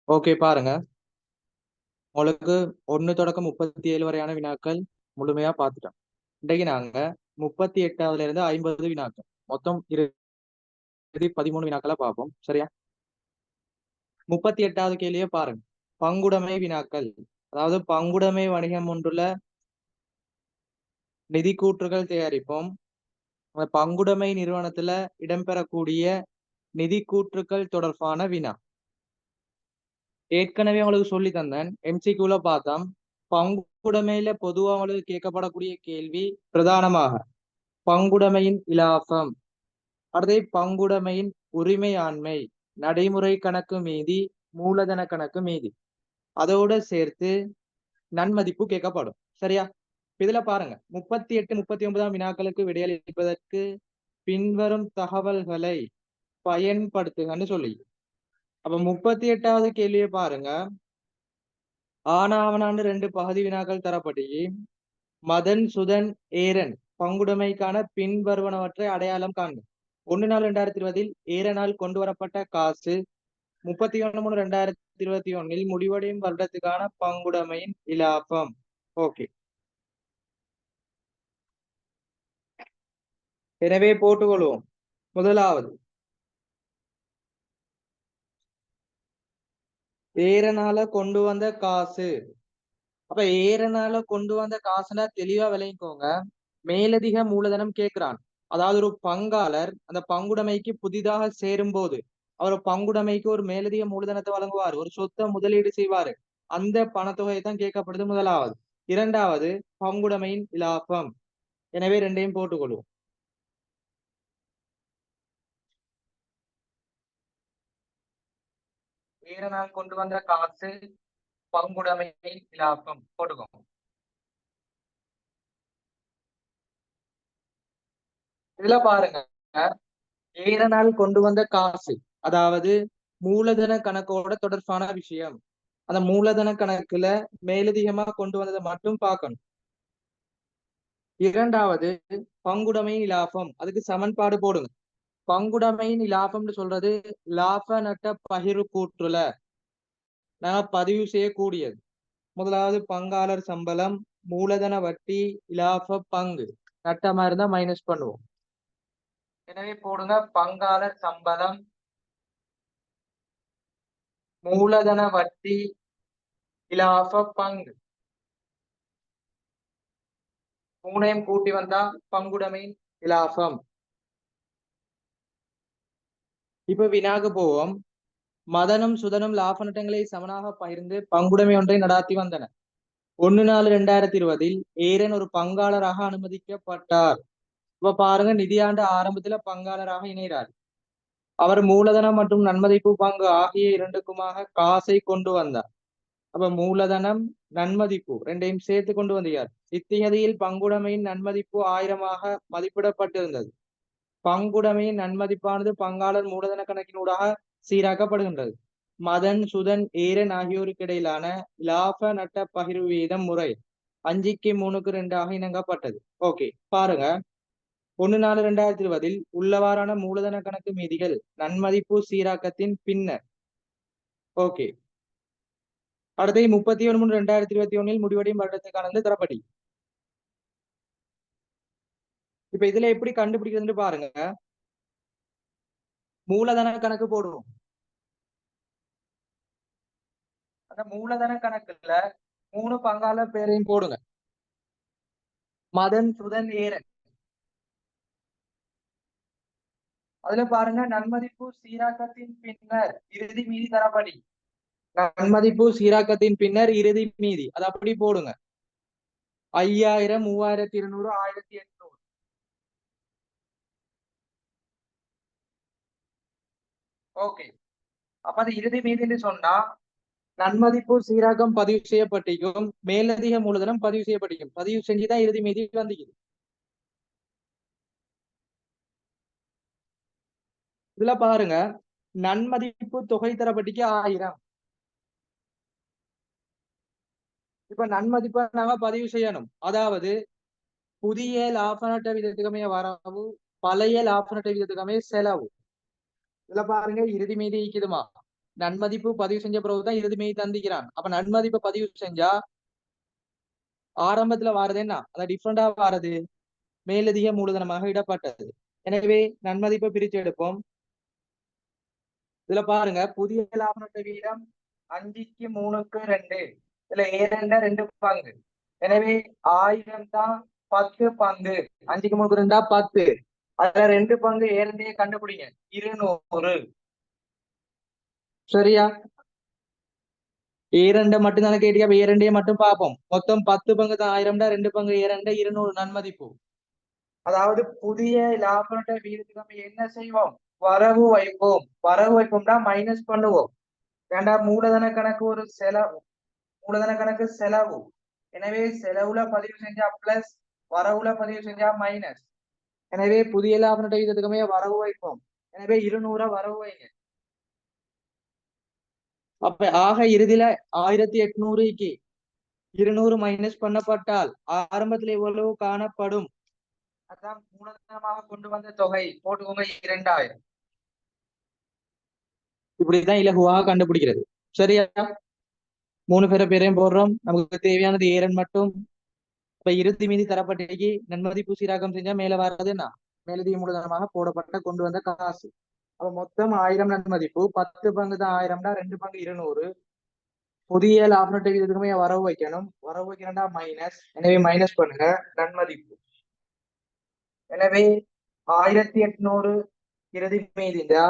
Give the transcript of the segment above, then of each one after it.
Okay பாருங்க. உங்களுக்கு 1 தொடக்கம் 37 வரையான வினாக்கள் முழுமையா பார்த்துட்டோம். இன்றைக்கு நாங்க 38வதுல இருந்து 50 வினாக்கள். மொத்தம் 13 வினாக்களா பார்ப்போம். சரியா? 38வது கேள்வியே பாருங்க. பங்குடைமை வினாக்கள். அதாவது பங்குடைமை வணிகம் ஒன்றுல நிதி கூற்றுகள் தயாரிப்போம். அந்த பங்குடைமை நிறுவனத்துல இடம்பெறக்கூடிய நிதி கூற்றுக்கள் தொடர்பான வினா. ஏற்கனவே உங்களுக்கு சொல்லி தந்தேன். MCQல பார்த்தோம். பங்குடைமையில பொதுவா உங்களுக்கு கேட்கப்படக்கூடிய கேள்வி பிரதானமாக பங்குடைமையின் இலாபம், அடுத்து பங்குடைமையின் உரிமையாண்மை, நடைமுறை கணக்கு மீதி, மூலதன கணக்கு மீதி, அதோட சேர்த்து நன்மதிப்பு கேட்கப்படும். சரியா? இதுல பாருங்க 38, 39ஆம் வினாக்களுக்கு விடையளிப்பதற்கு பின்வரும் தகவல்களை பயன்படுத்துங்கன்னு சொல்லி. அப்ப 38வது கேள்வியை பாருங்க. ஆனாவனாண்டு 2 பகுதி வினாக்கள் தரப்பட்டு மதன் சுதன் ஏரன் பங்குடைமைக்கான பின்வருவனவற்றை அடையாளம் காண்க. 1/4/2020 ஏரனால் கொண்டு வரப்பட்ட காசு 31/3/2021 முடிவடையும் வருடத்துக்கான பங்குடைமையின் இலாபம். ஓகே, எனவே போட்டுக்கொள்வோம். முதலாவது ஏரனால கொண்டு வந்த காசு. அப்ப ஏரனால கொண்டு வந்த காசுனா தெளிவா விளங்கிக்கோங்க. மேலதிக மூலதனம் கேட்கிறான். அதாவது ஒரு பங்காளர் அந்த பங்குடைமைக்கு புதிதாக சேரும் போது அவர் பங்குடைமைக்கு ஒரு மேலதிக மூலதனத்தை வழங்குவார், ஒரு சொத்தை முதலீடு செய்வாரு. அந்த பணத்தொகை தான் கேட்கப்படுது முதலாவது. இரண்டாவது பங்குடைமையின் இலாபம். எனவே ரெண்டையும் போட்டுக்கொள்வோம். ஏரனால் கொண்டு வந்த காசு பங்குடைமையின் இலாபம் போட்டுக்கோங்க. இதுல பாருங்க, ஏரனால் கொண்டு வந்த காசு அதாவது மூலதன கணக்கோட தொடர்பான விஷயம். அந்த மூலதன கணக்குல மேலதிகமா கொண்டு வந்ததை மட்டும் பார்க்கணும். இரண்டாவது பங்குடைமையின் இலாபம், அதுக்கு சமன்பாடு போடுங்க. பங்குடைமையின் இலாபம்னு சொல்றது லாப நட்ட பகிர்வு கூற்றுல நாங்க பதிவு செய்யக்கூடியது. முதலாவது பங்காளர் சம்பளம், மூலதன வட்டி, இலாப பங்கு. நட்டமா இருந்தா மைனஸ் பண்ணுவோம். எனவே போடுங்க பங்காளர் சம்பளம், மூலதன வட்டி, இலாப பங்கு. மூணையும் கூட்டி வந்தா பங்குடைமையின் இலாபம். இப்ப வினாக்கு போவோம். மதனும் சுதனும் லாப நட்டங்களை சமனாக பகிர்ந்து பங்குடைமை ஒன்றை நடாத்தி வந்தனர். 1/4/2020 ஏரன் ஒரு பங்காளராக அனுமதிக்கப்பட்டார். இப்ப பாருங்க, நிதியாண்டு ஆரம்பத்துல பங்காளராக இணைகிறார். அவர் மூலதனம் மற்றும் நன்மதிப்பு பங்கு ஆகிய இரண்டுக்குமாக காசை கொண்டு வந்தார். அப்ப மூலதனம் நன்மதிப்பு ரெண்டையும் சேர்த்து கொண்டு வந்தார். இத்திகதியில் பங்குடைமையின் நன்மதிப்பு 1000 மதிப்பிடப்பட்டிருந்தது. பங்குடைமையின் நன்மதிப்பானது பங்காளர் மூலதன கணக்கினூடாக சீராக்கப்படுகின்றது. மதன் சுதன் ஏரன் ஆகியோருக்கு இடையிலான லாப நட்ட பகிர்வு வீதம் முறை 5:3:2 இணங்கப்பட்டது. ஓகே பாருங்க, 1/4/2020 உள்ளவாறான மூலதன கணக்கு மீதிகள் நன்மதிப்பு சீராக்கத்தின் பின்னர். ஓகே, அடுத்து 31/3/2021 முடிவடையும் வருடத்துக்கான தரப்படி. இப்ப இதுல எப்படி கண்டுபிடிக்கிறதுன்னு பாருங்க. மூலதன கணக்கு போடுவோம். அந்த மூலதன கணக்குல 3 பங்காளர் பேரையும் போடுங்க. மதன் சுதன் ஏரன். அதுல பாருங்க நன்மதிப்பு சீராக்கத்தின் பின்னர் இறுதி மீதி தரப்படி. நன்மதிப்பு சீராக்கத்தின் பின்னர் இறுதி மீதி அது அப்படி போடுங்க. 5000, 3200, 1800. ஓகே, அப்ப அது இறுதி மீதின்னு சொன்னா நன்மதிப்பு சீராக்கம் பதிவு செய்யப்பட்டிருக்கும், மேலதிக மூலதனம் பதிவு செய்யப்பட்டிருக்கும். பதிவு செஞ்சுதான் இறுதி மீதி வந்துக்குது. இதுல பாருங்க, நன்மதிப்பு தொகை தரப்பட்டிக்கு 1000. இப்ப நன்மதிப்பை நாங்க பதிவு செய்யணும். அதாவது புதிய லாப நட்ட விதத்துக்கமைய வரவு, பழைய லாப நட்ட விதத்துக்கமைய செலவு. இதுல பாருங்க இறுதி மீதி இருக்குதுமா. நன்மதிப்பு பதிவு செஞ்ச பிறகுதான் இறுதி மீதி தந்திக்கிறான். அப்ப நன்மதிப்பை பதிவு செஞ்சா ஆரம்பத்துல வாரது என்ன, அத டிஃபரெண்டா வாரது மேலதிக மூலதனமாக இடப்பட்டது. எனவே நன்மதிப்பை பிரித்து எடுப்போம். இதுல பாருங்க, புதிய லாப நட்ட வீதம் 5-3-2. இதுல ஏறண்ட 2 பங்கு. எனவே 1000 தான் 10 பங்கு. 5-3-2 10. அதுல 2 பங்கு ஏறண்டையே கண்டுபிடிங்க. 200. சரியா? ஏரண்ட மட்டும் தானே கேட்டியா? ஏரண்டையே மட்டும் பார்ப்போம். மொத்தம் 10 பங்கு தான் 1000, 2 பங்கு ஏரண்ட 200 நன்மதிப்பு. அதாவது புதிய லாப நட்ட வீதத்துக்கு நம்ம என்ன செய்வோம்? வரவு வைப்போம். வரவு வைப்போம்னா மைனஸ் பண்ணுவோம். ஏண்டா மூலதன கணக்கு ஒரு செலவு. மூலதன கணக்கு செலவு. எனவே செலவுல பதிவு செஞ்சா பிளஸ், வரவுல பதிவு செஞ்சா மைனஸ். எனவே புதிய லாப நட்ட வீதத்துக்குமே வரவு வைப்போம். எனவே 200 வரவு வைங்க. அப்ப ஆக இறுதியில 1800க்கு 200 மைனஸ் பண்ணப்பட்டால் ஆரம்பத்தில் எவ்வளவு காணப்படும்? அதான் மூலதனமாக கொண்டு வந்த தொகை. போட்டுக்கோங்க 2000. இப்படிதான் இலகுவாக கண்டுபிடிக்கிறது. சரியா? 3 பேரையும் போடுறோம். நமக்கு தேவையானது ஏரன் மட்டும். இப்ப இறுதி மீதி தரப்பட்டிக்கு நன்மதிப்பு சீராக்கம் செஞ்சா மேல வர்றது என்ன? மேலதிக மூலதனமாக போடப்பட்ட கொண்டு வந்த காசு. அப்ப மொத்தம் 1000 நன்மதிப்பு. 10 பங்கு தான் 1000, 2 பங்கு 200. புதிய லாப நட்ட விகிதத்துக்குமே வரவு வைக்கணும். வரவு வைக்கணும்னா மைனஸ். எனவே மைனஸ் பண்ணுங்க நன்மதிப்பு. எனவே 1800 இறுதி மீதிண்டா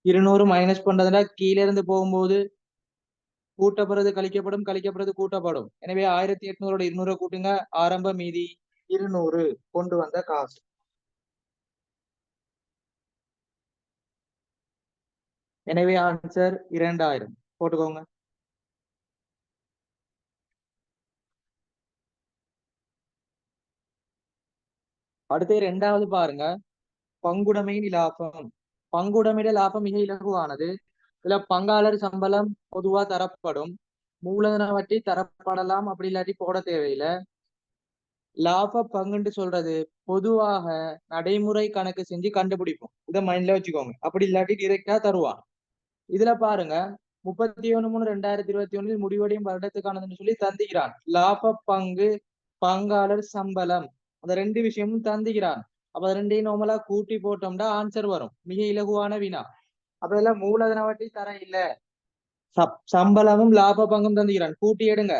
200 மைனஸ் பண்றதுனா கீழே இருந்து போகும்போது கூட்டப்படுறது கழிக்கப்படும், கழிக்கப்படுறது கூட்டப்படும். எனவே 1800 200 கூட்டுங்க. ஆரம்ப மீதி 200 கொண்டு வந்த காசு. எனவே ஆன்சர் 2000 போட்டுக்கோங்க. அடுத்து 2வது பாருங்க, பங்குடைமையின் இலாபம். பங்குடைமையிட லாபம் மிக இலகுவானது. இதுல பங்காளர் சம்பளம் பொதுவா தரப்படும். மூலதன வட்டி தரப்படலாம், அப்படி இல்லாட்டி போட தேவையில்லை. லாப பங்குன்னு சொல்றது பொதுவாக நடைமுறை கணக்கு செஞ்சு கண்டுபிடிப்போம். இதை மைண்ட்ல வச்சுக்கோங்க. அப்படி இல்லாட்டி டிரெக்டா தருவான். இதுல பாருங்க, 31-3-2021 முடிவடையும் வருடத்துக்கானதுன்னு சொல்லி தந்துகிறான். லாப பங்கு, பங்காளர் சம்பளம், அந்த 2 விஷயமும் தந்துகிறான். அப்ப அது 2ஐயும் நார்மலா கூட்டி போட்டோம்னா ஆன்சர் வரும். மிக இலகுவான வினா. அப்ப இதெல்லாம் மூலதன வட்டி தர இல்ல, சம்பளமும் லாப பங்கும் தந்துகிறான். கூட்டி எடுங்க.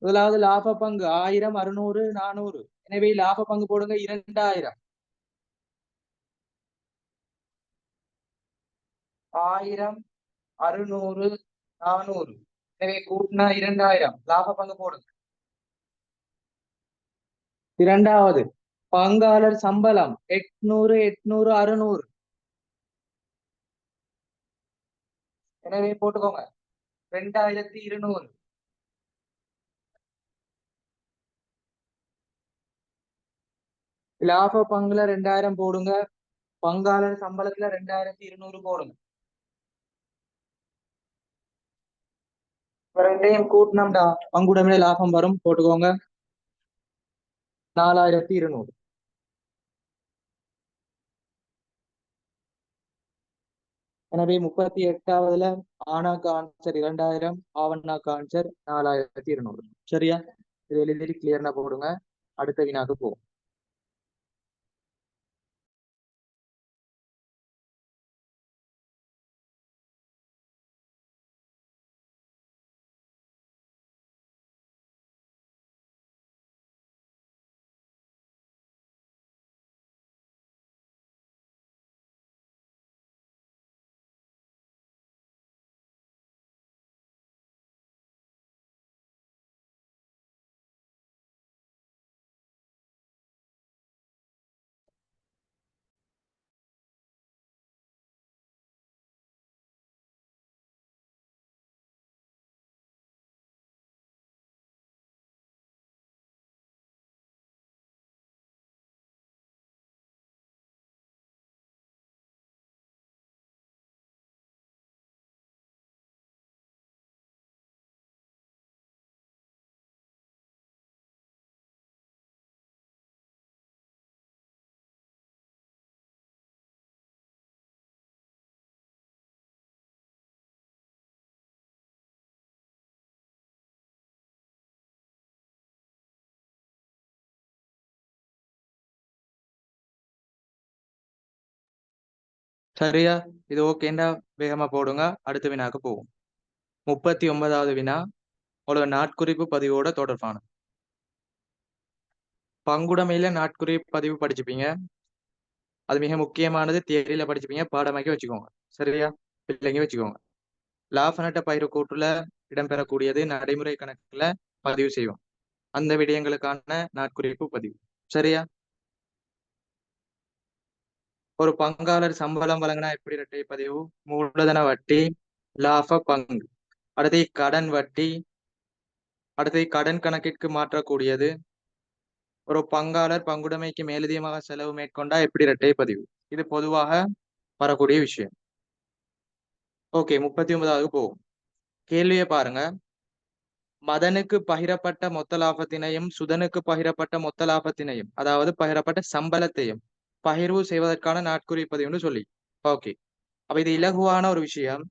முதலாவது லாப பங்கு 1000, 600, 400. எனவே லாப பங்கு போடுங்க 2000. 1000, 600, 400. எனவே கூட்டினா 2000. லாப பங்கு போடுங்க. இரண்டாவது பங்காளர் சம்பளம் 800, 800, 600. எனவே போட்டுக்கோங்க 2200. லாப பங்குல 2000 போடுங்க. பங்காளர் சம்பளத்துல 2200 போடுங்க. ரெண்டையும் கூட்டினோம்டா பங்குடைமையில லாபம் வரும். போட்டுக்கோங்க 4200. எனவே 38வதுல ஆனாக்கு ஆன்சர் 2000, ஆவண்ணாக்கு ஆன்சர் 4200. சரியா? இது எழுதி கிளியர்னா போடுங்க. அடுத்த வினாக்கு போவோம். சரியா? இது ஓகேண்டா வேகமா போடுங்க. அடுத்த வினாக்கு போவோம். 39வது வினா உங்களுக்கு நாட்குறிப்பு பதிவோட தொடர்பான பங்குடைமையில நாட்குறிப்பு பதிவு படிச்சுப்பீங்க. அது மிக முக்கியமானது. தியரியில படிச்சுப்பீங்க. பாடமாக்கி வச்சுக்கோங்க. சரியா? பிள்ளைங்க வச்சுக்கோங்க. லாப பயிர் கூற்றுல இடம்பெறக்கூடியது நடைமுறை கணக்குல பதிவு செய்வோம். அந்த விடயங்களுக்கான நாட்குறிப்பு பதிவு. சரியா? ஒரு பங்காளர் சம்பளம் வழங்கினா எப்படி இரட்டை பதிவு? மூலதன வட்டி, லாப பங்கு, அடுத்து கடன் வட்டி, அடுத்து கடன் கணக்கிற்கு மாற்றக்கூடியது. ஒரு பங்காளர் பங்குடைமைக்கு மேலதிகமாக செலவு மேற்கொண்டா எப்படி இரட்டை பதிவு? இது பொதுவாக வரக்கூடிய விஷயம். ஓகே, 39வது போவோம். கேள்வியை பாருங்க. மதனுக்கு பகிரப்பட்ட மொத்த லாபத்தினையும் சுதனுக்கு பகிரப்பட்ட மொத்த லாபத்தினையும், அதாவது பகிரப்பட்ட சம்பளத்தையும் பகிர்வு செய்வதற்கான நாட்குறிப்பதிவுன்னு சொல்லி. ஓகே, அப்ப இது இலகுவான ஒரு விஷயம்.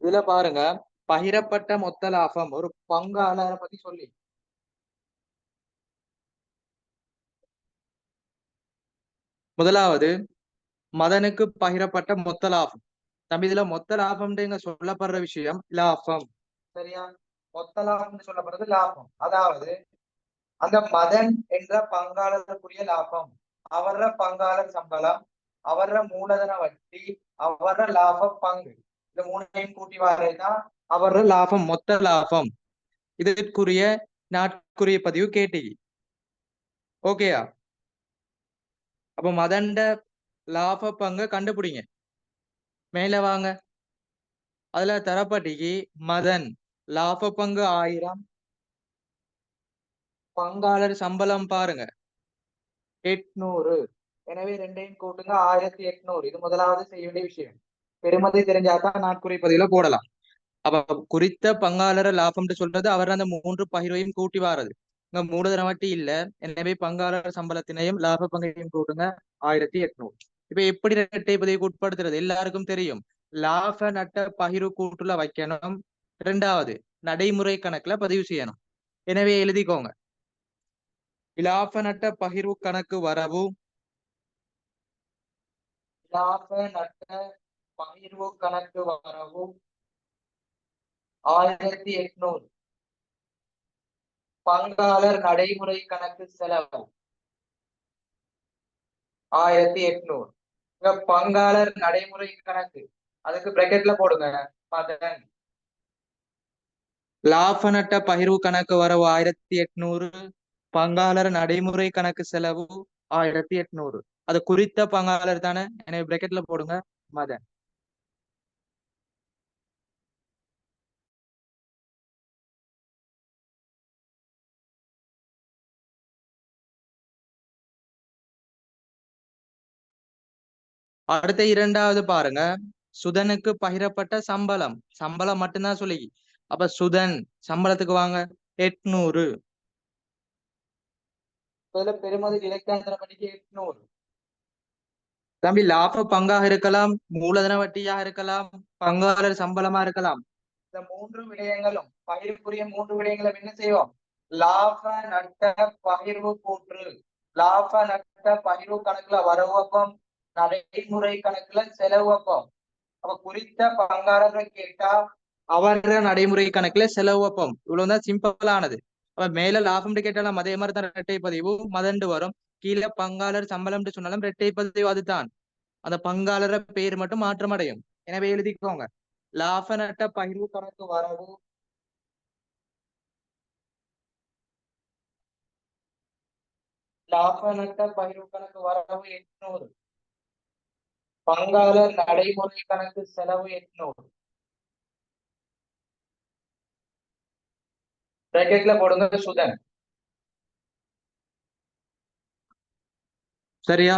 இதுல பாருங்க, பகிரப்பட்ட மொத்த லாபம் ஒரு பங்காளரை பத்தி சொல்லி. முதலாவது மதனுக்கு பகிரப்பட்ட மொத்த லாபம். தம்பி, இதுல மொத்த லாபம் இங்க சொல்லப்படுற விஷயம் லாபம். சரியா? மொத்த லாபம் சொல்லப்படுறது லாபம். அதாவது அந்த மதன் என்ற பங்காளருக்குரிய லாபம், அவர பங்காளர் சம்பளம், அவர மூலதன வட்டி, அவர லாப பங்கு, இந்த மூணையும் கூட்டி வரதான் அவர லாபம், மொத்த லாபம். இதற்குரிய நாட்குறிய பதிவு கேட்டீங்க. ஓகேயா? அப்ப மதண்ட லாப பங்க கண்டுபிடிங்க. மேல வாங்க. அதுல தரப்பட்டிக்கு மதன் லாப பங்கு 1000, பங்காளர் சம்பளம் பாருங்க 800. எனவே ரெண்டையும் கூட்டுங்க 1800. இது முதலாவது செய்ய வேண்டிய விஷயம். பெருமதி தெரிஞ்சாதான் நாட்குறி பதிவுல போடலாம். அப்ப குறித்த பங்காளர லாபம்னு சொல்றது அவர் அந்த 3 பகிர்வையும் கூட்டி வாரது. இங்க மூலதன வட்டி இல்ல. எனவே பங்காளர் சம்பளத்தினையும் லாப பங்கையும் கூட்டுங்க 1800. இப்ப எப்படி இரட்டை பதிவுக்கு உட்படுத்துறது எல்லாருக்கும் தெரியும். லாப நட்ட பகிர்வு கூட்டுல வைக்கணும். இரண்டாவது நடைமுறை கணக்குல பதிவு செய்யணும். எனவே எழுதிக்கோங்க. இலாப நட்ட பகிர்வு கணக்கு வரவு, இலாப நட்ட பகிர்வு கணக்கு வரவு 1800. பங்காளர் நடைமுறை கணக்கு செலவு 1800. இங்க பங்காளர் நடைமுறை கணக்கு அதுக்கு பிராக்கெட்ல போடுங்க மதன். லாப நட்ட பகிர்வு கணக்கு வரவு 1800, பங்காளர் நடைமுறை கணக்கு செலவு 1800. அது குறித்த பங்காளர் தானே, எனவே பிராக்கெட்ல போடுங்க மதன். அடுத்த இரண்டாவது பாருங்க, சுதனுக்கு பகிரப்பட்ட சம்பளம். சம்பளம் மட்டும்தான் சொல்லி. அப்ப சுதன் சம்பளத்துக்கு வாங்க 800. பெருமதி இலக்காந்திர மணிக்கு 800. தம்பி, லாப பங்காக இருக்கலாம், மூலதன வட்டியாக இருக்கலாம், பங்காளர் சம்பளமா இருக்கலாம். இந்த மூன்று விடயங்களும் பகிர்வுக்குரிய மூன்று விடயங்களும் என்ன செய்வோம்? லாப நட்ட பகிர்வு கூற்று. லாப நட்ட பகிர்வு கணக்குல வரவு வைப்போம், நடைமுறை கணக்குல செலவு வைப்போம். அப்ப குறித்த பங்காளரை கேட்டா அவர நடைமுறை கணக்குல செலவு வைப்போம். இவ்வளவுதான் சிம்பிளானது. அப்ப மேல லாபம் கேட்டாலும் அதே மாதிரி தான் இரட்டை பதிவு மதண்டு வரும். கீழே பங்காளர் சம்பளம் சொன்னாலும் இரட்டை பதிவு அதுதான். அந்த பங்காளர பேர் மட்டும் மாற்றம் அடையும். எனவே எழுதிக்கோங்க. லாப நட்ட பகிர்வு கணக்கு வரவு, லாப நட்ட பகிர்வு கணக்கு வரவு 800, பங்காளர் நடைமுறை கணக்கு செலவு 800. பிராக்கெட்ல போடுங்க சுதன். சரியா?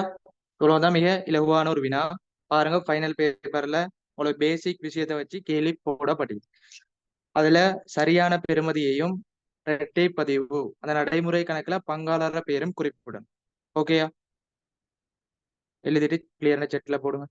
இவ்வளவுதான் மிக இலகுவான ஒரு வினா. பாருங்க, ஃபைனல் பேப்பர்ல உங்களுக்கு பேசிக் விஷயத்தை வச்சு கேள்வி போடப்பட்டது. அதுல சரியான பெறுமதியையும் இரட்டை பதிவு அந்த நடைமுறை கணக்குல பங்காளர் பேரும் குறிப்பிடும். ஓகேயா? எழுதிட்டு கிளியர்னா செட்ல போடுங்க.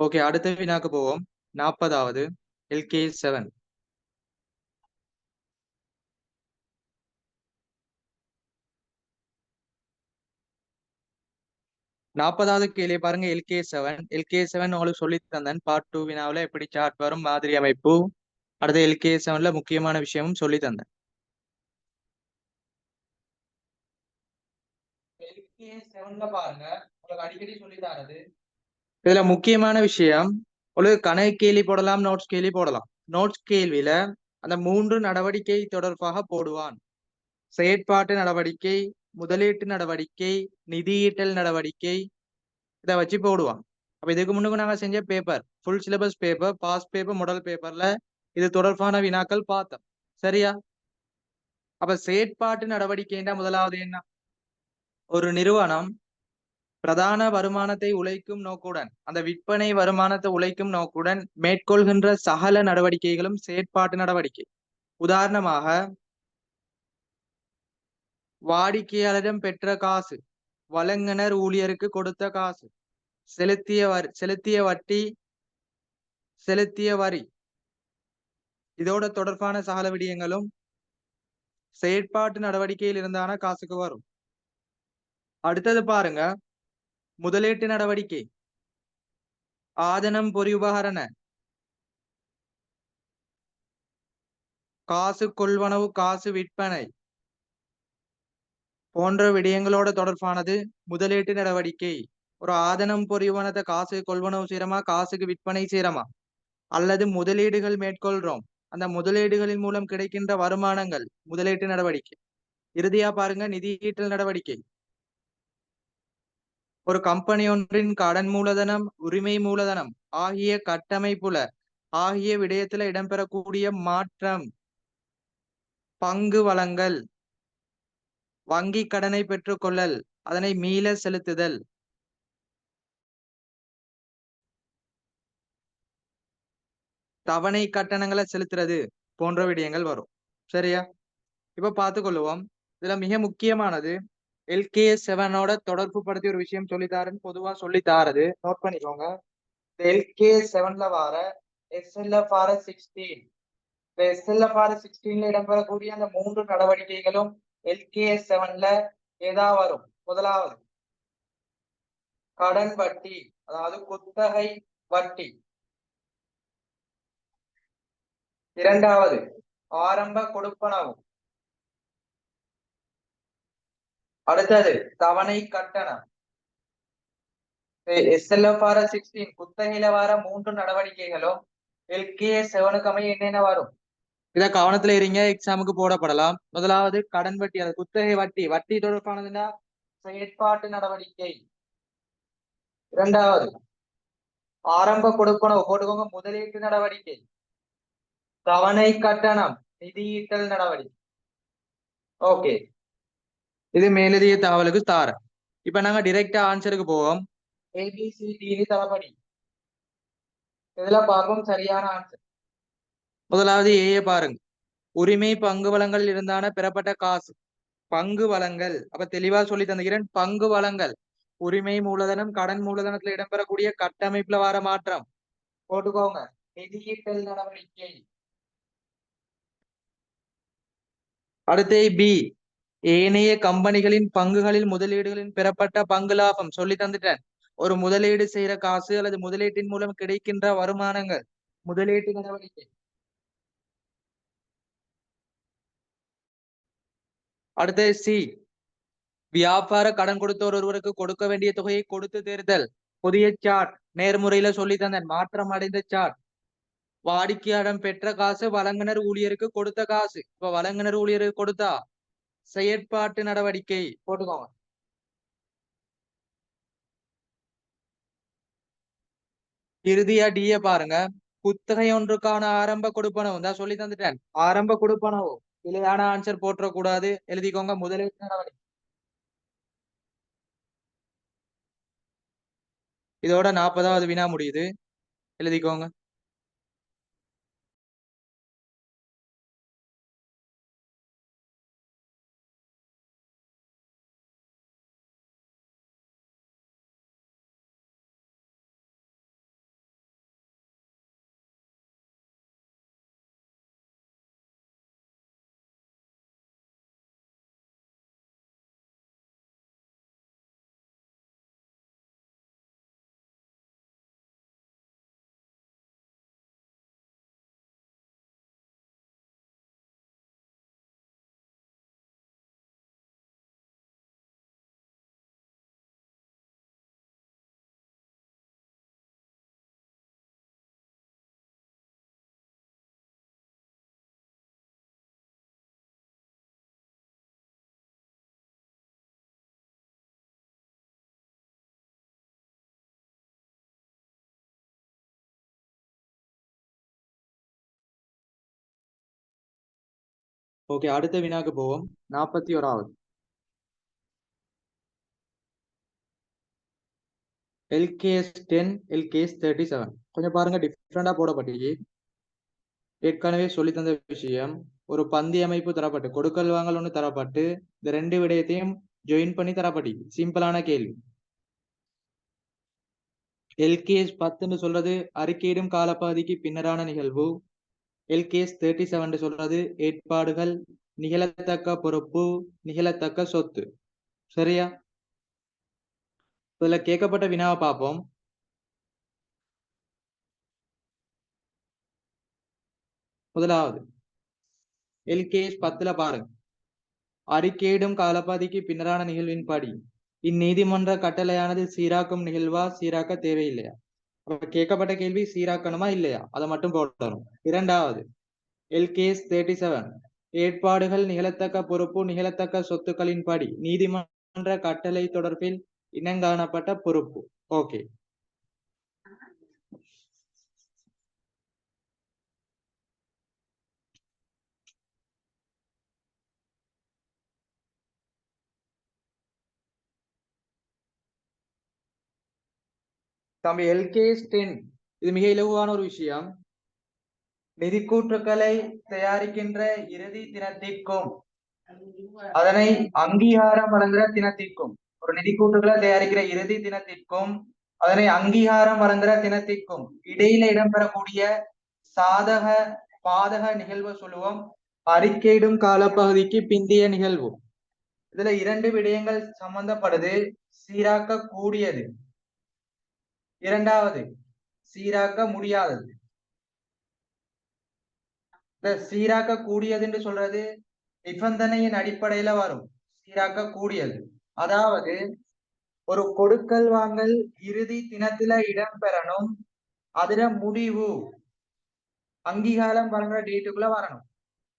ஓகே, அடுத்த வினாக்கு போவோம். 40வது LK7. 40வது கேள்வி பாருங்க. LK7 உங்களுக்கு சொல்லி தந்தேன். பார்ட் 2 வினாவில் எப்படி சார்ட் வரும், மாதிரி அமைப்பு. அடுத்து LK7ல முக்கியமான விஷயமும் சொல்லி தந்தேன். LK7ல பாருங்க, உங்களுக்கு அடிக்கடி சொல்லி தரது. இதுல முக்கியமான விஷயம், உங்களுக்கு கணக்கு கேள்வி போடலாம், நோட்ஸ் கேள்வி போடலாம். நோட்ஸ் கேள்வியில அந்த 3 நடவடிக்கை தொடர்பாக போடுவான். செயற்பாட்டு நடவடிக்கை, முதலீட்டு நடவடிக்கை, நிதியீட்டல் நடவடிக்கை, இதை வச்சு போடுவான். அப்ப இதுக்கு முன்னுக்கு நாங்க செஞ்ச paper, full syllabus paper, pass paper, model பேப்பர்ல இது தொடர்பான வினாக்கள் பார்த்தோம். சரியா? அப்ப செயற்பாட்டு நடவடிக்கைன்னா முதலாவது என்ன? ஒரு நிறுவனம் பிரதான வருமானத்தை உழைக்கும் நோக்குடன், அந்த விற்பனை வருமானத்தை உழைக்கும் நோக்குடன் மேற்கொள்கின்ற சகல நடவடிக்கைகளும் செயற்பாட்டு நடவடிக்கை. உதாரணமாக, வாடிக்கையாளரிடம் பெற்ற காசு, வழங்குனர் ஊழியருக்கு கொடுத்த காசு, செலுத்திய வட்டி, செலுத்திய வரி, இதோட தொடர்பான சகல விடயங்களும் செயற்பாட்டு நடவடிக்கையில் இருந்தான காசுக்கு வரும். அடுத்தது பாருங்க, முதலீட்டு நடவடிக்கை. ஆதனம் பொறி உபகரண, காசு கொள்வனவு, காசு விற்பனை போன்ற விடயங்களோட தொடர்பானது முதலீட்டு நடவடிக்கை. ஒரு ஆதனம் பொறிவனத்தை காசு கொள்வனவு செய்யறமா, காசுக்கு விற்பனை செய்யறமா, அல்லது முதலீடுகள் மேற்கொள்றோம், அந்த முதலீடுகளின் மூலம் கிடைக்கின்ற வருமானங்கள் முதலீட்டு நடவடிக்கை. இறுதியா பாருங்க, நிதியீட்டல் நடவடிக்கை. ஒரு கம்பெனி ஒன்றின் கடன் மூலதனம், உரிமை மூலதனம் ஆகிய கட்டமைப்புல ஆகிய விடயத்துல இடம்பெறக்கூடிய மாற்றம், பங்கு வழங்கல், வங்கி கடனை பெற்றுக்கொள்ளல், அதனை மீள செலுத்துதல், தவணை கட்டணங்களை செலுத்துறது போன்ற விடயங்கள் வரும். சரியா? இப்ப பார்த்துக்கொள்ளுவோம். இதுல மிக முக்கியமானது, LK7ஓட தொடர்பு படுத்தி ஒரு விஷயம் சொல்லித்தாருன்னு பொதுவா சொல்லித்தாரது நோட் பண்ணிக்கோங்க. LK7ல வார SLFR16, SLFR16ல இடம்பெறக்கூடிய அந்த 3 நடவடிக்கைகளும் LK7ல ஏதா வரும். முதலாவது கடன் வட்டி, அதாவது குத்தகை வட்டி. இரண்டாவது ஆரம்ப கொடுப்பனவு. அடுத்தது தவணை கட்டணம். SLFR16 குத்தகையில வர 3 நடவடிக்கைகளும் LK7க்கு அமைய என்னென்ன வரும்? இத கவனத்துல இருங்க, எக்ஸாமுக்கு போடப்படலாம். முதலாவது கடன் வட்டி, அது குத்தகை வட்டி. வட்டி தொடர்பானதுன்னா செயற்பாட்டு நடவடிக்கை. இரண்டாவது ஆரம்ப கொடுப்பனவு, போட்டுக்கோங்க, முதலீட்டு நடவடிக்கை. தவணை கட்டணம், நிதியீட்டல் நடவடிக்கை. ஓகே, இது மேலதிக தகவலுக்கு தார. இப்ப நாங்க டிரெக்டா ஆன்சருக்கு போவோம். ABCD தளபடி இதுல பார்ப்போம் சரியான ஆன்சர். முதலாவது ஏ பாருங்க, உரிமை பங்கு வளங்கள் இருந்தான பெறப்பட்ட காசு. பங்கு வளங்கள், அப்ப தெளிவா சொல்லி தந்துகிறேன். பங்கு வளங்கள், உரிமை மூலதனம், கடன் மூலதனத்துல இடம்பெறக்கூடிய கட்டமைப்புல வர மாற்றம் போட்டுக்கோங்க. நிதியீட்டல் நடவடிக்கை. அடுத்து பி, ஏனைய கம்பெனிகளின் பங்குகளில் முதலீடுகளின் பெறப்பட்ட பங்கு லாபம் சொல்லி தந்துட்டேன். ஒரு முதலீடு செய்யற காசு அல்லது முதலீட்டின் மூலம் கிடைக்கின்ற வருமானங்கள் முதலீட்டு நடவடிக்கை. அடுத்து சி, வியாபார கடன் கொடுத்தோர் ஒருவருக்கு கொடுக்க வேண்டிய தொகையை கொடுத்து தேர்தல். புதிய சார்ட் நேர்முறையில சொல்லி தந்தேன், மாற்றம் அடைந்த சார்ட். வாடிக்கையாளர் பெற்ற காசு வழங்குனர் ஊழியருக்கு கொடுத்த காசு. இப்ப வழங்குனர் ஊழியருக்கு கொடுத்தா செயற்பாட்டு நடவடிக்கை போட்டுக்கோங்க. இறுதியா டிய பாருங்க, குத்தகை ஒன்றுக்கான ஆரம்ப கொடுப்பனவு தான் சொல்லி தந்துட்டேன். ஆரம்ப கொடுப்பனவு இல்லையான ஆன்சர் போட்டுறக்கூடாது, எழுதிக்கோங்க. முதலீட்டு நடவடிக்கை. இதோட 40வது வினா முடியுது, எழுதிக்கோங்க. ஓகே, அடுத்த வினாக்கு போவோம். 41வது. LKS 10, LKS 37. கொஞ்சம் பாருங்க, டிஃப்ரெண்டா போடப்பட்டிருக்கு. ஏற்கனவே சொல்லி தந்த விஷயம், ஒரு பந்தி அமைப்பு தரப்பட்டு கொடுக்கல் வாங்கல் ஒன்று தரப்பட்டு இந்த ரெண்டு விடயத்தையும் ஜாயின் பண்ணி தரப்பட்டி. சிம்பிளான கேள்வி. எல்கேஎஸ் 10 சொல்றது அறிக்கையிடும் காலப்பகுதிக்கு பின்னரான நிகழ்வு. எல்கேஎஸ் 37 சொல்றது ஏற்பாடுகள், நிகழத்தக்க பொறுப்பு, நிகழத்தக்க சொத்து. சரியா? இதுல கேட்கப்பட்ட வினாவை பார்ப்போம். முதலாவது எல்கேஎஸ் 10 பாருங்க. அறிக்கையிடும் காலப்பகுதிக்கு பின்னரான நிகழ்வின்படி இந்நீதிமன்ற கட்டளையானது சீராக்கும் நிகழ்வா, சீராக்க தேவையில்லையா? கேட்கப்பட்ட கேள்வி சீராக்கணுமா இல்லையா, அதை மட்டும் போடணும். இரண்டாவது எல்கேஎஸ் 37 ஏற்பாடுகள், நிகழத்தக்க பொறுப்பு, நிகழத்தக்க சொத்துக்களின் படி நீதிமன்ற கட்டளை தொடர்பில் இனங்காணப்பட்ட பொறுப்பு. ஓகே, தம்பி எல்கேஎஸ் 10 இது மிக இலகுவான ஒரு விஷயம். நிதிக்கூற்றுக்களை தயாரிக்கின்ற இறுதி தினத்திற்கும் அதனை அங்கீகாரம் வழங்குகிற தினத்திற்கும், ஒரு நிதிக்கூற்றுக்களை தயாரிக்கிற இறுதி தினத்திற்கும் அதனை அங்கீகாரம் வழங்குகிற தினத்திற்கும் இடையில இடம்பெறக்கூடிய சாதக பாதக நிகழ்வு சொல்லுவோம் அறிக்கையிடும் காலப்பகுதிக்கு பிந்திய நிகழ்வு. இதுல இரண்டு விடயங்கள் சம்பந்தப்படுது. சீராக்க கூடியது, இரண்டாவது சீராக்க முடியாதது. இந்த சீராக்க கூடியது என்று சொல்றது நிபந்தனையின் அடிப்படையில வரும். சீராக்க கூடியது அதாவது ஒரு கொடுக்கல் வாங்கல் இறுதி தினத்துல இடம்பெறணும், அதுல முடிவு அங்கீகாரம் வழங்குற டேட்டுக்குள்ள வரணும்.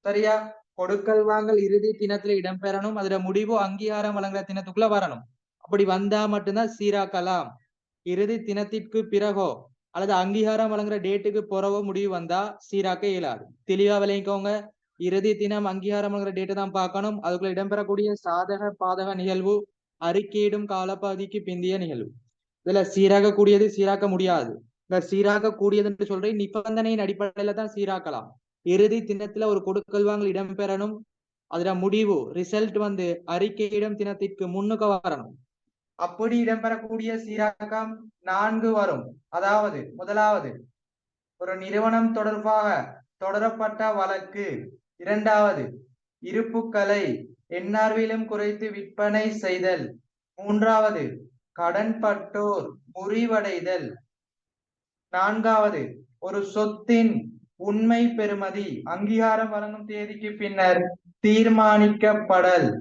சரியா? கொடுக்கல் வாங்கல் இறுதி தினத்துல இடம்பெறணும், அதுல முடிவு அங்கீகாரம் வழங்குற தினத்துக்குள்ள வரணும். அப்படி வந்தா மட்டும்தான் சீராக்கலாம். இறுதி தினத்திற்கு பிறகோ அல்லது அங்கீகாரம் வழங்குற டேட்டுக்கு பிறகோ முடிவு வந்தா சீராக்க இயலாது. தெளிவா விளங்கிக்கோங்க. இறுதி தினம் அங்கீகாரம் வழங்குற டேட்டை தான் பார்க்கணும். அதுக்குள்ள இடம்பெறக்கூடிய சாதக பாதக நிகழ்வு அறிக்கையிடும் காலப்பகுதிக்கு பிந்திய நிகழ்வு. இதுல சீராக்க கூடியது, சீராக்க முடியாது. இந்த சீராக்க கூடியதுன்னு சொல்றேன் நிபந்தனையின் அடிப்படையில தான் சீராக்கலாம். இறுதி தினத்துல ஒரு கொடுக்கல் வாங்கல் இடம்பெறணும், அதுல முடிவு ரிசல்ட் அறிக்கையிடும் தினத்திற்கு முன்னுக்கு வரணும். அப்படி இடம்பெறக்கூடிய சீராக்கம் 4 வரும். அதாவது முதலாவது ஒரு நிறுவனம் தொடர்பாக தொடரப்பட்ட வழக்கு, இரண்டாவது இருப்புக்களை எந்நார்விலும் குறைத்து விற்பனை செய்தல், மூன்றாவது கடன்பட்டோர் முறிவடைதல், நான்காவது ஒரு சொத்தின் உண்மை பெறுமதி அங்கீகாரம் வழங்கும் தேதிக்கு பின்னர் தீர்மானிக்கப்படல்.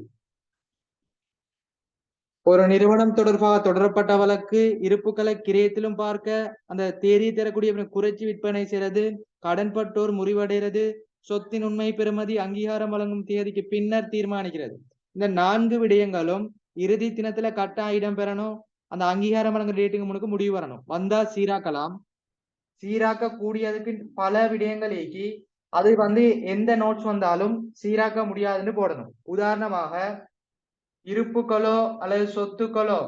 ஒரு நிறுவனம் தொடர்பாக தொடரப்பட்ட வழக்கு, இருப்புக்களை கிரயத்திலும் பார்க்க அந்த தேதி தரக்கூடிய குறைச்சி விற்பனை செய்யறது, கடன்பட்டோர் முறிவடைகிறது, சொத்தின் உண்மை பெறுமதி அங்கீகாரம் வழங்கும் தேதிக்கு பின்னர் தீர்மானிக்கிறது. இந்த 4 விடயங்களும் இறுதி தினத்துல கட்டாயம் இடம்பெறணும். அந்த அங்கீகாரம் வழங்குற டேட்டுக்கு முன்னுக்கு முடிவு வரணும். வந்தா சீராக்கலாம். சீராக்க கூடியதுக்கு பல விடயங்கள் ஏக்கி அது எந்த நோட்ஸ் வந்தாலும் சீராக்க முடியாதுன்னு போடணும். உதாரணமாக இருப்புகளோ அல்லது சொத்துக்களோ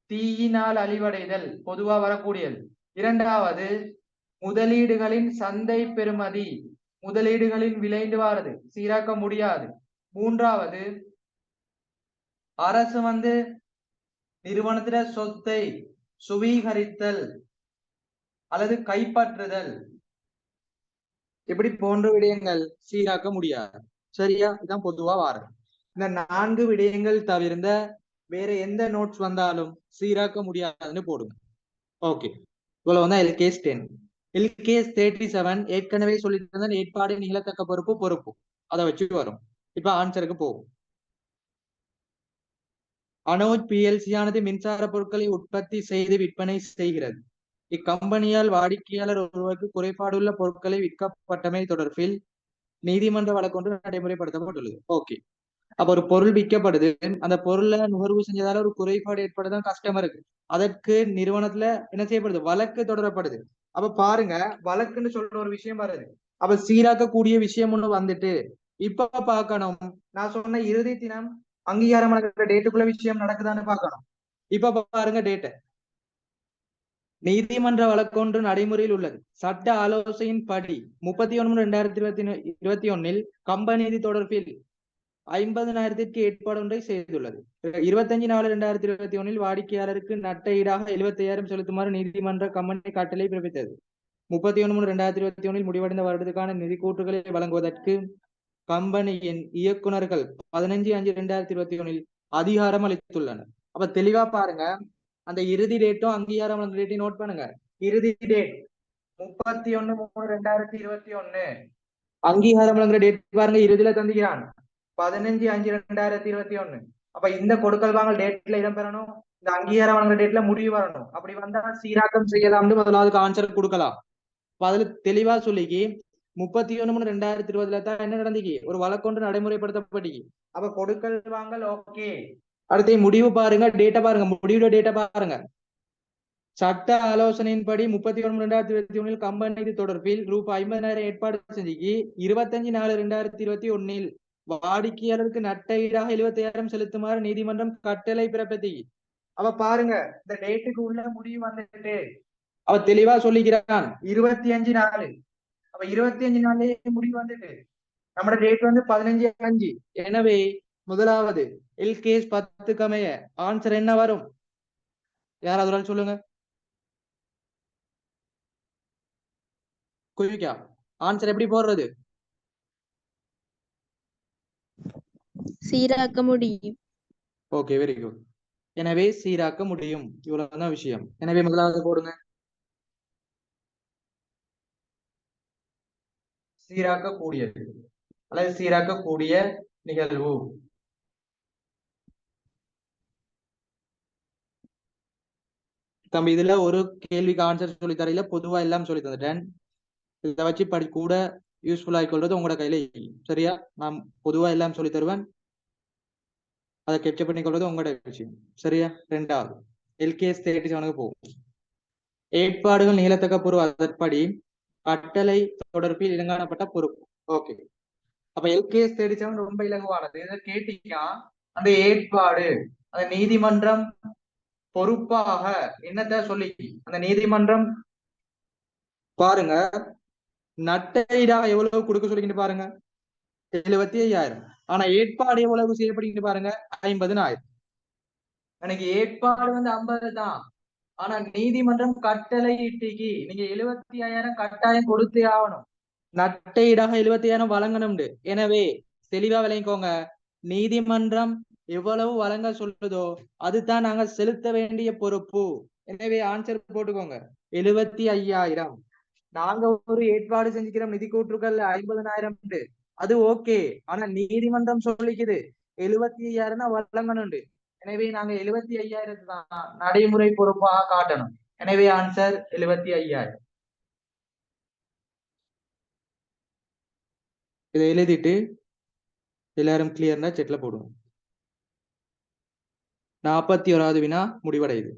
தீயினால் அழிவடைதல் பொதுவா வரக்கூடியது. இரண்டாவது முதலீடுகளின் சந்தை பெறுமதி, முதலீடுகளின் விளைந்து வாரது, சீராக்க முடியாது. மூன்றாவது அரசு நிறுவனத்தில சொத்தை சுவீகரித்தல் அல்லது கைப்பற்றுதல், இப்படி போன்ற விடயங்கள் சீராக்க முடியாது. சரியா? இதுதான் பொதுவா வாரது. இந்த 4 விடயங்கள் தவிர்ந்த வேற எந்த நோட்ஸ் வந்தாலும் சீராக்க முடியாதுன்னு போடுங்க. ஓகே, இவ்வளவு எல்கேஸ் 10. எல்கேஸ் 37 ஏற்கனவே சொல்லிட்டு ஏற்பாடு, நிகழத்தக்க பொறுப்பு, பொறுப்பு அதை வச்சு வரும். இப்ப ஆன்சருக்கு போகும். அனோஜ் பிஎல்சி ஆனது மின்சார பொருட்களை உற்பத்தி செய்து விற்பனை செய்கிறது. இக்கம்பெனியால் வாடிக்கையாளர் ஒருவருக்கு குறைபாடுள்ள பொருட்களை விற்கப்பட்டமை தொடர்பில் நீதிமன்ற வழக்கு நடைமுறைப்படுத்தப்பட்டுள்ளது. ஓகே, அப்ப ஒரு பொருள் விற்கப்படுது, அந்த பொருளை நுகர்வு செஞ்சதால ஒரு குறைபாடு ஏற்படுதான் கஸ்டமருக்கு, அதற்கு நிறுவனத்துல என்ன செய்யப்படுது, வழக்கு தொடரப்படுது. அப்ப பாருங்க, வழக்குன்னு சொல்ற ஒரு விஷயம் வருது. அப்ப சீராக்கக்கூடிய விஷயம் ஒண்ணு இப்ப பார்க்கணும், நான் சொன்ன இறுதி தினம் அங்கீகாரம் வழங்குற டேட்டுக்குள்ள விஷயம் நடக்குதான்னு பார்க்கணும். இப்ப பாருங்க டேட். நீதிமன்ற வழக்கொன்று நடைமுறையில் உள்ளது. சட்ட ஆலோசனையின் படி 31/2021 கம்பெனி நிதி தொடர்பில் 50,000 ஏற்பாடு ஒன்றை செய்துள்ளது. 25/4/2021 வாடிக்கையாளருக்கு நட்ட ஈடாக 75,000 செலுத்துமாறு நீதிமன்ற கம்பெனி கட்டளை பிறப்பித்தது. 31/3/2021 முடிவடைந்த வருடத்துக்கான நிதி கூற்றுகளை வழங்குவதற்கு கம்பெனியின் இயக்குநர்கள் 15/5/2021 அதிகாரம் அளித்துள்ளனர். அப்ப தெளிவா பாருங்க, அந்த இறுதி டேட்டும் அங்கீகாரம் டேட்டையும் நோட் பண்ணுங்க. இறுதி டேட் 31/3/2021. அங்கீகாரம் வழங்குற டேட் பாருங்க, இறுதியில தந்துகிறான் 15/5/2021. அப்ப இந்த கொடுக்கல் வாங்கல் டேட்ல இடம் பெறணும், இந்த அங்கீகாரம் வழங்குற டேட்ல முடிவு வரணும். அப்படி வந்தா சீராக்கம் செய்யலாம்னு முதலாவது ஆன்சர் கொடுக்கலாம். அதுல தெளிவா சொல்லிக்கி 31/3/2020 தான் என்ன நடந்துச்சு, ஒரு வழக்கொன்று நடைமுறைப்படுத்தப்பட்டு. அப்ப கொடுக்கல் வாங்கல் ஓகே. அடுத்து முடிவு பாருங்க, டேட்டா பாருங்க, முடிவு டேட்டா பாருங்க. சட்ட ஆலோசனையின்படி 31/2/2021 கம்பெனி தொடர்பில் ரூபாய் 50,000 ஏற்பாடு செஞ்சு 25/4/2021 வாடிக்கையாளருக்கு நட்ட ஈடாக 75,000 செலுத்துமாறு நீதிமன்றம் கட்டளை பிறப்பித்து. அவ பாருங்க, இந்த டேட்டுக்கு உள்ள முடிவு வந்துட்டு அவ தெளிவா சொல்லிக்கிறான் 25/4. அப்ப 25 நாள்லயே முடிவு வந்துட்டு நம்ம டேட் வந்து 15/5. எனவே முதலாவது எல்கேஸ் 10 கமைய ஆன்சர் என்ன வரும்? யாராவது சொல்லுங்க. குயிக்கா ஆன்சர் எப்படி போடுறது? சீராக்க முடியும். Okay, very good. எனவே சீராக்க முடியும், இவ்வளவுதான் விஷயம். எனவே முதலாவது போடுங்க, சீராக்கக்கூடியது அல்லது சீராக்கக்கூடிய நிகழ்வு. தம்பி இதுல ஒரு கேள்விக்கு ஆன்சர் சொல்லி தரையில பொதுவா எல்லாம் சொல்லி தந்துட்டேன். இதை வச்சு படி கூட யூஸ்ஃபுல் ஆகிக்கொள்றது உங்களோட கையில. சரியா, நான் பொதுவா எல்லாம் சொல்லி தருவேன், அதை கேப்சர் பண்ணி கொள்வது உங்களோட விஷயம். சரியா, ரெண்டாவது எல்கேஎஸ் 37 போகும். ஏற்பாடுகள் நீளத்தக்க பொருள் அதற்படி கட்டளை தொடர்பில் இலங்கானப்பட்ட பொறுப்பு. ஓகே, அப்ப எல்கேஎஸ் 37 ரொம்ப இலகுவானது. இதை கேட்டீங்கன்னா அந்த ஏற்பாடு, அந்த நீதிமன்றம் பொறுப்பாக என்னத்த சொல்லி அந்த நீதிமன்றம் பாருங்க நட்டஈடாக எவ்வளவு கொடுக்க சொல்லிக்கிட்டு பாருங்க, 75,000. ஆனா ஏற்பாடு எவ்வளவு செய்யப்படுகிட்டு பாருங்க, 50,000. எனக்கு ஏற்பாடு வந்து 50 தான், ஆனா நீதிமன்றம் கட்டளை இட்டிக்கு நீங்க 75,000 கட்டாயம் கொடுத்தே ஆகணும். நட்டையீடாக 75,000 வழங்கணும்னு. எனவே தெளிவா விளங்கிக்கோங்க, நீதிமன்றம் எவ்வளவு வழங்க சொல்லுதோ அதுதான் நாங்க செலுத்த வேண்டிய பொறுப்பு. எனவே ஆன்சர் போட்டுக்கோங்க, 75,000. நாங்க ஒரு ஏற்பாடு செஞ்சுக்கிறோம் நிதி கூற்றுக்கள் 50,000, அது ஓகே. ஆனா நீதிமன்றம் சொல்லிக்குது 75,000 தான் வழங்கணும். எனவே நாங்க 75,000 தான் நடைமுறை பொறுப்பாக காட்டணும். எனவே ஆன்சர் 75,000. இதை எழுதிட்டு எல்லாரும் கிளியர்னா செட்ல போடுவோம். 41வது வினா முடிவடையுது.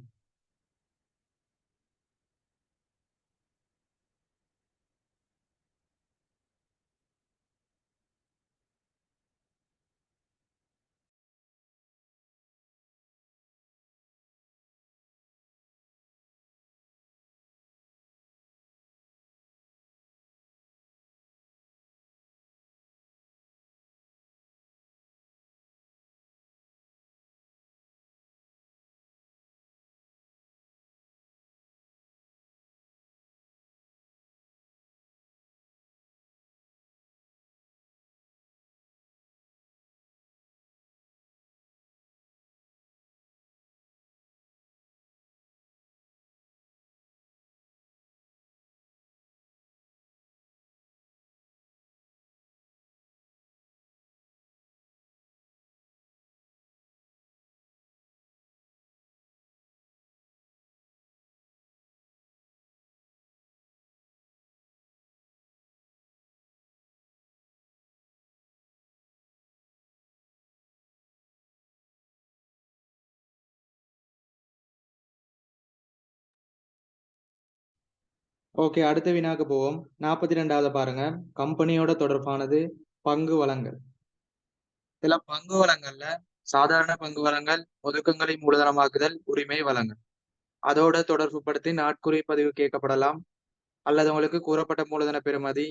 ஓகே, அடுத்த வினாக்கு போவோம். 42வது பாருங்க, கம்பெனியோட தொடர்பானது பங்கு வளங்கள். இதுல பங்கு வளங்கள்ல சாதாரண பங்கு வளங்கள், ஒதுக்கங்களை மூலதனமாக்குதல், உரிமை வளங்கள். அதோட தொடர்பு படுத்தி நாட்குறி பதிவு கேட்கப்படலாம். அல்லது உங்களுக்கு கூறப்பட்ட மூலதன பெறுமதி,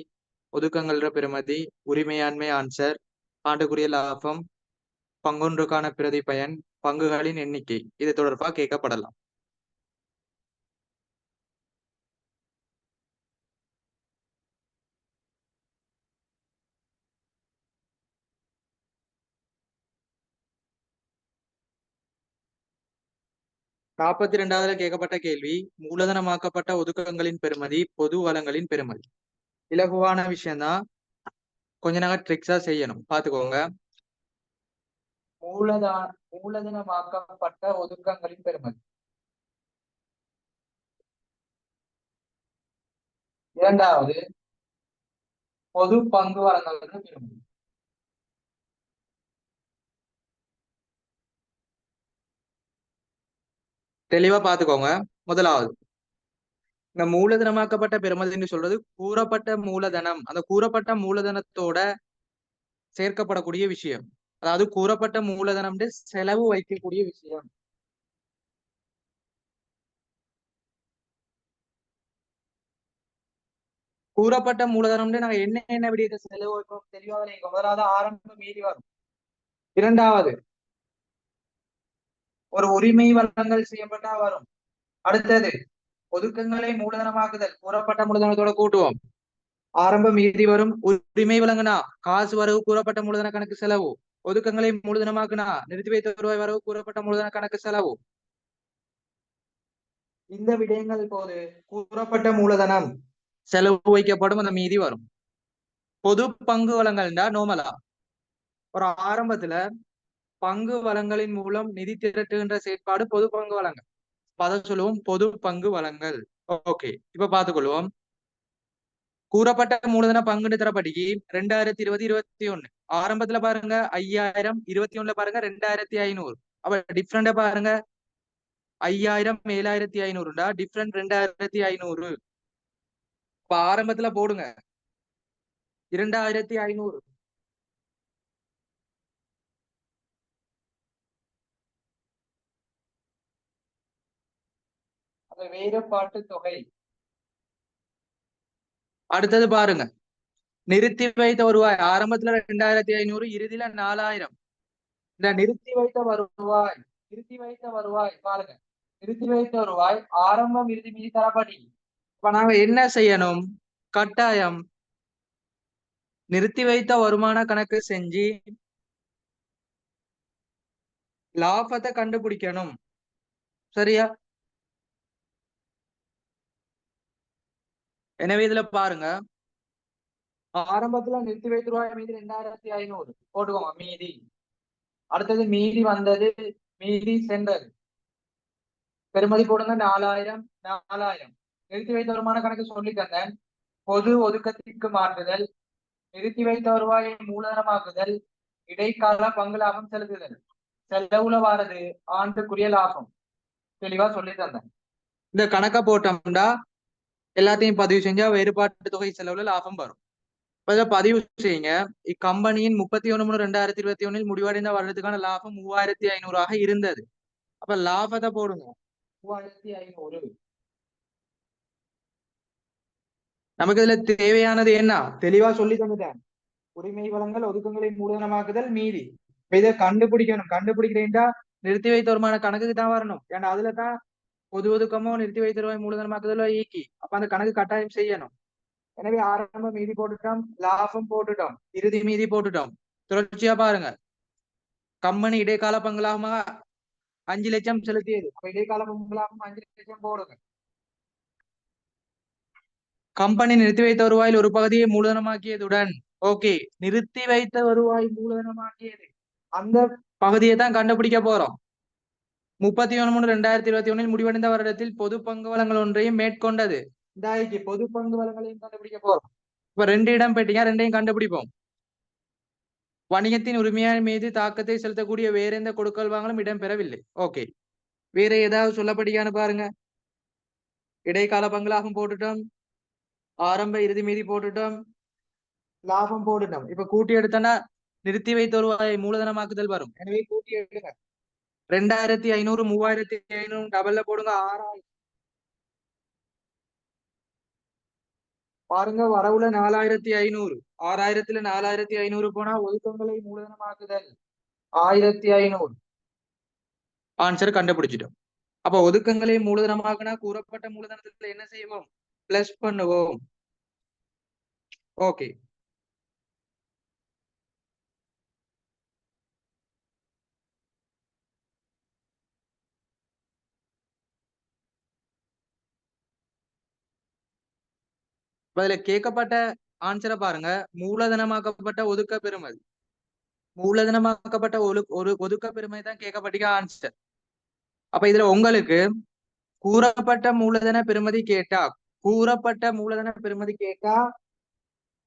ஒதுக்கங்கள பெறுமதி, உரிமையாண்மை ஆன்சர், ஆண்டுக்குரிய லாபம், பங்கொன்றுக்கான பிரதி பயன், பங்குகளின் எண்ணிக்கை இது தொடர்பாக கேட்கப்படலாம். நாற்பத்தி இரண்டாவதுல கேட்கப்பட்ட கேள்வி, மூலதனமாக்கப்பட்ட ஒதுக்கங்களின் பெறுமதி, பொது வளங்களின் பெறுமதி. இலகுவான விஷயம்தான், கொஞ்ச நாள் ட்ரிக்ஸா செய்யணும், பாத்துக்கோங்க. மூலதனமாக்கப்பட்ட ஒதுக்கங்களின் பெறுமதி. இரண்டாவது பொது பங்கு வளங்களின் பெறுமதி. தெளிவா பாத்துக்கோங்க. முதலாவது, இந்த மூலதனமாக்கப்பட்ட பெறுமதின்னு சொல்றது கூறப்பட்ட மூலதனம், அந்த கூறப்பட்ட மூலதனத்தோட சேர்க்கப்படக்கூடிய விஷயம். அதாவது கூறப்பட்ட மூலதனம் செலவு வைக்கக்கூடிய விஷயம். கூறப்பட்ட மூலதனம் நாங்க என்ன விடயத்தை செலவு வைப்போம் தெளிவாக நீங்க முதலாவது ஆரம்ப மீறி வரும். இரண்டாவது, ஒரு உரிமை வழங்கல் செய்யப்பட்டா வரும். அடுத்தது, ஒதுக்கங்களை மூலதனமாக்குதல், கூறப்பட்ட மூலதனத்தோட கூட்டுவோம், ஆரம்ப மீதி வரும். உரிமை வழங்கினா காசு வரவு கூறப்பட்ட மூலதன கணக்கு செலவு, ஒதுக்கங்களை மூலதனமாக்குனா நிறுத்தி வைத்த ரூபாய் வரவு கூறப்பட்ட மூலதன கணக்கு செலவு. இந்த விடயங்கள் போது கூறப்பட்ட மூலதனம் செலவு வைக்கப்படும், அந்த மீதி வரும். பொது பங்கு வளங்கள்டா நோமலா ஒரு ஆரம்பத்துல பங்கு வளங்களின் மூலம் நிதி திரட்டுகின்ற செயற்பாடு பொது பங்கு வளங்கள், அதை சொல்லுவோம் பொது பங்கு வளங்கள். ஓகே, இப்ப பார்த்துக்கொள்வோம். கூறப்பட்ட மூலதன பங்குன்னு தரப்படிக்கு 2020-21 ஆரம்பத்துல பாருங்க 5000, 21 பாருங்க 2500. அப்ப டிஃப்ரெண்டா பாருங்க, 5000 7500டா டிஃப்ரெண்ட் 2500. இப்ப ஆரம்பத்துல போடுங்க 2500. அந்த வேறுபாட்டு தொகை. அடுத்தது பாருங்க, நிறுத்தி வைத்த வருவாய் ஆரம்பத்துல 2500, இறுதியில 4000. இந்த நிறுத்தி வைத்த வருவாய் பாருங்க, நிறுத்தி வைத்த வருவாய் ஆரம்பம் இறுதி மீதி தரப்படி. இப்ப நாங்க என்ன செய்யணும், கட்டாயம் நிறுத்தி வைத்த வருமான கணக்கு செஞ்சு லாபத்தை கண்டுபிடிக்கணும். சரியா? எனவே இதுல பாருங்க, ஆரம்பத்துல நிறுத்தி வைத்த ரூபாய் மீதி 2500 போட்டுக்கோங்க மீதி. அடுத்தது மீதி வந்தது, மீதி சென்றது, பெருமதி போடுங்க 4000. நிறுத்தி வைத்த வருமான கணக்கு சொல்லி தந்தேன். பொது ஒதுக்கத்திற்கு மாற்றுதல், நிறுத்தி வைத்த வருவாயை மூலதனமாக்குதல், இடைக்கால பங்கு லாபம் செலுத்துதல், செலவுல வாரது ஆண்டுக்குரிய லாபம். தெளிவா சொல்லி தந்தேன். இந்த கணக்க போட்டோம்டா எல்லாத்தையும் பதிவு செஞ்சா வேறுபாட்டு தொகை செலவுல லாபம் வரும். பதிவு செய்யுங்க. இக்கம்பெனியின் 31/3/2021 முடிவடைந்த வருடத்துக்கான லாபம் 3500 இருந்தது. அப்ப லாபத்தை போடுங்க 3500. நமக்கு இதுல தேவையானது என்ன, தெளிவா சொல்லி தந்துட்டேன். உரிமை வழங்கல், ஒதுக்கங்களை மூலதனமாக்குதல், மீதி. இதை கண்டுபிடிக்கணும். கண்டுபிடிக்கிறேன்டா நிறுத்தி வைத்த வருமான கணக்குக்கு தான் வரணும். ஏன்னா அதுல தான் பொது ஒதுக்கமோ நிறுத்தி வைத்த ரூபாய் மூலதனமாக்குதலோ ஈக்கி. அப்ப அந்த கணக்கு கட்டாயம் செய்யணும். எனவே ஆரம்ப மீதி போட்டுட்டோம், லாபம் போட்டுட்டோம், இறுதி மீதி போட்டுட்டோம். தொடர்ச்சியா பாருங்க, கம்பெனி இடைக்கால பங்களாக 5 லட்சம் செலுத்தியது. அப்ப இடைக்கால பங்களாகவும் 5 லட்சம் போடுங்க. கம்பெனி நிறுத்தி வைத்த வருவாயில் ஒரு பகுதியை மூலதனமாக்கியதுடன், ஓகே, நிறுத்தி வைத்த வருவாய் மூலதனமாக்கியது அந்த பகுதியை தான் கண்டுபிடிக்க போறோம். 31/3/2021 முடிவடைந்த வருடத்தில் பொது பங்கு வளங்கள் ஒன்றையும் மேற்கொண்டது. இந்த பொது பங்கு வளங்களையும் கண்டுபிடிக்க போறோம். இப்ப 2 இடம் பெற்றீங்க, 2ஐயும் கண்டுபிடிப்போம். வணிகத்தின் உரிமையாளர் மீது தாக்கத்தை செலுத்தக்கூடிய வேற எந்த கொடுக்கல் வாங்கலும் இடம்பெறவில்லை. ஓகே, வேற ஏதாவது சொல்லப்படியான்னு பாருங்க. இடைக்கால பங்களாகவும் போட்டுட்டோம், ஆரம்ப இறுதி மீதி போட்டுட்டோம், லாபம் போடணும். இப்ப கூட்டி எடுத்தோன்னா நிறுத்தி வைத்த வருவாயை மூலதனமாக்குதல் வரும். எனவே கூட்டி எடுங்க. 2500 3500 டபுள்ல போடுங்க 6000. பாருங்க வரவுல 4500, 6000த்துல 4500 போனா ஒதுக்கங்களை மூலதனமாக்குதல் 1500. ஆன்சர் கண்டுபிடிச்சிட்டோம். அப்ப ஒதுக்கங்களை மூலதனமாக்குனா கூறப்பட்ட மூலதனத்துல என்ன செய்வோம்? பிளஸ் பண்ணுவோம். ஓகே. அதுல கேட்கப்பட்ட ஆன்சரை பாருங்க. மூலதனமாக்கப்பட்ட ஒதுக்க பெறுமதி. மூலதனமாக்கப்பட்ட ஒரு ஒதுக்க பெறுமதி தான் கேட்கப்பட்ட ஆன்சர். அப்ப இதுல உங்களுக்கு கூறப்பட்ட மூலதன பெறுமதி கேட்டா கூறப்பட்ட மூலதன பெறுமதி கேட்டா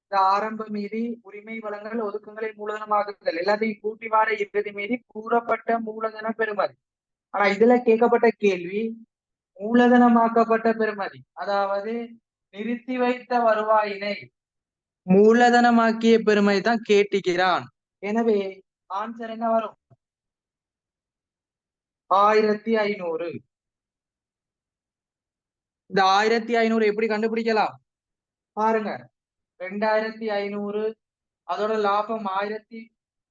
இந்த ஆரம்ப மீதி, உரிமை வழங்கல், ஒதுக்கங்களை மூலதனமாக்குதல் எல்லாத்தையும் கூட்டி வார இறுதி மீதி கூறப்பட்ட மூலதன பெறுமதி. ஆனா இதுல கேட்கப்பட்ட கேள்வி மூலதனமாக்கப்பட்ட பெறுமதி, அதாவது நிறுத்தி வைத்த வருவாயினை மூலதனமாக்கிய பெருமை தான் கேட்டுக்கிறான். எனவே ஆன்சர் என்ன வரும்? 1500. இந்த 1500 எப்படி கண்டுபிடிக்கலாம் பாருங்க. 2500 அதோட லாபம்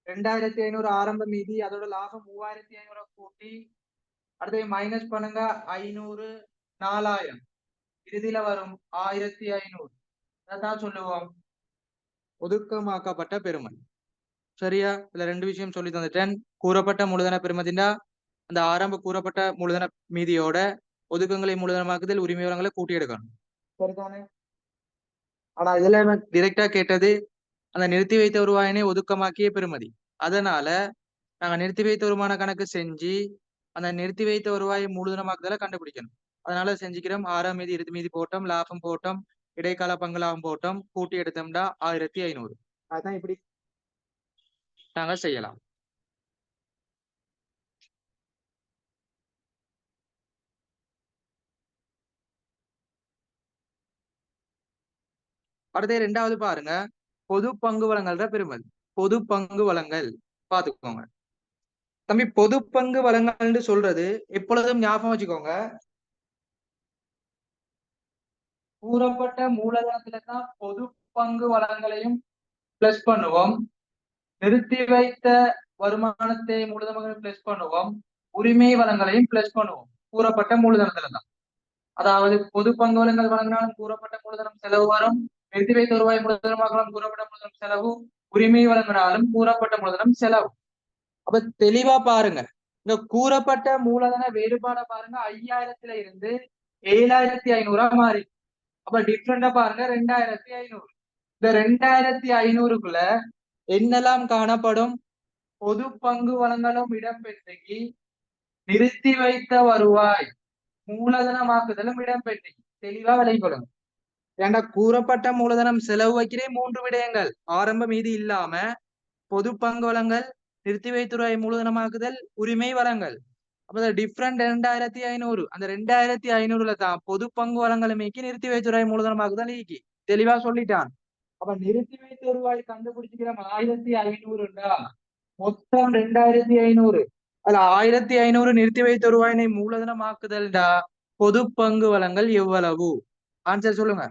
2500 ஆரம்ப மீதி, அதோட லாபம் 3500 கூட்டி அடுத்து மைனஸ் பண்ணுங்க 500 4000 இறுதியில வரும் 1500. அதான் சொல்லுவோம் ஒதுக்கமாக்கப்பட்ட பெருமை. சரியா? இதுல ரெண்டு விஷயம் சொல்லி தந்துட்டேன். கூறப்பட்ட மூலதன பெருமதினா அந்த ஆரம்ப கூறப்பட்ட மூலதன மீதியோட ஒதுக்கங்களை மூலதனமாக்குதல், உரிமை வளங்களை கூட்டி எடுக்கணும். சரிதானே? ஆனா இதுல டிரெக்டா கேட்டது அந்த நிறுத்தி வைத்த வருவாயினை ஒதுக்கமாக்கிய பெறுமதி. அதனால நாங்க நிறுத்தி வைத்த வருமான கணக்கு செஞ்சு அந்த நிறுத்தி வைத்த வருவாயை மூலதனமாக்குதலை கண்டுபிடிக்கணும். அதனால செஞ்சுக்கிறோம். ஆறாம் மீதி இறுதி மீதி போட்டோம், லாபம் போட்டோம், இடைக்கால பங்கு லாபம் போட்டோம், கூட்டி எடுத்தோம்டா 1500. அதான் இப்படி நாங்க செய்யலாம். அடுத்த ரெண்டாவது பாருங்க, பொது பங்கு வழங்கல்ற பெறுமதி. பொது பங்கு வழங்கல் பாத்துக்கோங்க தம்பி. பொது பங்கு வழங்கல்னு சொல்றது எப்பொழுதும் ஞாபகம் வச்சுக்கோங்க, கூறப்பட்ட மூலதனத்துல தான் பொது பங்கு வளங்களையும் பிளஸ் பண்ணுவோம். நிறுத்தி வைத்த வருமானத்தை மூலதனமாக பிளஸ் பண்ணுவோம். உரிமை வளங்களையும் பிளஸ் பண்ணுவோம் கூறப்பட்ட மூலதனத்துல தான். அதாவது பொது பங்கு வளங்கள் வழங்கினாலும் கூறப்பட்ட மூலதனம் செலவு வரும். நிறுத்தி வைத்த வருவாய் மூலதனமாகலாம் கூறப்பட்ட மூலதனம் செலவு. உரிமை வழங்கினாலும் கூறப்பட்ட மூலதனம் செலவு. அப்ப தெளிவா பாருங்க, இந்த கூறப்பட்ட மூலதன வேறுபாட பாருங்க. 5000ல இருந்து 7500 மாறி. அப்ப டிஃப்ரெண்டா பாருங்க 2500. இந்த 2500க்குள்ள என்னெல்லாம் காணப்படும்? பொது பங்கு வழங்கலும் இடம்பெற்று நிறுத்தி வைத்த வருவாய் மூலதனமாக்குதலும் இடம்பெற்று தெளிவா விளைக்கொள்ளும். ஏண்டா கூறப்பட்ட மூலதனம் செலவு வைக்கிறே 3 விடயங்கள். ஆரம்ப மீதி இல்லாம பொது பங்கு வழங்கல், நிறுத்தி வைத்துருவாய் மூலதனமாக்குதல், உரிமை வழங்கல். அப்ப டிஃப்ரெண்ட் 2500. அந்த 2500ல தான் பொது பங்கு வழங்கலுமேக்கு நிறுத்தி வைத்துருவாய் மூலதனமாக்குதல் ஈக்கி தெளிவா சொல்லிட்டான். அப்ப நிறுத்தி வைத்த ரூபாய் கண்டுபிடிச்சுக்கிறோம் 1500. மொத்தம் 2500. அதுல 1500 நிறுத்தி வைத்த ரூபாயினை மூலதனமாக்குதல்டா பொது பங்கு வழங்கல் எவ்வளவு? ஆன்சர் சொல்லுங்க.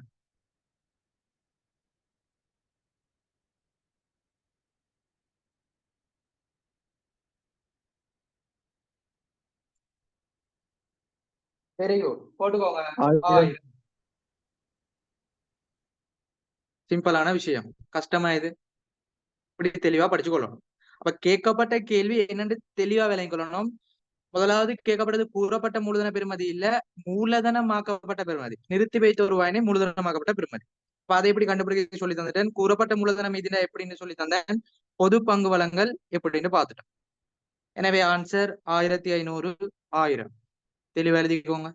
வெரி குட், போட்டுக்கோங்க 1000. சிம்பிளான விஷயம். கஷ்டமா இது? இப்படி தெளிவா படிச்சுக்கொள்ளணும். அப்ப கேட்கப்பட்ட கேள்வி என்னன்னு தெளிவா விளங்கிக் கொள்ளணும். முதலாவது கேட்கப்பட்டது கூறப்பட்ட மூலதன பெறுமதி இல்ல, மூலதனமாக்கப்பட்ட பெறுமதி. நிறுத்தி வைத்த வருவாயினை மூலதனமாக்கப்பட்ட பெறுமதி. அப்ப அதை எப்படி கண்டுபிடிக்க சொல்லி தந்துட்டேன். கூறப்பட்ட மூலதனம் மீதினா எப்படின்னு சொல்லி தந்தேன். பொது பங்கு வழங்கல் எப்படின்னு பார்த்துட்டோம். எனவே ஆன்சர் 1500 1000. தெளிவா எழுதிக்கோங்க.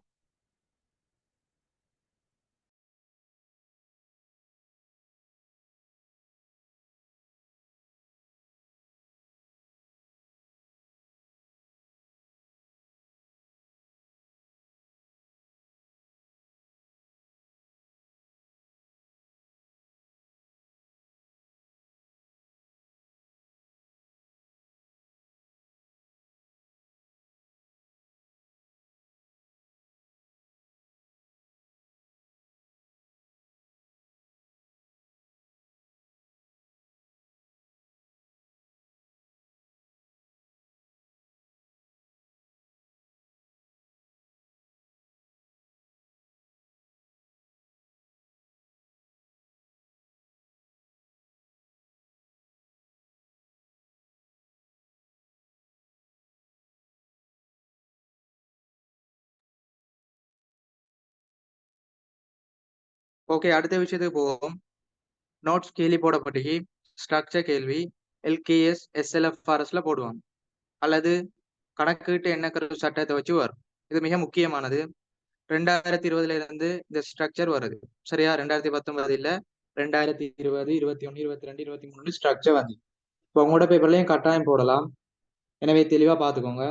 ஓகே, அடுத்த விஷயத்துக்கு போவோம். நோட்ஸ் கேள்வி போடப்பட்டிக்கு ஸ்ட்ரக்சர் கேள்வி எல்கேஎஸ் எஸ்எல்எஃப்ஆர்எஸ்ல போடுவாங்க, அல்லது கணக்கீட்டு எண்ணக்கரு சட்டத்தை வச்சு வரும். இது மிக முக்கியமானது. 2020 இருந்து இந்த ஸ்ட்ரக்சர் வருது. சரியா? 2019 இல்ல, 2020, 21, 22, 23 ஸ்ட்ரக்சர் வந்து இப்போ உங்களோட பேப்பர்லயும் கட்டாயம் போடலாம். எனவே தெளிவா பார்த்துக்கோங்க.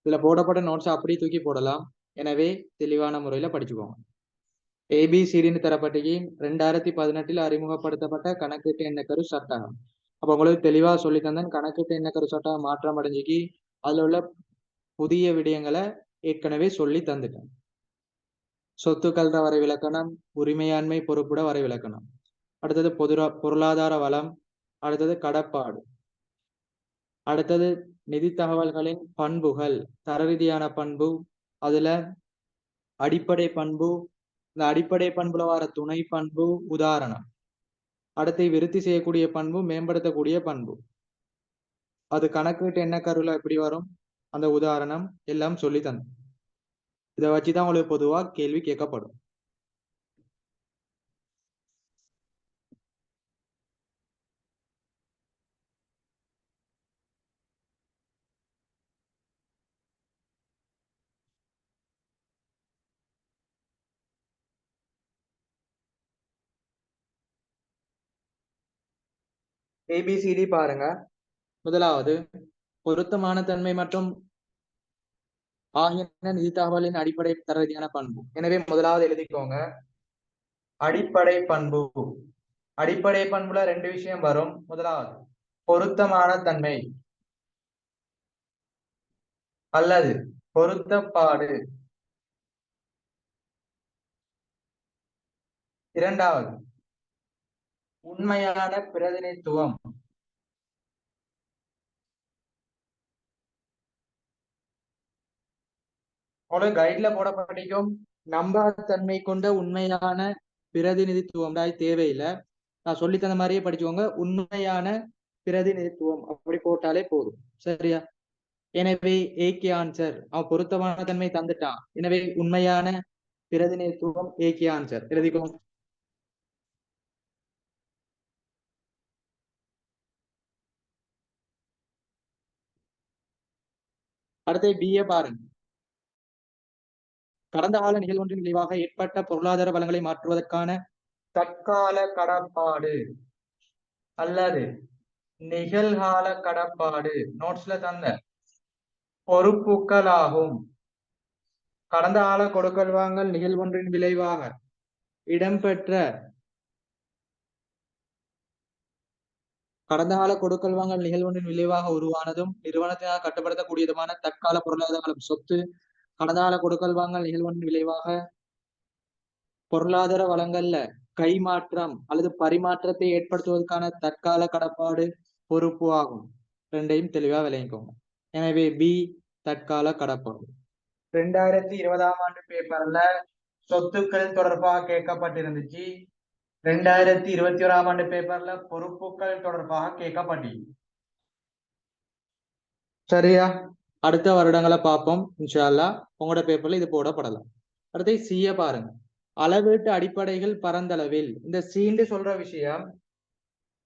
இதுல போடப்பட்ட நோட்ஸ் அப்படியே தூக்கி போடலாம். எனவே தெளிவான முறையில படிச்சுக்கோங்க. ஏபிசிடின்னு தரப்பட்டிக்கு 2018 அறிமுகப்படுத்தப்பட்ட கணக்கீட்டு எண்ணக்கரு சட்டகம். அப்ப உங்களுக்கு தெளிவா சொல்லி தந்தேன். கணக்கீட்டு எண்ணக்கரு சட்டகம் மாற்றம் அடைஞ்சிக்கு அதுல உள்ள புதிய விடயங்களை ஏற்கனவே சொல்லி தந்துட்டேன். சொத்துக்கள் வரை விளக்கணம், உரிமையாண்மை பொறுப்புட வரை விளக்கணம், அடுத்தது பொருளாதார வளம், அடுத்தது கடப்பாடு, அடுத்தது நிதி தகவல்களின் பண்புகள், தர ரீதியான பண்பு, அதுல அடிப்படை பண்பு, இந்த அடிப்படை பண்புல வர துணை பண்பு உதாரணம், அடுத்து விருத்தி செய்யக்கூடிய பண்பு, மேம்படுத்தக்கூடிய பண்பு, அது கணக்கீட்டு என்ன கருவில எப்படி வரும், அந்த உதாரணம் எல்லாம் சொல்லி தந்தேன். இதை வச்சுதான் உங்களுக்கு பொதுவா கேள்வி கேட்கப்படும். ஏபிசிடி பாருங்க. முதலாவது பொருத்தமான தன்மை மற்றும் ஆகியன நிதி தகவலின் அடிப்படை தர ரீதியான பண்பு. எனவே முதலாவது எழுதிக்கோங்க, அடிப்படை பண்பு. அடிப்படை பண்புல ரெண்டு விஷயம் வரும். முதலாவது பொருத்தமான தன்மை அல்லது பொருத்தப்பாடு, இரண்டாவது உண்மையான பிரதிநிதித்துவம். உங்களுக்கு கைட்ல போடப்பட்டிருக்கும் நம்பகத்தன்மை கொண்ட உண்மையான பிரதிநிதித்துவம் தேவையில்லை. நான் சொல்லி தந்த மாதிரியே படிச்சுக்கோங்க. உண்மையான பிரதிநிதித்துவம் அப்படி போட்டாலே போதும். சரியா? எனவே ஏகே ஆன்சர். அவன் பொருத்தமான தன்மை தந்துட்டான். எனவே உண்மையான பிரதிநிதித்துவம் ஏகே ஆன்சர் எழுதிக்கோங்க. அடுத்து பிஏ பாருங்க. கடந்த கால நிகழ்வொன்றின் விளைவாக ஏற்பட்ட பொருளாதார வளங்களை மாற்றுவதற்கான தற்கால கடப்பாடு அல்லது நிகழ்கால கடப்பாடு நோட்ஸ்ல தந்த பொறுப்புகள் ஆகும். கடந்த கால கொடுக்கல் வாங்கல் நிகழ்வொன்றின் விளைவாக இடம்பெற்ற கடந்த கால கொடுக்கல் வாங்கல் நிகழ்வொன்றின் விளைவாக உருவானதும் நிறுவனத்தினால் கட்டுப்படுத்தக்கூடியதுமான தற்கால பொருளாதார சொத்து. கடந்த கால கொடுக்கல் வாங்கல் நிகழ்வொன்றின் விளைவாக பொருளாதார வளங்கள்ல கைமாற்றம் அல்லது பரிமாற்றத்தை ஏற்படுத்துவதற்கான தற்கால கடப்பாடு பொறுப்பு ஆகும். ரெண்டையும் தெளிவா விளங்கிக்கோங்க. எனவே பி தற்கால கடப்பாடு. 2020 ஆண்டு பேப்பர்ல சொத்துக்கள் தொடர்பாக கேட்கப்பட்டிருந்துச்சு. 2021 ஆண்டு பேப்பர்ல பொறுப்புகள் தொடர்பாக கேட்கப்பட்டு. சரியா? அடுத்த வருடங்களை பார்ப்போம் இன்ஷா அல்லாஹ். உங்களோட பேப்பர்ல இது போடப்படலாம். அடுத்து சிய பாருங்க. அளவீட்டு அடிப்படைகள் பரந்தளவில். இந்த சீண்டு சொல்ற விஷயம்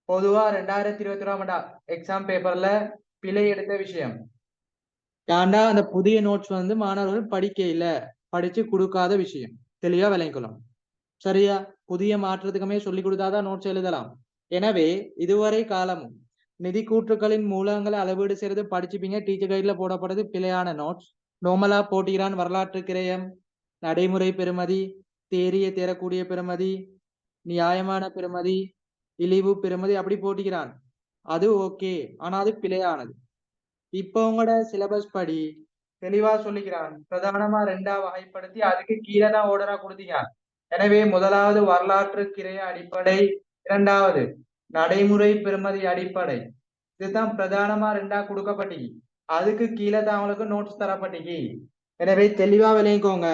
பொதுவா 2021 எக்ஸாம் பேப்பர்ல பிழை எடுத்த விஷயம். ஏன்டா அந்த புதிய நோட்ஸ் மாணவர்கள் படிக்க இல்ல, படிச்சு கொடுக்காத விஷயம். தெளிவா விளங்கிக்கலாம். சரியா? புதிய மாற்றத்துக்குமே சொல்லி கொடுத்தாதான் நோட்ஸ் எழுதலாம். எனவே இதுவரை காலமும் நிதி கூற்றுக்களின் மூலங்களை அளவீடு செய்யறது படிச்சுப்பீங்க. டீச்சர் கைட்ல போடப்படுறது பிழையான நோட்ஸ். நோமலா போட்டிகிறான் வரலாற்று கிரயம், நடைமுறை பெறுமதி, தேறிய தேரக்கூடிய பெறுமதி, நியாயமான பெறுமதி, இழிவு பெறுமதி அப்படி போட்டிக்கிறான். அது ஓகே, ஆனா அது பிழையானது. இப்ப உங்களோட சிலபஸ் படி தெளிவா சொல்லிக்கிறான். பிரதானமா 2ஆ வகைப்படுத்தி அதுக்கு கீழே தான் ஓர்டரா கொடுத்தீங்க. எனவே முதலாவது வரலாற்று கிரைய அடிப்படை, இரண்டாவது நடைமுறை பெறுமதி அடிப்படை. இதுதான் பிரதானமா 2ஆ கொடுக்கப்பட்டீங்க. அதுக்கு கீழே தான் அவங்களுக்கு நோட்ஸ் தரப்பட்டீங்க. எனவே தெளிவா விளங்கிக்கோங்க.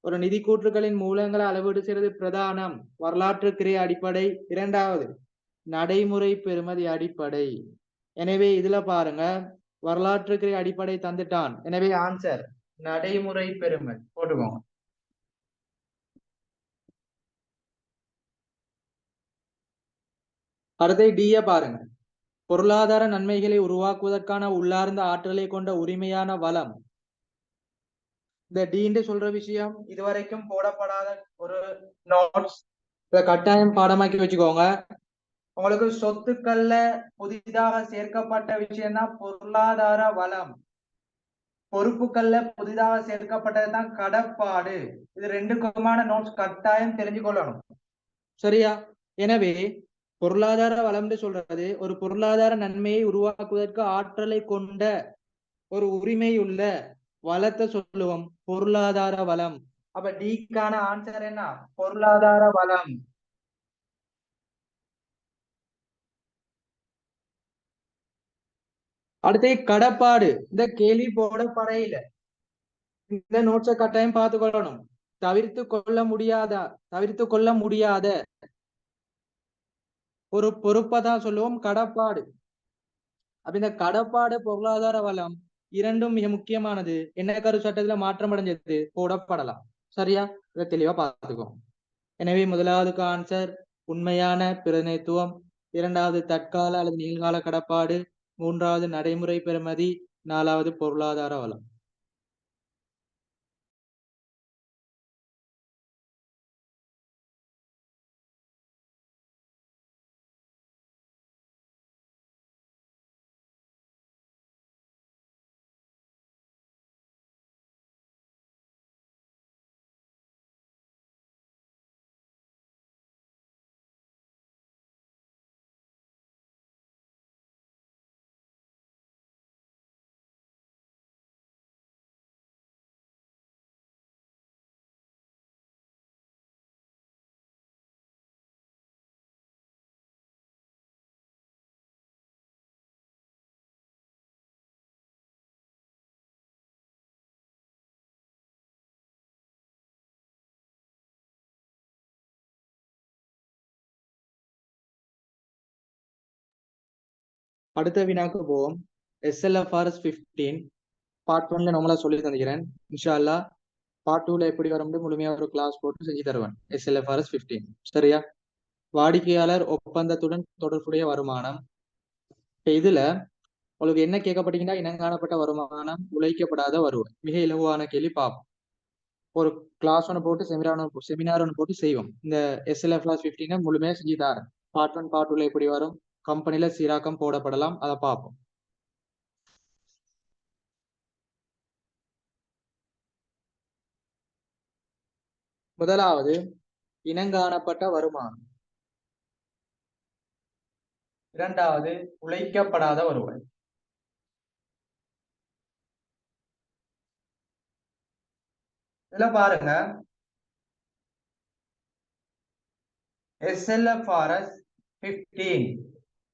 ஒரு நிதி கூற்றுகளின் மூலங்களை அளவீடு செய்வது பிரதானம், வரலாற்று கிரைய அடிப்படை, இரண்டாவது நடைமுறை பெறுமதி அடிப்படை. எனவே இதுல பாருங்க, வரலாற்று கிரைய அடிப்படை தந்துட்டான். எனவே ஆன்சர் நடைமுறை பெறுமதி போட்டுக்கோங்க. அடுத்து டிய பாருங்க. பொருளாதார நன்மைகளை உருவாக்குவதற்கான உள்ளார்ந்த ஆற்றலை கொண்ட உரிமையான வளம். இந்த டீன்னு சொல்ற விஷயம் இதுவரைக்கும் போடப்படாத ஒரு நோட்ஸ். இதை கட்டாயம் பாடமாக்கி வச்சுக்கோங்க. உங்களுக்கு சொத்துக்கள்ல புதிதாக சேர்க்கப்பட்ட விஷயம் தான் பொருளாதார வளம். பொறுப்புகள்ல புதிதாக சேர்க்கப்பட்டதுதான் கடப்பாடு. இது ரெண்டுக்குமான நோட்ஸ் கட்டாயம் தெரிஞ்சு கொள்ளணும். சரியா? எனவே பொருளாதார வளம்னு சொல்றது ஒரு பொருளாதார நன்மையை உருவாக்குவதற்கு ஆற்றலை கொண்ட ஒரு உரிமையுள்ள வளத்தை சொல்லுவோம் பொருளாதார வளம். அப்ப டிக்கான ஆன்சர் என்ன? பொருளாதார வளம். அடுத்து கடப்பாடு. இந்த கேள்வி போடப்படையில இந்த நோட்ஸை கட்டாயம் பார்த்து கொள்ளணும். தவிர்த்து கொள்ள முடியாத ஒரு பொறுப்பை தான் சொல்லுவோம் கடப்பாடு. அப்ப இந்த கடப்பாடு பொருளாதார வளம் இரண்டும் மிக முக்கியமானது. என்ன கரு சட்டத்துல மாற்றம் அடைஞ்சது போடப்படலாம். சரியா? இதை தெளிவா பார்த்துக்கோ. எனவே முதலாவதுக்கு ஆன்சர் உண்மையான பிரதிநிதித்துவம், இரண்டாவது தற்கால அல்லது நிகழ்கால கடப்பாடு, மூன்றாவது நடைமுறை பெறுமதி, நாலாவது பொருளாதார வளம். அடுத்த வினாக்கு போவோம். SLFRS 15 பார்ட் 1ல நம்மளா சொல்லி தந்துக்கிறேன். இன்ஷா அல்லாஹ் பார்ட் 2ல எப்படி வரும்னு முழுமையா ஒரு கிளாஸ் போட்டு செஞ்சு தருவேன். SLFRS 15 சரியா? வாடிக்கையாளர் ஒப்பந்தத்துடன் தொடர்புடைய வருமானம். இப்ப இதுல உங்களுக்கு என்ன கேட்கப்பட்டீங்கன்னா இனங்காணப்பட்ட வருமானம், உழைக்கப்படாத வருவாய். மிக இலகுவான கேள்வி பார்ப்போம். ஒரு கிளாஸ் ஒன்று போட்டு செமினார் ஒன்று போட்டு செய்வோம். இந்த SLFRS 15 முழுமையா செஞ்சு தரேன். பார்ட் 1 பார்ட் 2ல எப்படி வரும், கம்பெனில சீராக்கம் போடப்படலாம், அதை பார்ப்போம். முதலாவது இனங்காணப்பட்ட வருமானம், இரண்டாவது உழைக்கப்படாத வருவாய். இதுல பாருங்க SLFRS 15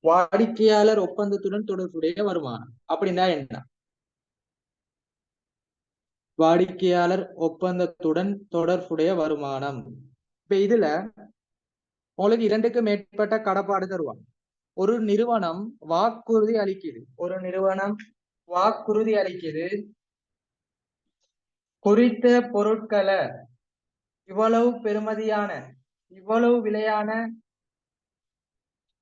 வாடிக்கையாளர் ஒப்பந்தத்துடன் தொடர்புடைய வருமானம் அப்படின்னா என்ன? வாடிக்கையாளர் ஒப்பந்தத்துடன் தொடர்புடைய வருமானம். இப்ப இதுல உங்களுக்கு இரண்டுக்கு மேற்பட்ட கடப்பாடு தருவாங்க. ஒரு நிறுவனம் வாக்குறுதி அளிக்குது குறித்த பொருட்களை இவ்வளவு பெறுமதியான இவ்வளவு விலையான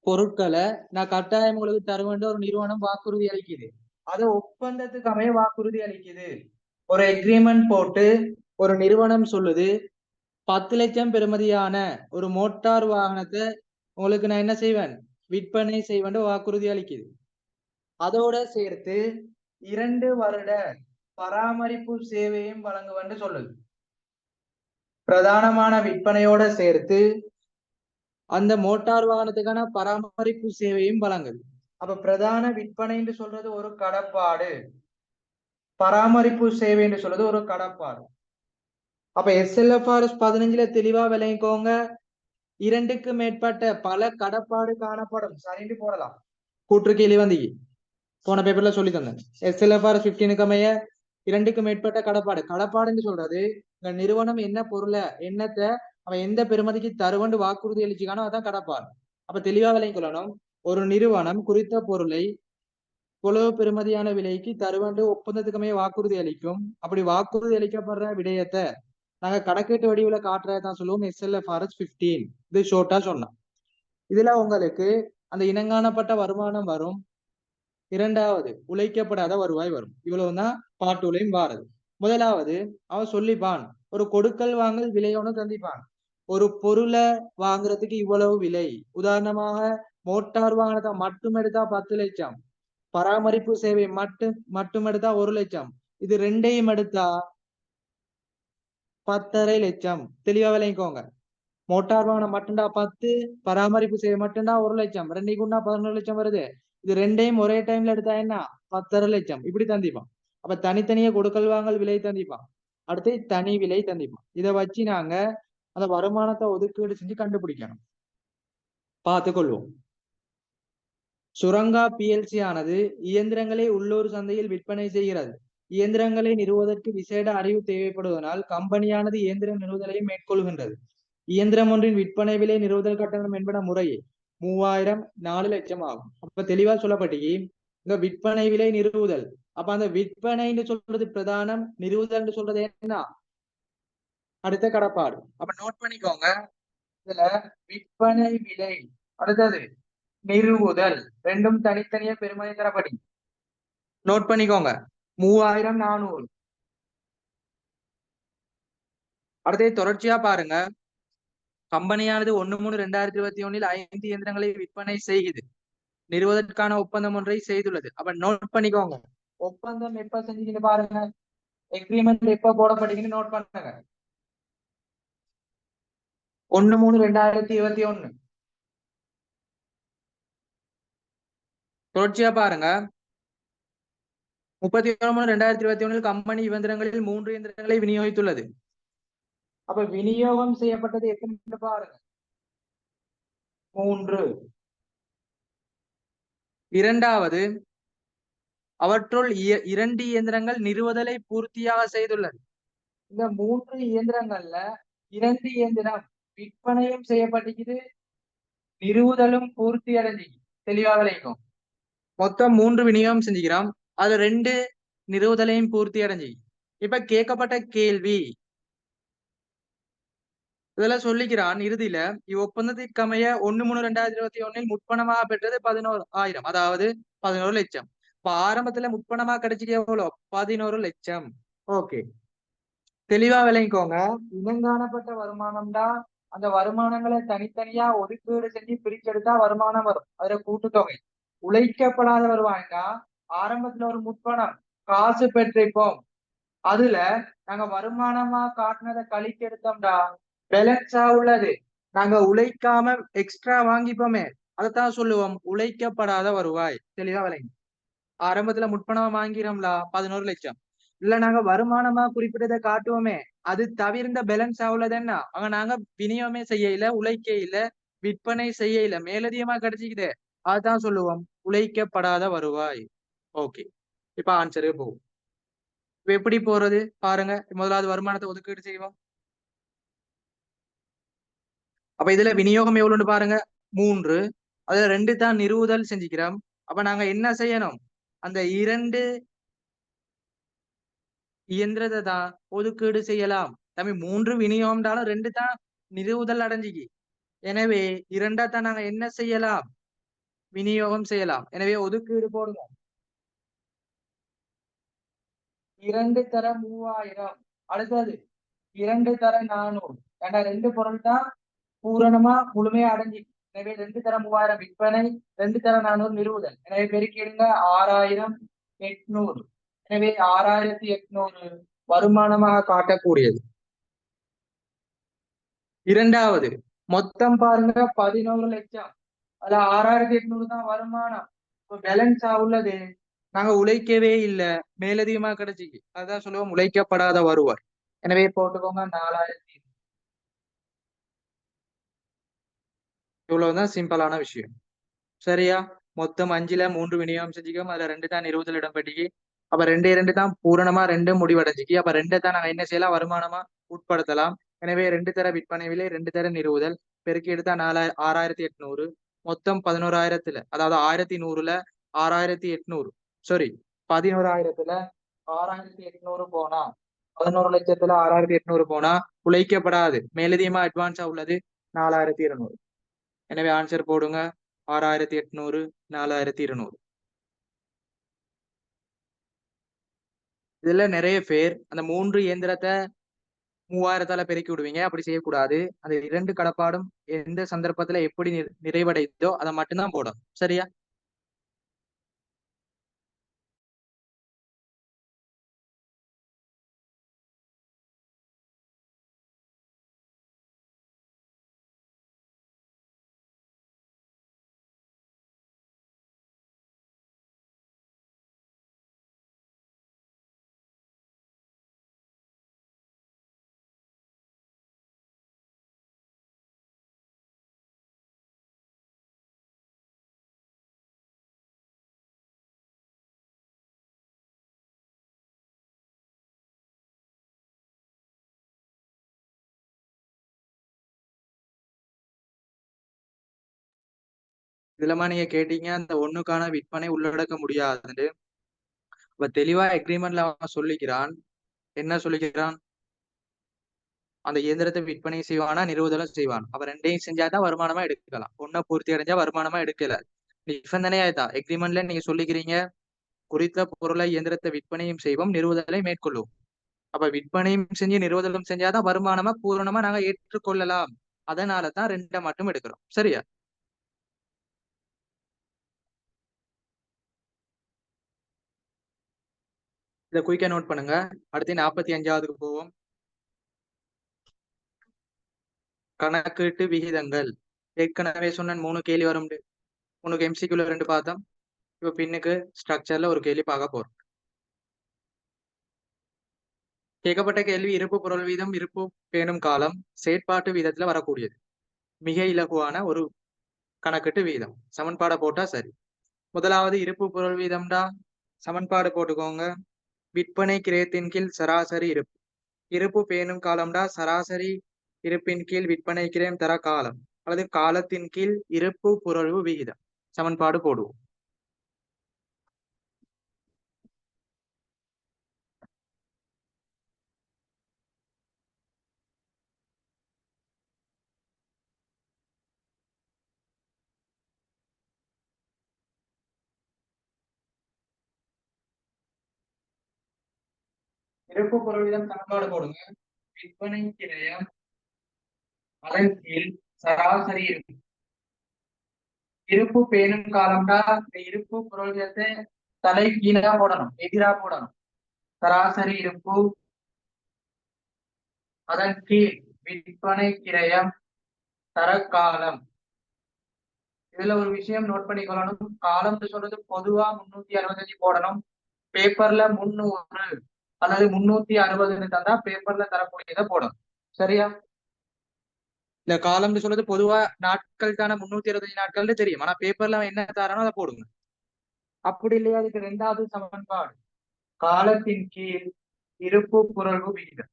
பொருட்களை நான் கட்டாயம் உங்களுக்கு தருவேன் ஒரு நிறுவனம் வாக்குறுதி அளிக்குது. அது ஒப்பந்தத்துக்கு அமைய வாக்குறுதி அளிக்குது. ஒரு எக்ரிமெண்ட் போட்டு ஒரு நிறுவனம் சொல்லுது 10 லட்சம் பெறுமதியான ஒரு மோட்டார் வாகனத்தை உங்களுக்கு நான் என்ன செய்வேன், விற்பனை செய்வேன் வாக்குறுதி அளிக்குது. அதோட சேர்த்து 2 வருட பராமரிப்பு சேவையும் வழங்குவேன் சொல்லுது. பிரதானமான விற்பனையோட சேர்த்து அந்த மோட்டார் வாகனத்துக்கான பராமரிப்பு சேவையும் வழங்குது. அப்ப பிரதான விற்பனை என்று சொல்றது ஒரு கடப்பாடு, பராமரிப்பு சேவை என்று சொல்றது ஒரு கடப்பாடு. அப்ப SLFRS 15ல தெளிவா விளங்கிக்கோங்க. இரண்டுக்கு மேற்பட்ட பல கடப்பாடு காணப்படும். சரின்னு போடலாம். கூற்று கேள்வி வந்து போன பேப்பர்ல சொல்லி தந்தேன். SLFRS 15க்கு அமைய இரண்டுக்கு மேற்பட்ட கடப்பாடுன்னு சொல்றது இந்த நிறுவனம் என்ன பொருளை என்னத்தை அவன் எந்த பெருமதிக்கு தருவண்டு வாக்குறுதி அளிச்சுக்கானோ அதான் கடப்பாடு. அப்ப தெளிவா விலையும் கொள்ளணும். ஒரு நிறுவனம் குறித்த பொருளை இவ்வளவு பெருமதியான விலைக்கு தருவண்டு ஒப்பந்தத்துக்குமே வாக்குறுதி அளிக்கும். அப்படி வாக்குறுதி அளிக்கப்படுற விடயத்தை நாங்க கணக்கீட்டு வடிவுல காட்டுறதான் சொல்லுவோம் SLFRS 15. இது ஷோர்ட்டா சொன்னோம். இதுல உங்களுக்கு அந்த இனங்காணப்பட்ட வருமானம் வரும். இரண்டாவது உழைக்கப்படாத வருவாய் வரும். இவ்வளவுதான் பாட்டுலையும் வாரது. முதலாவது அவன் சொல்லிப்பான், ஒரு கொடுக்கல் வாங்கல் விலையோன்னு தந்திப்பான். ஒரு பொருளை வாங்குறதுக்கு இவ்வளவு விலை. உதாரணமாக மோட்டார் வாகனத்தை மட்டும் எடுத்தா 10 லட்சம், பராமரிப்பு சேவை மட்டும் எடுத்தா 1 லட்சம், இது ரெண்டையும் எடுத்தா 10,5 லட்சம். தெளிவா விளங்கிக்கோங்க. மோட்டார் வாகனம் மட்டும்டா 10, பராமரிப்பு சேவை மட்டும்டா 1 லட்சம், ரெண்டைக்குண்டா 11 லட்சம் வருது. இது ரெண்டையும் ஒரே டைம்ல எடுத்தா என்ன 10,5 லட்சம். இப்படி தந்திப்பான். அப்ப தனித்தனியே கொடுக்கல் வாங்கல் விலை தந்திப்பான். அடுத்து தனி விலை தந்திப்பான். இதை வச்சு நாங்க அந்த வருமானத்தை ஒதுக்கீடு செஞ்சு கண்டுபிடிக்கணும். பார்த்துக்கொள்வோம். சுரங்கா PLC ஆனது இயந்திரங்களை உள்ளூர் சந்தையில் விற்பனை செய்கிறது. இயந்திரங்களை நிறுவுவதற்கு விசேட அறிவு தேவைப்படுவதனால் கம்பெனியானது இயந்திர நிறுவுதலை மேற்கொள்கின்றது. இயந்திரம் ஒன்றின் விற்பனை விலை நிறுவுதல் கட்டணம் என்பன முறையே 3000, 4 லட்சம் ஆகும். அப்ப தெளிவா சொல்லப்பட்டி இந்த விற்பனை விலை நிறுவுதல். அப்ப அந்த விற்பனைன்னு சொல்றது பிரதானம், நிறுவுதல் சொல்றது என்ன அடுத்த கடப்பாடு. அப்ப நோட் பண்ணிக்கோங்க. இதுல விற்பனை விலை அடுத்தது நிறுவுதல் ரெண்டும் தனித்தனியா பெருமதி தரப்படி. நோட் பண்ணிக்கோங்க. 3000, 400. அடுத்தது தொடர்ச்சியா பாருங்க. கம்பெனியானது 1/3/2021 5 இயந்திரங்களை விற்பனை செய்யுது. நிறுவதற்கான ஒப்பந்தம் ஒன்றை செய்துள்ளது. அப்ப நோட் பண்ணிக்கோங்க. ஒப்பந்தம் எப்ப செஞ்சீங்கன்னு பாருங்க. எக்ரிமெண்ட் எப்ப போடப்பட்டீங்கன்னு நோட் பண்ணுங்க. 1/3/2021. தொடர்ச்சியா பாருங்க. 31/3/2021 கம்பெனி இயந்திரங்களில் 3 இயந்திரங்களை விநியோகித்துள்ளது. அப்ப விநியோகம் செய்யப்பட்டது எத்தனை பாருங்க 3. இரண்டாவது அவற்றுள் 2 இயந்திரங்கள் நிறுவுதலை பூர்த்தியாக செய்துள்ளது. இந்த 3 இயந்திரங்கள்ல 2 இயந்திரம் விற்பனையும் செய்யப்பட்டிருக்குது, நிறுவுதலும் பூர்த்தி அடைஞ்சு தெளிவாக இருக்கும். மொத்தம் 3 விநியோகம் செஞ்சுக்கிறோம், அதுல 2 நிறுவுதலையும் பூர்த்தி அடைஞ்சு. இப்ப கேட்கப்பட்ட கேள்வி இதெல்லாம் சொல்லிக்கிறான். இறுதியில இவ்வொப்பந்தத்திற்கு அமைய 1/3/2021 முற்பணமாக பெற்றது 11,000, அதாவது 11 லட்சம். இப்ப ஆரம்பத்துல முற்பணமா கிடைச்சிக்க எவ்வளவு 11 லட்சம். ஓகே, தெளிவா விளங்கிக்கோங்க. இனங்காணப்பட்ட வருமானம் தான். அந்த வருமானங்களை தனித்தனியா ஒதுக்கீடு செஞ்சு பிரிச்செடுத்தா வருமானம் வரும். அதுல கூட்டுத்தொகை. உழைக்கப்படாத வருவாய்னா ஆரம்பத்துல ஒரு முற்பணம் காசு பெற்றிருப்போம், அதுல நாங்க வருமானமா காட்டினதை கழிக்க எடுத்தோம்டா பேலன்ஸா உள்ளது. நாங்க உழைக்காம எக்ஸ்ட்ரா வாங்கிப்போமே, அதைத்தான் சொல்லுவோம் உழைக்கப்படாத வருவாய். தெளிவா விளங்கி. ஆரம்பத்துல முற்பணமா வாங்கிறோம்ல 11 லட்சம், இல்ல நாங்க வருமானமா குறிப்பிட்டதை காட்டுவோமே, அது தவிர்ந்த பேலன்ஸ் ஆகுள்ளது என்ன அங்க நாங்க விநியோகமே செய்யல, உழைக்க இல்ல, விற்பனை செய்ய இல்ல, மேலதிகமா கிடைச்சிக்குது, அதுதான் சொல்லுவோம் உழைக்கப்படாத வருவாய். ஓகே, இப்ப ஆன்சரு போகும். இப்ப எப்படி போறது பாருங்க. முதலாவது வருமானத்தை ஒதுக்கீடு செய்வோம். அப்ப இதுல விநியோகம் எவ்வளவுன்னு பாருங்க 3, அதுல 2 தான் நிறுவுதல் செஞ்சுக்கிறோம். அப்ப நாங்க என்ன செய்யணும், அந்த 2 இயந்திரத்தை தான் ஒதுக்கீடு செய்யலாம். தம்பி 3 விநியோகம்டாலும் 2 தான் நிறுவுதல் அடைஞ்சிக்கு. எனவே 2 தான் நாங்க என்ன செய்யலாம், விநியோகம் செய்யலாம். எனவே ஒதுக்கீடு போடுங்க. 2 தர 3000, அடுத்தது 2 தர 400. ஏன்னா 2 பொருள் தான் பூரணமா முழுமையா அடைஞ்சி. எனவே 2 தர 3000 விற்பனை, 2 தர 400 நிறுவுதல். எனவே பெருக்கிடுங்க 6800. எனவே 6800 வருமானமாக காட்டக்கூடியது. இரண்டாவது மொத்தம் பாருங்க 11 லட்சம், அதுல 6800 தான் வருமானம். பேலன்ஸ் உள்ளது நாங்க உழைக்கவே இல்லை, மேலதிகமா கிடைச்சிக்கு, அதான் சொல்லுவோம் உழைக்கப்படாத வருவார். எனவே போட்டுக்கோங்க 4000. இவ்வளவுதான் சிம்பிளான விஷயம். சரியா? மொத்தம் 5ல 3 விநியோகம் செஞ்சுக்கோம், அதுல 2 தான் நிறுவுதல் இடம் பெட்டிக்கு. அப்ப 2 தான் பூரணமா 2 முடிவடைஞ்சிக்கு. அப்ப 2 தான் நாங்க என்ன செய்யலாம், வருமானமா உட்படுத்தலாம். எனவே 2 தர விற்பனை விலை, 2 தர நிறுவுதல், பெருக்கி எடுத்தா 6800. மொத்தம் 11,000த்துல, அதாவது 1100ல 6800, சாரி 11,000த்துல 6800 போனா, 11 லட்சத்துல 6800 போனா உழைக்கப்படாது, மேலதிகமா அட்வான்ஸா உள்ளது 4200. எனவே ஆன்சர் போடுங்க 6800, 4200. இதுல நிறைய பேர் அந்த 3 இயந்திரத்தை 3000 பெருக்கி விடுவீங்க. அப்படி செய்யக்கூடாது. அந்த 2 கடப்பாடும் எந்த சந்தர்ப்பத்துல எப்படி நிறைவடையுதோ அதை மட்டும்தான் போடணும். சரியா? இதுலமா நீங்க கேட்டீங்க அந்த ஒண்ணுக்கான விற்பனை உள்ளடக்க முடியாதுன்னு. இப்ப தெளிவா எக்ரிமெண்ட்ல அவன் சொல்லிக்கிறான். என்ன சொல்லிக்கிறான்? அந்த இயந்திரத்தை விற்பனை செய்வானா, நிறுவுதலும் செய்வான். அப்ப ரெண்டையும் செஞ்சாதான் வருமானமா எடுக்கலாம். ஒன்ன பூர்த்தி அடைஞ்சா வருமானமா எடுக்கல. நிபந்தனையா இதான். எக்ரிமெண்ட்ல நீங்க சொல்லிக்கிறீங்க, குறித்த பொருளை இயந்திரத்தை விற்பனையும் செய்வோம், நிறுவுதலை மேற்கொள்ளும். அப்ப விற்பனையும் செஞ்சு நிறுவுதலும் செஞ்சாதான் வருமானமா பூரணமா நாங்க ஏற்றுக்கொள்ளலாம். அதனாலதான் 2 மட்டும் எடுக்கிறோம். சரியா? இத குயிக்கா நோட் பண்ணுங்க. அடுத்து 45வது போவோம். கணக்கீட்டு விகிதங்கள். ஏற்கனவே சொன்ன 3 கேள்வி வரும். உனக்கு எம்சிக்யூல 2 பார்த்தோம். இப்ப பின்னுக்கு ஸ்ட்ரக்சர்ல ஒரு கேள்வி பார்க்க போறோம். கேட்கப்பட்ட கேள்வி இருப்பு பொருள் வீதம், இருப்பு பேணும் காலம், செயற்பாட்டு வீதத்துல வரக்கூடியது. மிக இலகுவான ஒரு கணக்கிட்டு வீதம். சமன்பாடை போட்டா சரி. முதலாவது இருப்பு பொருள் வீதம்டா சமன்பாடு போட்டுக்கோங்க. விற்பனை கிரயத்தின் கீழ் சராசரி இருப்பு. இருப்பு பேணும் காலம்டா சராசரி இருப்பின் கீழ் விற்பனை கிரயம் தர காலம் அல்லது காலத்தின் கீழ் இருப்பு புரள்வு விகிதம். சமன்பாடு போடுவோம். இருப்பு பொருள் வீதம் சமன்பாடு போடுங்க. விற்பனை கிரயம் அதன் கீழ் சராசரி இருப்பு. இருப்பு பேணும் காலம்டா இந்த இருப்பு பொருள் வீதத்தை தலை கீழா போடணும், எதிரா போடணும். சராசரி இருப்பு அதன் கீழ் விற்பனை கிரயம் தர காலம். இதுல ஒரு விஷயம் நோட் பண்ணிக்கொள்ளணும். காலம் சொல்றது பொதுவா 365 போடணும். பேப்பர்ல 300 அல்லது 360 தந்தா பேப்பர்ல தரக்கூடியதை போடணும். சரியா? இந்த காலம் சொல்றது பொதுவா நாட்களுக்கான 365 நாட்கள் தெரியும். ஆனா பேப்பர்ல அவன் என்ன தரானோ அதை போடுங்க. அப்படி இல்லையா அதுக்கு 2வது சமன்பாடு காலத்தின் கீழ் இருப்பு புரள்வு விகிதம்.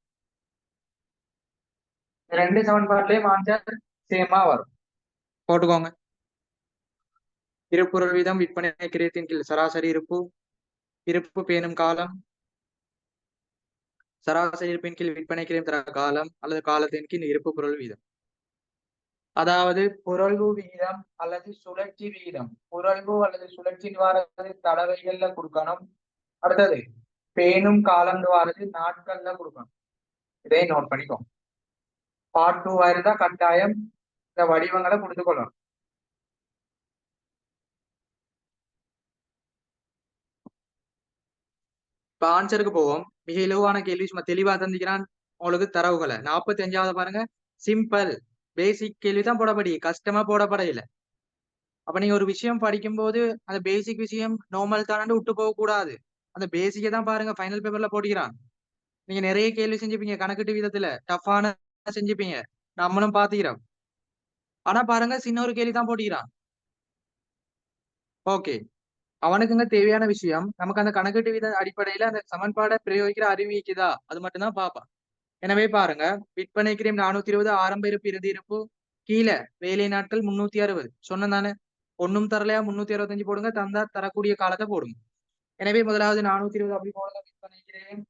2 சமன்பாடுலயும் ஆன்சர் சேமா வரும். போட்டுக்கோங்க. இருப்புரல் வீதம் விற்பனை கிரயத்தின் கீழ் சராசரி இருப்பு, இருப்பு பேணும் காலம், சராசரி இருப்பின் கீழ் விற்பனை கிரயம் தர காலம் அல்லது காலத்தின் கீழ் இருப்பு பொருள் வீதம். அதாவது புரள்வு விகிதம் அல்லது சுழற்சி விகிதம். புரள்வு அல்லது சுழற்சி வாரது தடவைகள்ல கொடுக்கணும். அடுத்தது பேணும் காலம் வாரது நாட்கள்ல கொடுக்கணும். இதை நோட் பண்ணிக்கோங்க. பார்ட் 2 இருந்தா கட்டாயம் இந்த வடிவங்களை கொடுத்து கொள்ளணும். இப்ப ஆன்சருக்கு போவோம். மிக இலவான கேள்வி சும்மா தெளிவா தந்திக்கிறான் உங்களுக்கு தரவுகளை. 45வது பாருங்க. சிம்பிள் பேசிக் கேள்வி தான் போடப்படி, கஷ்டமா போடப்பட இல்லை. அப்ப நீங்க ஒரு விஷயம் படிக்கும் போது அந்த பேசிக் விஷயம் நார்மல் தானே விட்டு போக கூடாது. அந்த பேசிக்கை தான் பாருங்க ஃபைனல் பேப்பர்ல போட்டுக்கிறான். நீங்க நிறைய கேள்வி செஞ்சுப்பீங்க, கணக்கிட்டு விதத்துல டஃப்பான செஞ்சுப்பீங்க, நம்மளும் பாத்துக்கிறோம். ஆனா பாருங்க சின்ன ஒரு கேள்வி தான் போட்டுக்கிறான். ஓகே, அவனுக்குங்க தேவையான விஷயம் நமக்கு அந்த கணக்கீட்டு வித அடிப்படையில அந்த சமன்பாடை பிரயோகிக்கிற அறிவிக்குதா அது மட்டும் தான் பார்ப்பான். எனவே பாருங்க, விற்பனை கிரயம் 420, ஆரம்ப இருப்பு இறுதி இருப்பு, கீழே வேலை நாட்கள் 360 சொன்னேன் தானே. ஒன்னும் தரலையா 365 போடுங்க, தந்தா தரக்கூடிய காலத்தை போடுங்க. எனவே முதலாவது 420 அப்படி போடுங்க. விற்பனை கிரயம்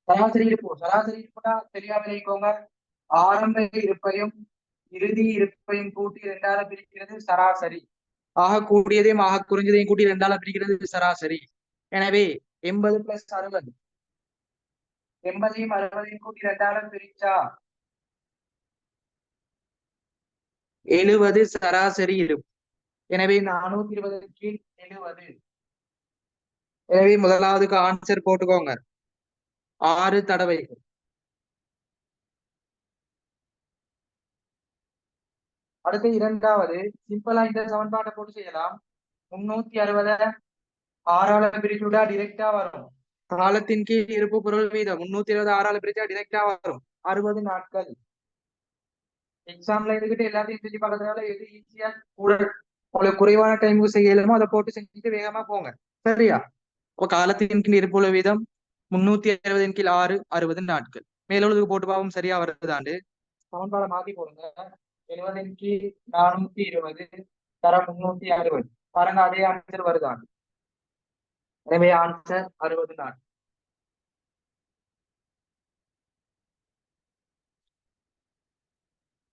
சராசரி இருப்பு, சராசரி இருப்புனா தெளிவா விளைவிக்கோங்க. ஆரம்ப இருப்பையும் இறுதி இருப்பையும் கூட்டி 2ஆல பிரிக்கிறது சராசரி. ஆக கூடியதையும் ஆக குறைஞ்சதையும் கூட்டி 2ஆல பிரிக்கிறது சராசரி. எனவே 80 + 60, 80ஐயும் 60ஐயும் கூட்டி 2ஆல பிரிச்சா 70 சராசரி இருக்கும். எனவே 420 கீழ் 70. எனவே முதலாவதுக்கு ஆன்சர் போட்டுக்கோங்க, 6 தடவைகள். அடுத்து இரண்டாவது சிம்பிளா இந்த சமன்பாட்டை போட்டு செய்யலாம். 360 6ஆல பிரிச்சுட்டா டிரெக்டா வரும். காலத்தின் கீழ் இருப்பு பொருள் வீதம் 320 6ஆல பிரிச்சா டிரெக்டா வரும் 60 நாட்கள். எக்ஸாம்ல இருந்துகிட்டு எல்லாத்தையும் செஞ்சு பார்க்கறதுனால எது ஈஸியா கூட உங்களுக்கு குறைவான டைமுக்கு செய்யலுமோ அதை போட்டு செஞ்சுட்டு வேகமா போங்க. சரியா? இப்போ காலத்தின் கீழ் இருப்பு வீதம் 360 கீழ் 6 60 நாட்கள். மேலுள்ளதுக்கு போட்டு பாவம் சரியா வருதாண்டு சமன்பாடை மாத்தி போடுங்க. 70 கீழ் 420 தரம் 360. பாருங்க அதே ஆன்சர் வருதான். எனவே ஆன்சர் 60 நாட்கள்.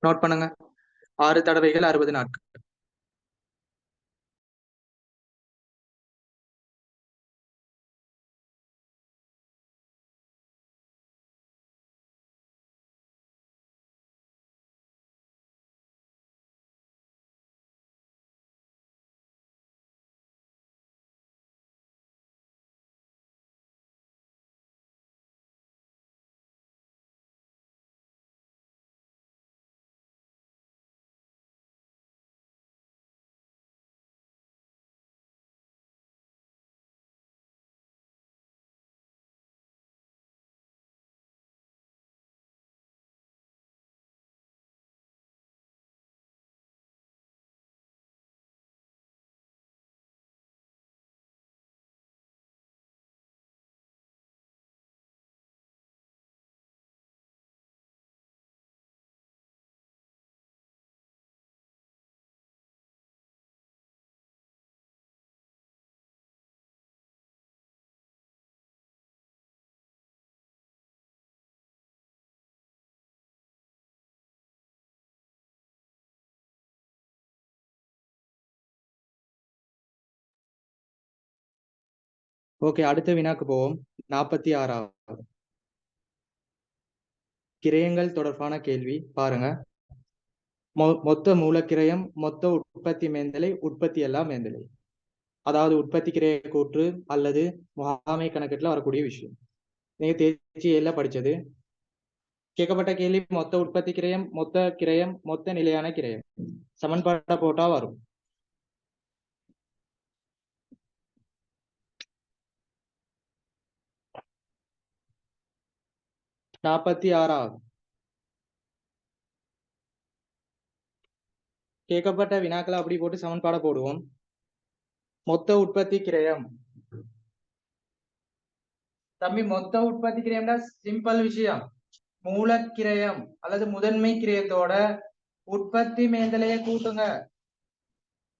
நோட் பண்ணுங்க, 6 தடவைகள் 60 நாட்கள். ஓகே, அடுத்த வினாக்கு போவோம். 46வது கிரயங்கள் தொடர்பான கேள்வி பாருங்க. மொத்த மூலக்கிரயம், மொத்த உற்பத்தி மேந்தலை, உற்பத்தி எல்லாம் மேந்தலை. அதாவது உற்பத்தி கிரைய கூற்று அல்லது முகாமை கணக்கெட்டுல வரக்கூடிய விஷயம். நீங்க தேர்ச்சி எல்லாம் படிச்சது. கேட்கப்பட்ட கேள்வி மொத்த உற்பத்தி கிரயம், மொத்த கிரயம், மொத்த நிலையான கிரயம். சமன்பாட்டை போட்டா வரும். நாற்பத்தி ஆறாவது கேட்கப்பட்ட வினாக்களை அப்படி போட்டு சமன்பாடை போடுவோம். மொத்த உற்பத்தி கிரயம் தம்பி, மொத்த உற்பத்தி கிரயம்னா சிம்பிள் விஷயம். மூலக்கிரயம் அல்லது முதன்மை கிரயத்தோட உற்பத்தி மேந்தலையை கூட்டுங்க.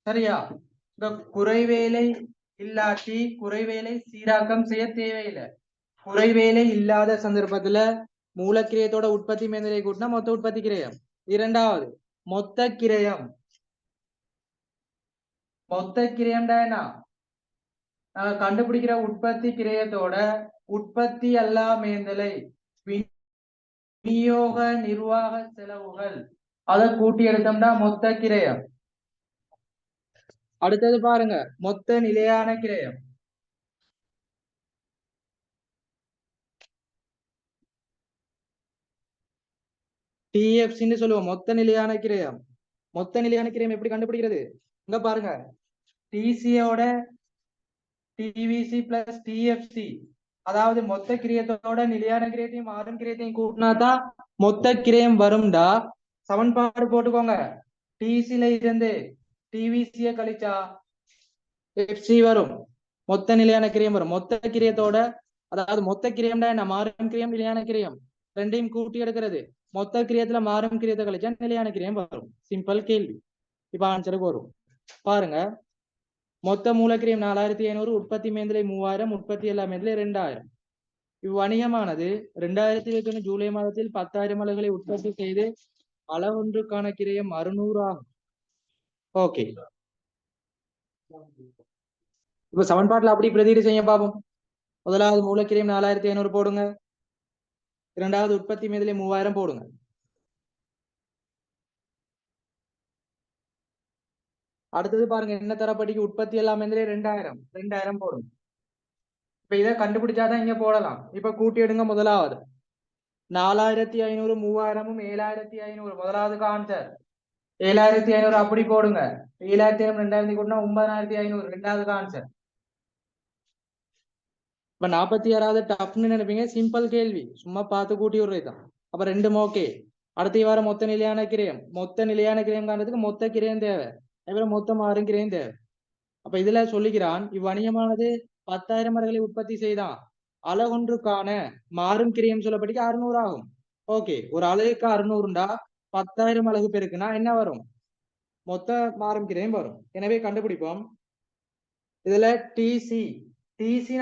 சரியா? இந்த குறைவேலை இல்லாட்டி குறைவேலை சீராக்கம் செய்ய தேவையில்லை. குறைவேலை இல்லாத சந்தர்ப்பத்துல மூலக்கிரயத்தோட உற்பத்தி மேந்தலையை கூட்டினா மொத்த உற்பத்தி கிரயம். இரண்டாவது மொத்த கிரயம். மொத்த கிரயம்டா என்ன? நாங்க கண்டுபிடிக்கிற உற்பத்தி கிரயத்தோட உற்பத்தி அல்லா மேந்தலை, விநியோக நிர்வாக செலவுகள், அதை கூட்டி எடுத்தோம்னா மொத்த கிரயம். அடுத்தது பாருங்க, மொத்த நிலையான கிரயம். டிஎஃப்சின்னு சொல்லுவோம், மொத்த நிலையான கிரயம். மொத்த நிலையான கிரயம் எப்படி கண்டுபிடிக்கிறது? இங்க பாருங்க, டிசியோட டிவிசி பிளஸ் டிஎஃப்சி, அதாவது மொத்த கிரியத்தோட நிலையான கிரியத்தையும் மாறும் கிரியத்தையும் கூட்டினாதான் மொத்த கிரயம் வரும்டா. சமன்பாடு போட்டுக்கோங்க. டிசில இருந்து டிவிசிய கழிச்சா எஃப்சி வரும், மொத்த நிலையான கிரியம் வரும். மொத்த கிரியத்தோட, அதாவது மொத்த கிரியம்டா என்ன? மாறும் கிரியம், நிலையான கிரியம் ரெண்டையும் கூட்டி எடுக்கிறது. மொத்த கிரியத்துல மாறும் கிரியத்தை கழிச்சா நிலையான கிரியம் வரும். சிம்பிள் கேள்வி. இப்ப ஆன்சருக்கு வரும். பாருங்க, மொத்த மூலக்கிரியம் 4500, உற்பத்தி மேந்தலை 3000, உற்பத்தி எல்லா மேந்தலை 2000. இவ்வணிகமானது 2021 ஜூலை மாதத்தில் 10,000 அலகுகளை உற்பத்தி செய்து அளவொன்றுக்கான கிரயம் 600 ஆகும். ஓகே, இப்ப சமன்பாட்டுல அப்படி பிரதியீடு செய்ய பாப்போம். முதலாவது மூலக்கிரயம் 4500 போடுங்க. இரண்டாவது உற்பத்தி மீதிலே 3000 போடுங்க. அடுத்தது பாருங்க என்ன தரப்படிக்கு உற்பத்தி எல்லாம் 2000 போடுங்க. இப்ப இதை கண்டுபிடிச்சாதான் இங்க போடலாம். இப்ப கூட்டி எடுங்க. முதலாவது 4500 3000 7500. முதலாவதுக்கு ஆன்சர் 7500 அப்படி போடுங்க. 7500 2000 கூட்டினா 9500. ரெண்டாவதுக்கு ஆன்சர். இப்ப 46வது டஃப்னு நினைப்பீங்க. சிம்பிள் கேள்வி, சும்மா பார்த்து கூட்டி விடுறதுதான். அப்ப ரெண்டும் ஓகே. அடுத்த வாரம் மொத்த நிலையான கிரயம். மொத்த நிலையான கிரயம் காண்றதுக்கு மொத்த கிரயம் தேவை. அதுபோல மொத்தம் 6 கிரயம் தேவை. அப்ப இதுல சொல்லுகிறான், இவ்வணியமானது 10,000 மரங்களை உற்பத்தி செய்தான். அலகொன்றுக்கான மாறும் கிரயம் சொல்லப்படிக்கு 600 ஆகும். ஓகே, ஒரு அலகுக்கு 600டா 10,000 அலகு பெருக்குனா என்ன வரும்? மொத்த மாறும் கிரயம் வரும். எனவே கண்டுபிடிப்போம். இதுல டிசி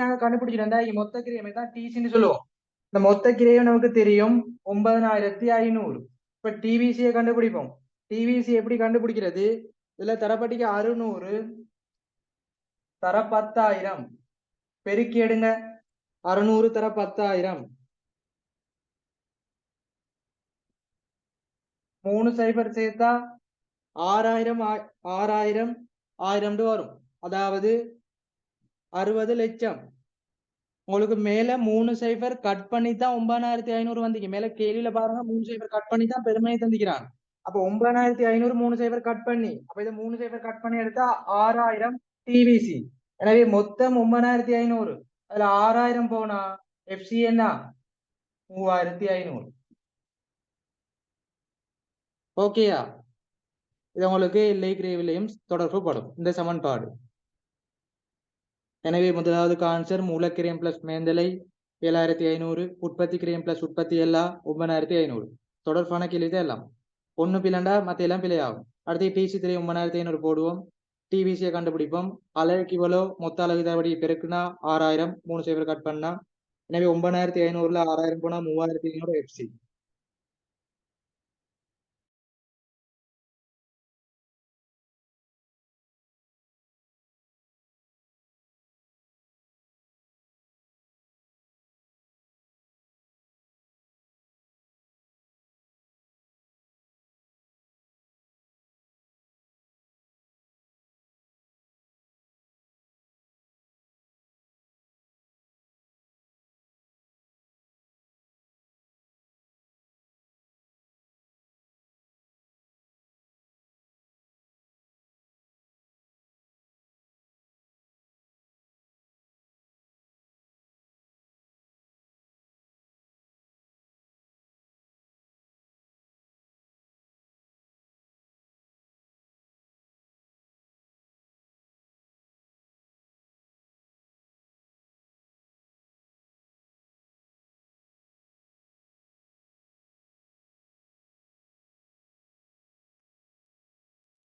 நாங்க கண்டுபிடிச்சிட்டோம்டா. இங்க மொத்த கிரயம் தான் டிசின்னு சொல்லுவோம். இந்த மொத்த கிரயம் நமக்கு தெரியும் 9500. இப்ப டிவிசியை கண்டுபிடிப்போம். டிவிசி எப்படி கண்டுபிடிக்கிறது? இதுல தரப்பட்டிக்கு 600 தர 10,000 பெருக்கி எடுங்க. 600 தர 10,000 3 சைபர் சேர்த்தா 6000 6000 1000 வரும். அதாவது 60 லட்சம். உங்களுக்கு மேல 3 சைபர் கட் பண்ணி தான் 9500 வந்தீங்க. மேல கேள்வியில பாருங்க 3 சைபர் கட் பண்ணி தான் பெருமையை தந்திக்கிறான். அப்ப 9500 3 சைபர் கட் பண்ணி, அப்ப இதை 3 சைபர் கட் பண்ணி எடுத்தா 6000 டிவிசி. எனவே மொத்தம் 9500. அதுல 6000 போனா எஃப்சி என்ன? 3500. ஓகேயா? இது உங்களுக்கு எல்லை கிரேவிலையும் தொடர்பு படும் இந்த சமன்பாடு. எனவே முதலாவதுக்கு ஆன்சர் மூலக்கிரயம் பிளஸ் மேந்தலை 7500, உற்பத்தி கிரயம் பிளஸ் உற்பத்தி எல்லா 9500. தொடர்பான கேள்வி எல்லாம் ஒன்னு பிள்ளண்டா மத்த எல்லாம் பிழையாகும். அடுத்து டிசி 3 9500 போடுவோம். டிவிசியை கண்டுபிடிப்போம். அலகுக்கு இவ்வளோ, மொத்த அலகு தரபடி பெருக்குனா 6000 3 சைபர் கட் பண்ணா. எனவே 9500ல 6000 போனா 3500 எஃப்சி.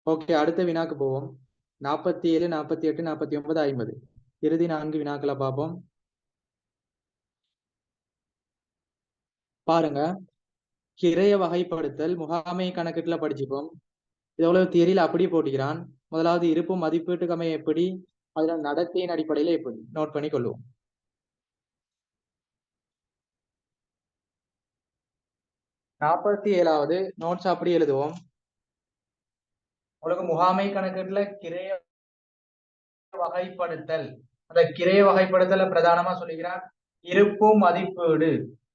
ஓகே, அடுத்த வினாக்கு போவோம். 47 48 49 50 இறுதி 4 வினாக்களை பார்ப்போம். பாருங்க, கிரைய வகைப்படுத்தல் முகாமை கணக்கீட்டுல படிச்சுப்போம். எவ்வளவு தியரியில அப்படியே போட்டுக்கிறான். முதலாவது இருப்பு மதிப்பீட்டுக்கு அமைய எப்படி, அதுல நடத்தையின் அடிப்படையில எப்படி நோட் பண்ணி கொள்வோம். 47வது நோட்ஸ் அப்படி எழுதுவோம். உங்களுக்கு முகாமை கணக்கீட்டுல கிரைய வகைப்படுத்தல், அந்த கிரைய வகைப்படுத்தல பிரதானமா சொல்லிக்கிறான். இருப்பு மதிப்பீடு,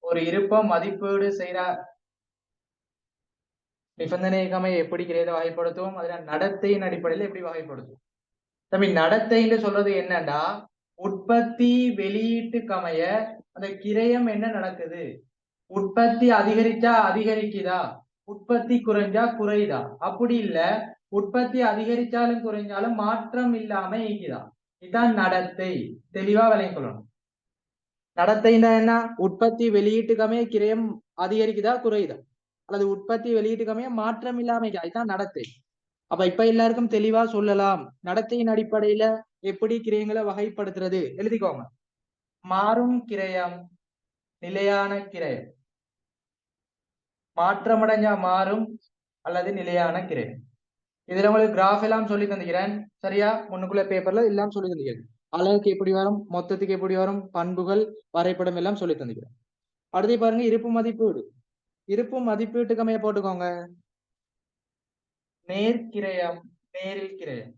ஒரு இருப்ப மதிப்பீடு செய்யற நிபந்தனைகளை எப்படி கிரையத்தை வகைப்படுத்துவோம், அதுல நடத்தையின் அடிப்படையில எப்படி வகைப்படுத்துவோம். தம்பி, நடத்தைன்னு சொல்றது என்னன்னா, உற்பத்தி வெளியீட்டுக்கமைய அந்த கிரயம் என்ன நடக்குது. உற்பத்தி அதிகரிச்சா அதிகரிக்குதா, உற்பத்தி குறைஞ்சா குறையுதா. அப்படி இல்ல, உற்பத்தி அதிகரிச்சாலும் குறைஞ்சாலும் மாற்றம் இல்லாம இயங்குதா. இதுதான் நடத்தை. தெளிவா விளங்கிக் கொள்ளணும். நடத்தைன்னா என்ன? உற்பத்தி வெளியீட்டுக்கமைய கிரயம் அதிகரிக்குதா குறையுதா, அல்லது உற்பத்தி வெளியீட்டுக்கமைய மாற்றம் இல்லாம இதுதான் நடத்தை. அப்ப இப்ப எல்லாருக்கும் தெளிவா சொல்லலாம், நடத்தையின் அடிப்படையில எப்படி கிரயங்களை வகைப்படுத்துறது. எழுதிக்கோங்க. மாறும் கிரயம், நிலையான கிரயம். மாற்றமடைஞ்சா மாறும், அல்லது நிலையான கிரயம். இதுல உங்களுக்கு கிராஃப் எல்லாம் சொல்லி தந்துக்கிறேன். சரியா? முன்னுக்குள்ள பேப்பர்ல எல்லாம் சொல்லி தந்துக்கிறேன். அளவுக்கு எப்படி வரும், மொத்தத்துக்கு எப்படி வரும், பண்புகள், வரைபடம் எல்லாம் சொல்லி தந்துக்கிறேன். அடுத்து பாருங்க இருப்பு மதிப்பீடு. இருப்பு மதிப்பீட்டுக்கு அமைய போட்டுக்கோங்க. நேர்கிரயம், நேரில் கிரயம்.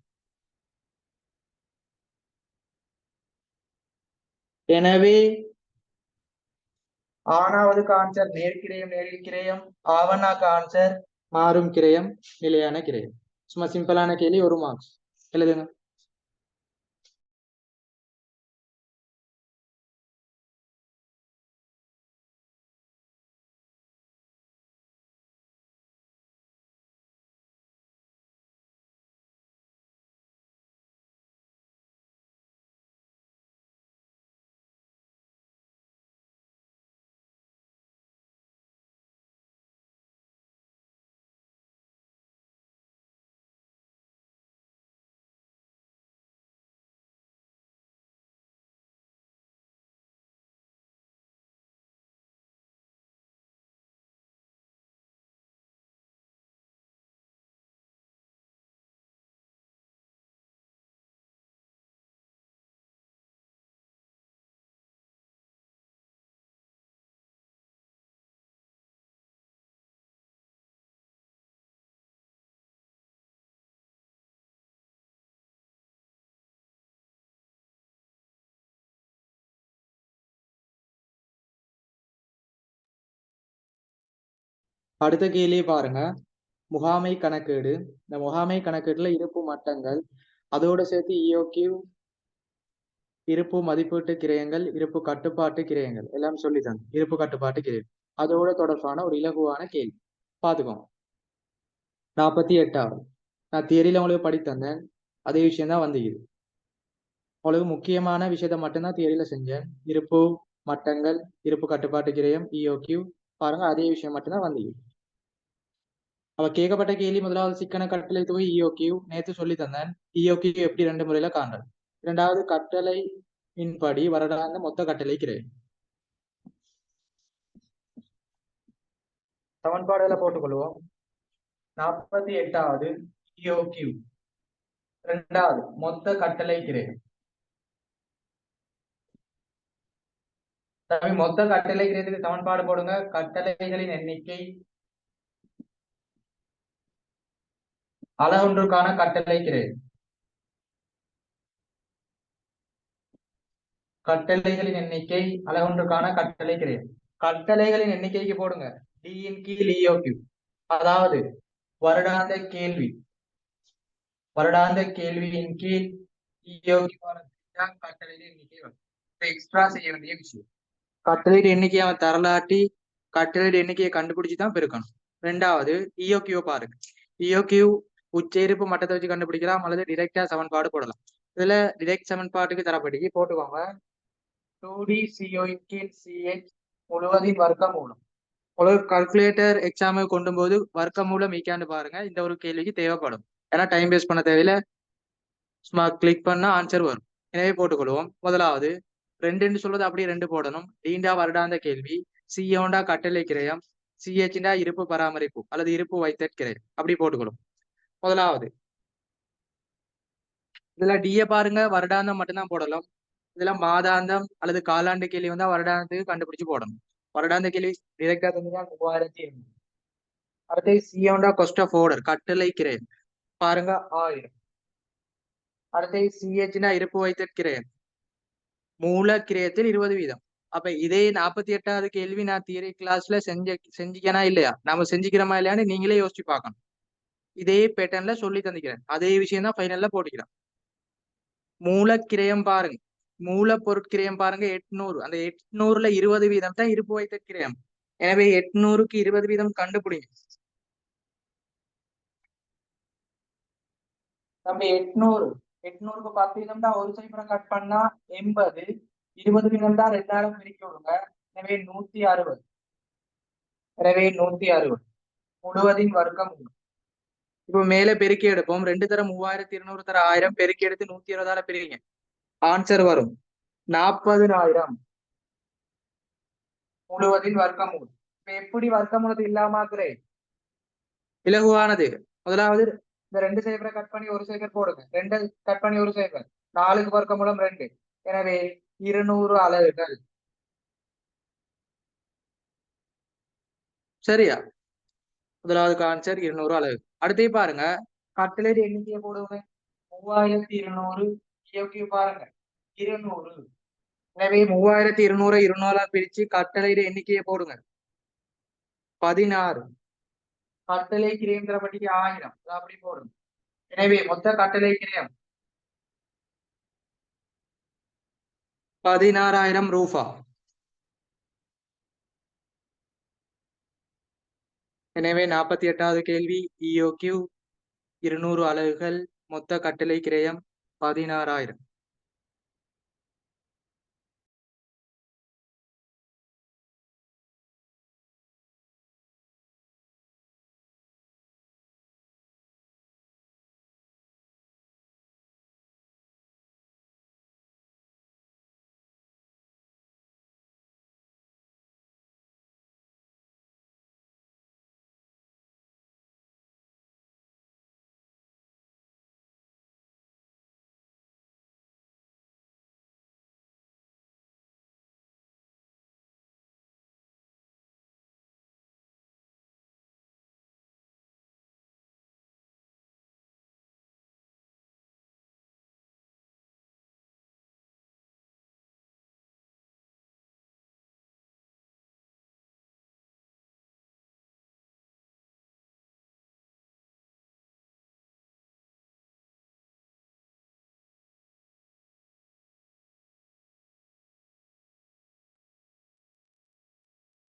எனவே ஆனாவதுக்கு ஆன்சர் நேர்கிரயம், நேரில் கிரயம். ஆவணாக்கு ஆன்சர் மாறும் கிரயம், நிலையான கிரயம். சும்மா சிம்பிளான கேள்வி, ஒரு மார்க்ஸ். எழுதுங்க. அடுத்த கேள்வி பாருங்க. முகாமை கணக்கீடு. இந்த முகாமை கணக்கீடுல இருப்பு மட்டங்கள், அதோட சேர்த்து இஓக்யூ, இருப்பு மதிப்பீட்டு கிரயங்கள், இருப்பு கட்டுப்பாட்டு கிரயங்கள் எல்லாம் சொல்லித்தாங்க. இருப்பு கட்டுப்பாட்டு கிரயம் அதோட தொடர்பான ஒரு இலகுவான கேள்வி பாத்துக்கோங்க. 48வது. நான் தியரியில உங்களுக்கு படித்தந்தேன், அதே விஷயம் தான் வந்து இது. உங்களுக்கு முக்கியமான விஷயத்த மட்டும்தான் தியரியில செஞ்சேன். இருப்பு மட்டங்கள், இருப்பு கட்டுப்பாட்டு கிரயம், இஓக்யூ பாருங்க, அதே விஷயம் மட்டும்தான் வந்து இது. அவ கேட்கப்பட்ட கேள்வி முதலாவது சிக்கன கட்டளை தொகை இஓக்யூ நேற்று சொல்லி தந்தேன். இஓக்யூ எப்படி 2 முறையில காண்றது. இரண்டாவது கட்டளை இன்படி வருடாந்த மொத்த கட்டளை கிரயம். சமன்பாடுகளை போட்டுக்கொள்வோம். 48வது இஓக்யூ, இரண்டாவது மொத்த கட்டளை கிரயம். மொத்த கட்டளை கிரயத்துக்கு சமன்பாடு போடுங்க. கட்டளைகளின் எண்ணிக்கை அலகொன்றுக்கான கட்டளை கிரயம். கட்டளைகளின் எண்ணிக்கை அலகொன்றுக்கான கட்டளை கிரயம். கட்டளைகளின் எண்ணிக்கைக்கு போடுங்க டி இன் கீழ் இஓக்யூ. அதாவது வருடாந்த கேள்வி, வருடாந்த கேள்வியின் கீழ் கட்டளையின் எண்ணிக்கை வரும். எக்ஸ்ட்ரா செய்ய வேண்டிய விஷயம். கட்டளையின் எண்ணிக்கையை அவன் தரலாட்டி கட்டளையின் எண்ணிக்கையை கண்டுபிடிச்சுதான் பெருக்கணும். ரெண்டாவது இஓக்யூ பாருங்க. இஓக்யூ உச்சரிப்பு மட்டத்தை வச்சு கண்டுபிடிக்கலாம் அல்லது டிரெக்டா சமன்பாடு போடலாம். இதுல டிரெக்ட் சமன்பாட்டுக்கு தரப்படி போட்டுக்கோங்க. 2D CO கீழ் CH முழுவதின் வர்க்க மூலம். உங்களுக்கு கால்குலேட்டர் எக்ஸாமு கொண்டும் போது வர்க்க மூலம் ஈக்காண்டு பாருங்க. இந்த ஒரு கேள்விக்கு தேவைப்படும். ஏன்னா டைம் வேஸ்ட் பண்ண தேவையில்ல, சும்மா கிளிக் பண்ணா ஆன்சர் வரும். எனவே போட்டுக்கொள்வோம். முதலாவது 2 சொல்றது அப்படியே 2 போடணும். டீண்டா வருடாந்த கேள்வி, சியோண்டா கட்டளை கிரயம், சிஹெச்டா இருப்பு பராமரிப்பு அல்லது இருப்பு வைத்தற் கிரயம், அப்படி போட்டுக்கொள்ளும். முதலாவது இதுல டிஏ பாருங்க, வருடாந்தம் மட்டும்தான் போடலாம். இதுல மாதாந்தம் அல்லது காலாண்டு கேள்வி வந்தா வருடாந்தத்துக்கு கண்டுபிடிச்சு போடணும். வருடாந்த கேள்வி டிரெக்டா தந்துதான் 3200. அடுத்து சியோண்டா கொஸ்ட் ஆஃப் ஆர்டர் கட்டளை கிரயம் பாருங்க 1000. அடுத்து சிஹெச்னா இருப்பு வைத்தற் கிரயம், மூல கிரயத்தில் 20 வீதம். அப்ப இதே 48வது கேள்வி நான் தியரி கிளாஸ்ல செஞ்சுக்கனா இல்லையா, நாம செஞ்சுக்கிறோமா இல்லையான்னு நீங்களே யோசிச்சு பார்க்கணும். இதே பேட்டர்ன்ல சொல்லி தந்துக்கிறேன். அதே விஷயம் தான் ஃபைனல்ல போட்டுக்கிறேன். மூலக்கிரயம் பாருங்க, மூல பொருட்கிரயம் பாருங்க 800. அந்த 800ல 20 வீதம் தான் இருப்பு வைத்த கிரயம். எனவே 800க்கு 20 வீதம் கண்டுபிடிங்க. நம்ம 800க்கு 10 வீதம் தான், ஒரு சைபரை கட் பண்ணா 80, 20 வீதம் தான் 2000 பிரிக்க விடுங்க. எனவே 160. எனவே 160 முழுவதின் வர்க்கம். இப்போ மேலே பெருக்கி எடுப்போம். 2 தர 3200 தர 1000 பெருக்கி எடுத்து 120ஆல பிரிங்க. ஆன்சர் வரும் 40000 முழுவதின் வர்க்கமூலம். இப்ப எப்படி வர்க்கமூலத்தை இல்லாமக்குறேன்? இலகுவானது. முதலாவது இந்த 2 சைபரை கட் பண்ணி ஒரு சைபர் போடுங்க. 2 கட் பண்ணி ஒரு சைபர். 4க்கு வர்க்கமூலம் 2. எனவே 200 அலகுகள். சரியா? முதலாவது ஆன்சர் 200 அலகு. அடுத்து பாருங்க, கட்டளை எண்ணிக்கையை போடுங்க. 3200 பாருங்க 200. எனவே 3200 200 பிரிச்சு கட்டளை எண்ணிக்கையை போடுங்க. 16. கட்டளை கிரயம் தரப்பட்டிக்கு 1000. அப்படி போடுங்க. எனவே மொத்த கட்டளை கிரயம் 16,000 ரூபா. எனவே 48வது கேள்வி EOQ 200 அலகுகள், மொத்த கட்டளை கிரயம் 16,000.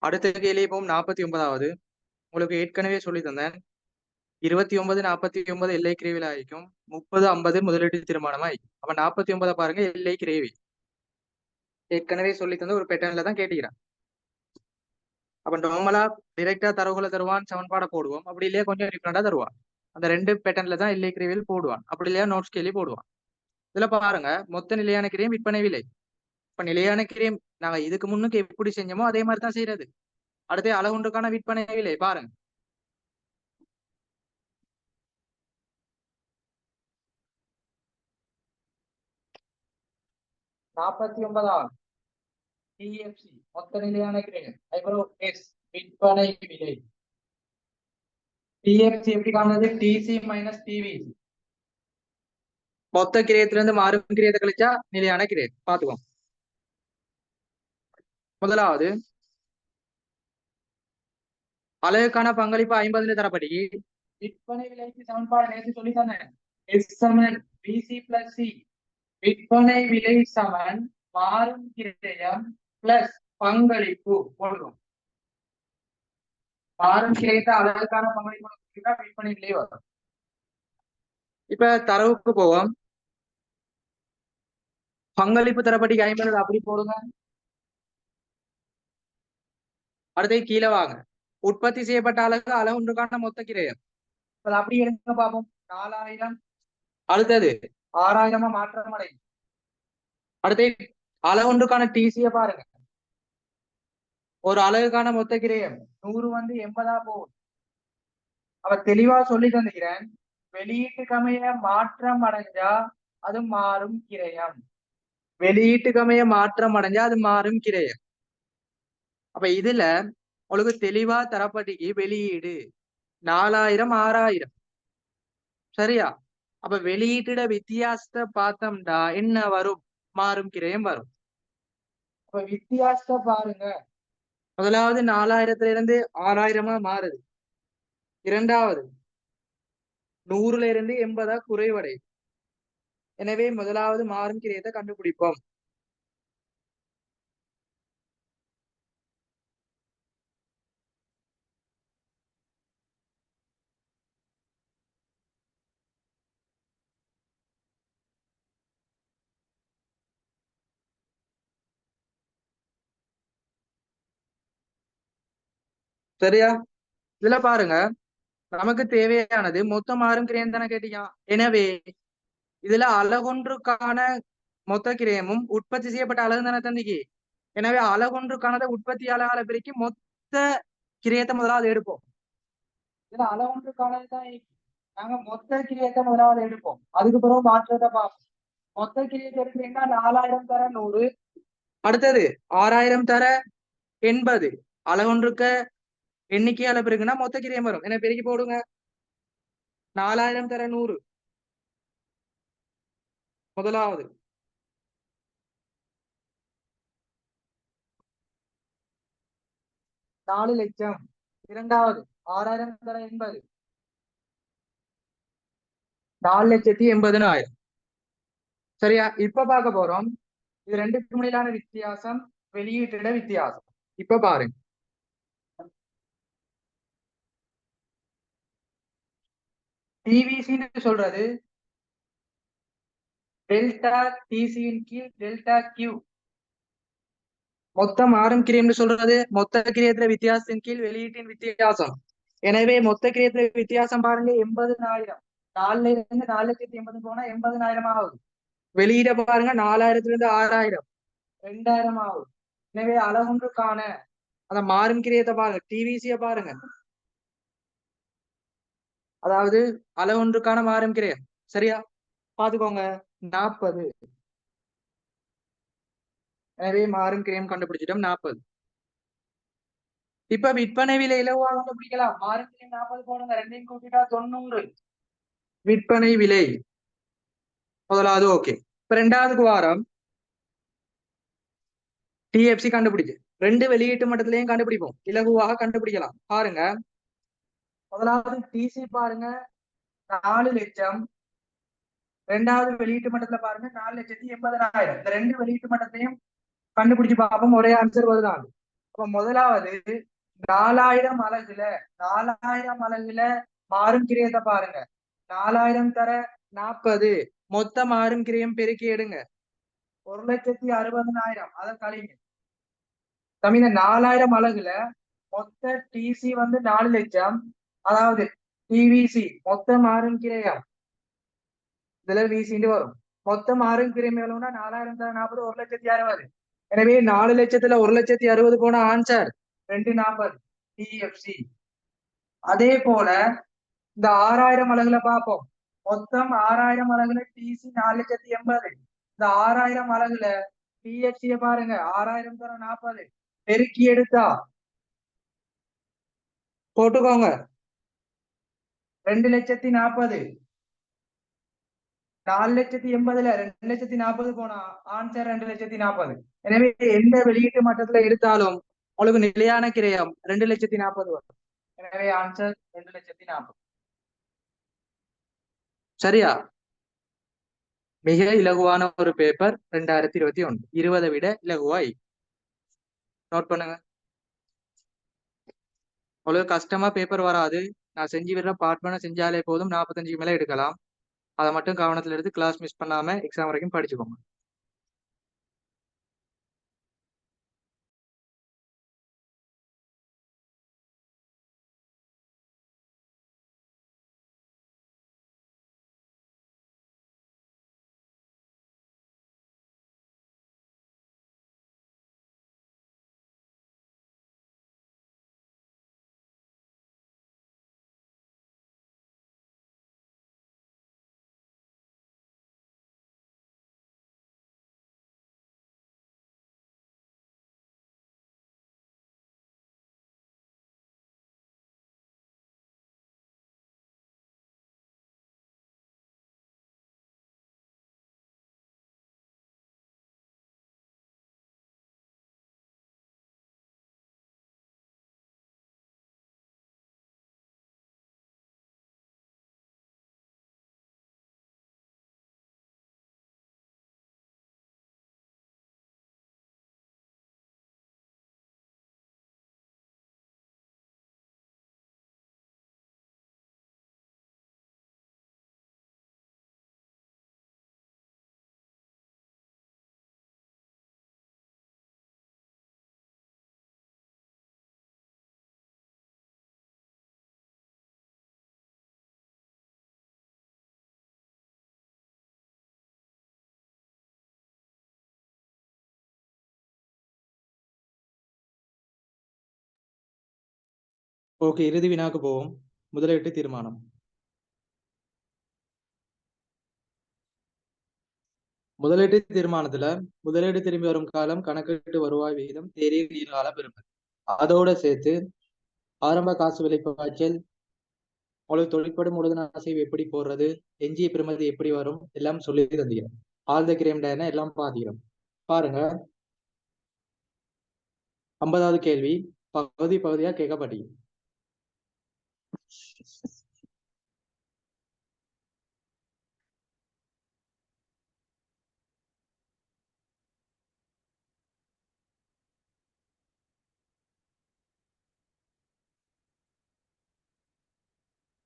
அடுத்த கேள்வி இப்போ 49வது. உங்களுக்கு ஏற்கனவே சொல்லி தந்தேன். 29 49 எல்லை கிரேவில் ஆயிக்கும். 30 50 முதலீட்டு தீர்மானமாய். அப்ப 49 பாருங்க, எல்லை கிரேவி. ஏற்கனவே சொல்லி தந்த ஒரு பேட்டர்ன்ல தான் கேட்டுக்கிறேன். அப்ப நார்மலா டிரெக்டா தரவுகளை தருவான், சமன்பாடை போடுவோம். அப்படி இல்லையா கொஞ்சம் டிஃப்ரெண்டா தருவான். அந்த 2 பேட்டர்ன்ல தான் எல்லை கிரேவில் போடுவான். அப்படி இல்லையா நோட்ஸ் கேள்வி போடுவான். இதுல பாருங்க, மொத்த நிலையான கிரயம் விற்பனை விலை. இப்ப நிலையான கிரயம் நாங்க இதுக்கு முன்னுக்கு எப்படி செஞ்சோமோ அதே மாதிரி தான் செய்யறது. அடுத்து அளவுண்டுக்கான விற்பனை விலை பாருங்க. நாற்பத்தி ஒன்பதாம் TFC மொத்த நிலையான கிரயம் எஸ் விற்பனை விலை. TFC எப்படி காணுது? TC minus TVC. மொத்த கிரயத்திலிருந்து மாறும் கிரயத்தை கழிச்சா நிலையான கிரயம். பாத்துக்கோங்க. முதலாவது அலகுக்கான பங்களிப்பு 50 தரப்படி விற்பனை விலைக்கு சமன்பாடு நேற்று சொல்லி தந்தேன். எஸ் சமன் பிசி பிளஸ் சி. விற்பனை விலை சமன் மாறும் கிரயம் பிளஸ் பங்களிப்பு போடுறோம். மாறும் கிரயத்தை அலகுக்கான பங்களிப்பு விற்பனை விலை வரும். இப்ப தரவுக்கு போவோம். பங்களிப்பு தரப்படி 50 அப்படி போடுங்க. அடுத்து கீழே வாங்க. உற்பத்தி செய்யப்பட்ட அலகு அலகுக்கான மொத்த கிரயம். அப்படி எடுங்க பார்ப்போம். 4000. அடுத்தது 6000 மாற்றம் அடையும். அடுத்து அலகுக்கான டிசிய பாருங்க. ஒரு அலகுக்கான மொத்த கிரயம் 100 வந்து 80 போகும். அவ தெளிவா சொல்லி தந்துக்கிறேன். வெளியீட்டுக்கமைய மாற்றம் அடைஞ்சா அது மாறும் கிரயம். வெளியீட்டுக்கமைய மாற்றம் அடைஞ்சா அது மாறும் கிரயம். அப்ப இதுல உங்களுக்கு தெளிவா தரப்பட்டிக்கு வெளியீடு 4000 6000. சரியா? அப்ப வெளியீட்டுட வித்தியாசத்தை பார்த்தோம்டா என்ன வரும்? மாறும் கிரயம் வரும். அப்ப வித்தியாசத்தை பாருங்க. முதலாவது 4000 இருந்து 6000 மாறுது. இரண்டாவது 100 இருந்து 80 குறைவடை. எனவே முதலாவது மாறும் கிரயத்தை கண்டுபிடிப்போம். சரியா? இதுல பாருங்க, நமக்கு தேவையானது மொத்த மாறும் கிரயம் தானே கேட்டீங்க. எனவே இதுல அலகொன்றுக்கான மொத்த கிரயமும் உற்பத்தி செய்யப்பட்ட அலகு தானே தந்திக்கு. எனவே அலகொன்றுக்கானதை உற்பத்தியாளர்களை பிரிக்கு மொத்த கிரயத்தை முதலாவது எடுப்போம். இதுல அளவொன்றுக்கானதுதான் நாங்க மொத்த கிரியத்தை முதலாவது எடுப்போம், அதுக்கு பிறகு மாற்றத்தை பார்ப்போம். மொத்த கிரியத்தை எடுத்தீங்கன்னா 4000 தர 100, அடுத்தது 6000 தர 80, அளவொன்றுக்க எண்ணிக்கையால பிறகுன்னா மொத்த கிரியம் வரும். என்ன பெருக்கி போடுங்க, 4000 தர 100 முதலாவது, 4 லட்சம் இரண்டாவது, 6000 தர 80, 4,80,000. சரியா? இப்ப பார்க்க போறோம் இது ரெண்டுக்கு முன்னாடியான வித்தியாசம், வெளியீட்டிட வித்தியாசம். இப்ப பாருங்க, டிவிசின்னு சொல்றது டெல்டா டிசியின் கீழ் டெல்டா கியூ. மொத்தம் ஆறும் கிரியம்னு சொல்றது மொத்த கிரியத்துல வித்தியாசத்தின் கீழ் வெளியீட்டின் வித்தியாசம். எனவே மொத்த கிரியத்துல வித்தியாசம் பாருங்க 80,000. 4ல இருந்து 4,80,000 போனா 80,000 ஆகுது. வெளியிட பாருங்க 4000 இருந்து 6000, 2000 ஆகுது. எனவே அளவொன்றுக்கான அந்த மாறும் கிரியத்தை பாருங்க, டிவிசிய பாருங்க, அதாவது அளவொன்றுக்கான மாறும் கிரியம். சரியா? பாத்துக்கோங்க, 40. எனவே மாறும் கிரியம் கண்டுபிடிச்சிட்டோம் 40. இப்ப விற்பனை விலை இலவா கண்டுபிடிக்கலாம். மாறும் கிரியம் 40 போடுங்க, ரெண்டையும் கூட்டிட்டா 90. விற்பனை விலை முதலாவது ஓகே. இப்ப ரெண்டாவதுக்கு வாரம் டிஎஃப்சி கண்டுபிடிச்சு ரெண்டு வெளியீட்டு மட்டத்திலையும் கண்டுபிடிப்போம், இலகுவாக கண்டுபிடிக்கலாம். பாருங்க, முதலாவது டிசி பாருங்க 4 லட்சம், ரெண்டாவது வெளியீட்டு மட்டத்துல பாருங்க 4,80,000. இந்த ரெண்டு வெளியீட்டு மட்டத்தையும் கண்டுபிடிச்சு பார்ப்போம், ஒரே ஆன்சர் வருதான். அப்ப முதலாவது 4000 அலகுல, 4000 அலகுல மாறும் கிரியத்தை பாருங்க, 4000 தர 40, மொத்த மாறும் கிரியம் பெருக்கி எடுங்க, 1,60,000. அதை கழிங்க. தமிழ 4000 அலகுல மொத்த டிசி வந்து 4 லட்சம், அதாவது டிவிசி மொத்த மாறும் கிரயம் இதுல விசின்னு வரும். மொத்தம் மாறும் கிரயம் எவ்வளவுனா 4000 தர 40, 1,60,000. எனவே 4 லட்சத்துல 1,60,000 போன ஆன்சர் 240 டிஎஃப்சி. அதே போல இந்த 6000 அலகுல பார்ப்போம், மொத்தம் 6000 அலகுல டிசி 4,80,000. இந்த 6000 அலகுல டிஎஃப்சிய பாருங்க, 6000 தர 40 பெருக்கி எடுத்தா போட்டுக்கோங்க 2,40,000. 4,80,000ல 2,40,000 போனா ஆன்சர் 2,40,000. எனவே எந்த வெளியீட்டு மட்டத்துல எடுத்தாலும் உங்களுக்கு நிலையான கிரயம் 2,40,000 வரும். எனவே ஆன்சர் 2,40,000. சரியா? மிக இலகுவான ஒரு பேப்பர் 2021, 20 விட இலகுவாய். நோட் பண்ணுங்க, உங்களுக்கு கஷ்டமா பேப்பர் வராது. நான் செஞ்சு விடுற பார்ட் பண்ண செஞ்சாலே போதும், 45 மேல எடுக்கலாம். அதை மட்டும் கவனத்துல எடுத்து கிளாஸ் மிஸ் பண்ணாம எக்ஸாம் வரைக்கும் படிச்சுக்கோங்க. ஓகே, இறுதி வினாக்கு போவோம். முதலீட்டு தீர்மானம். முதலீட்டு தீர்மானத்துல முதலீடு திரும்பி வரும் காலம், கணக்கீட்டு வருவாய் விகிதம், தேறிய நீர்கால பெறுமதி அதோட சேர்த்து ஆரம்ப காசு வெளிப்பாய்ச்சல், உங்களுக்கு தொழிற்படும் மூலதன அசைவு எப்படி போடுறது, எஞ்சிய பெறுமதி எப்படி வரும் எல்லாம் சொல்லி தந்துகிறோம். ஆழ்ந்த கிரேம் டேன எல்லாம் பாத்துக்கிறோம். பாருங்க 50வது கேள்வி பகுதி பகுதியா கேட்கப்பட்டீங்க.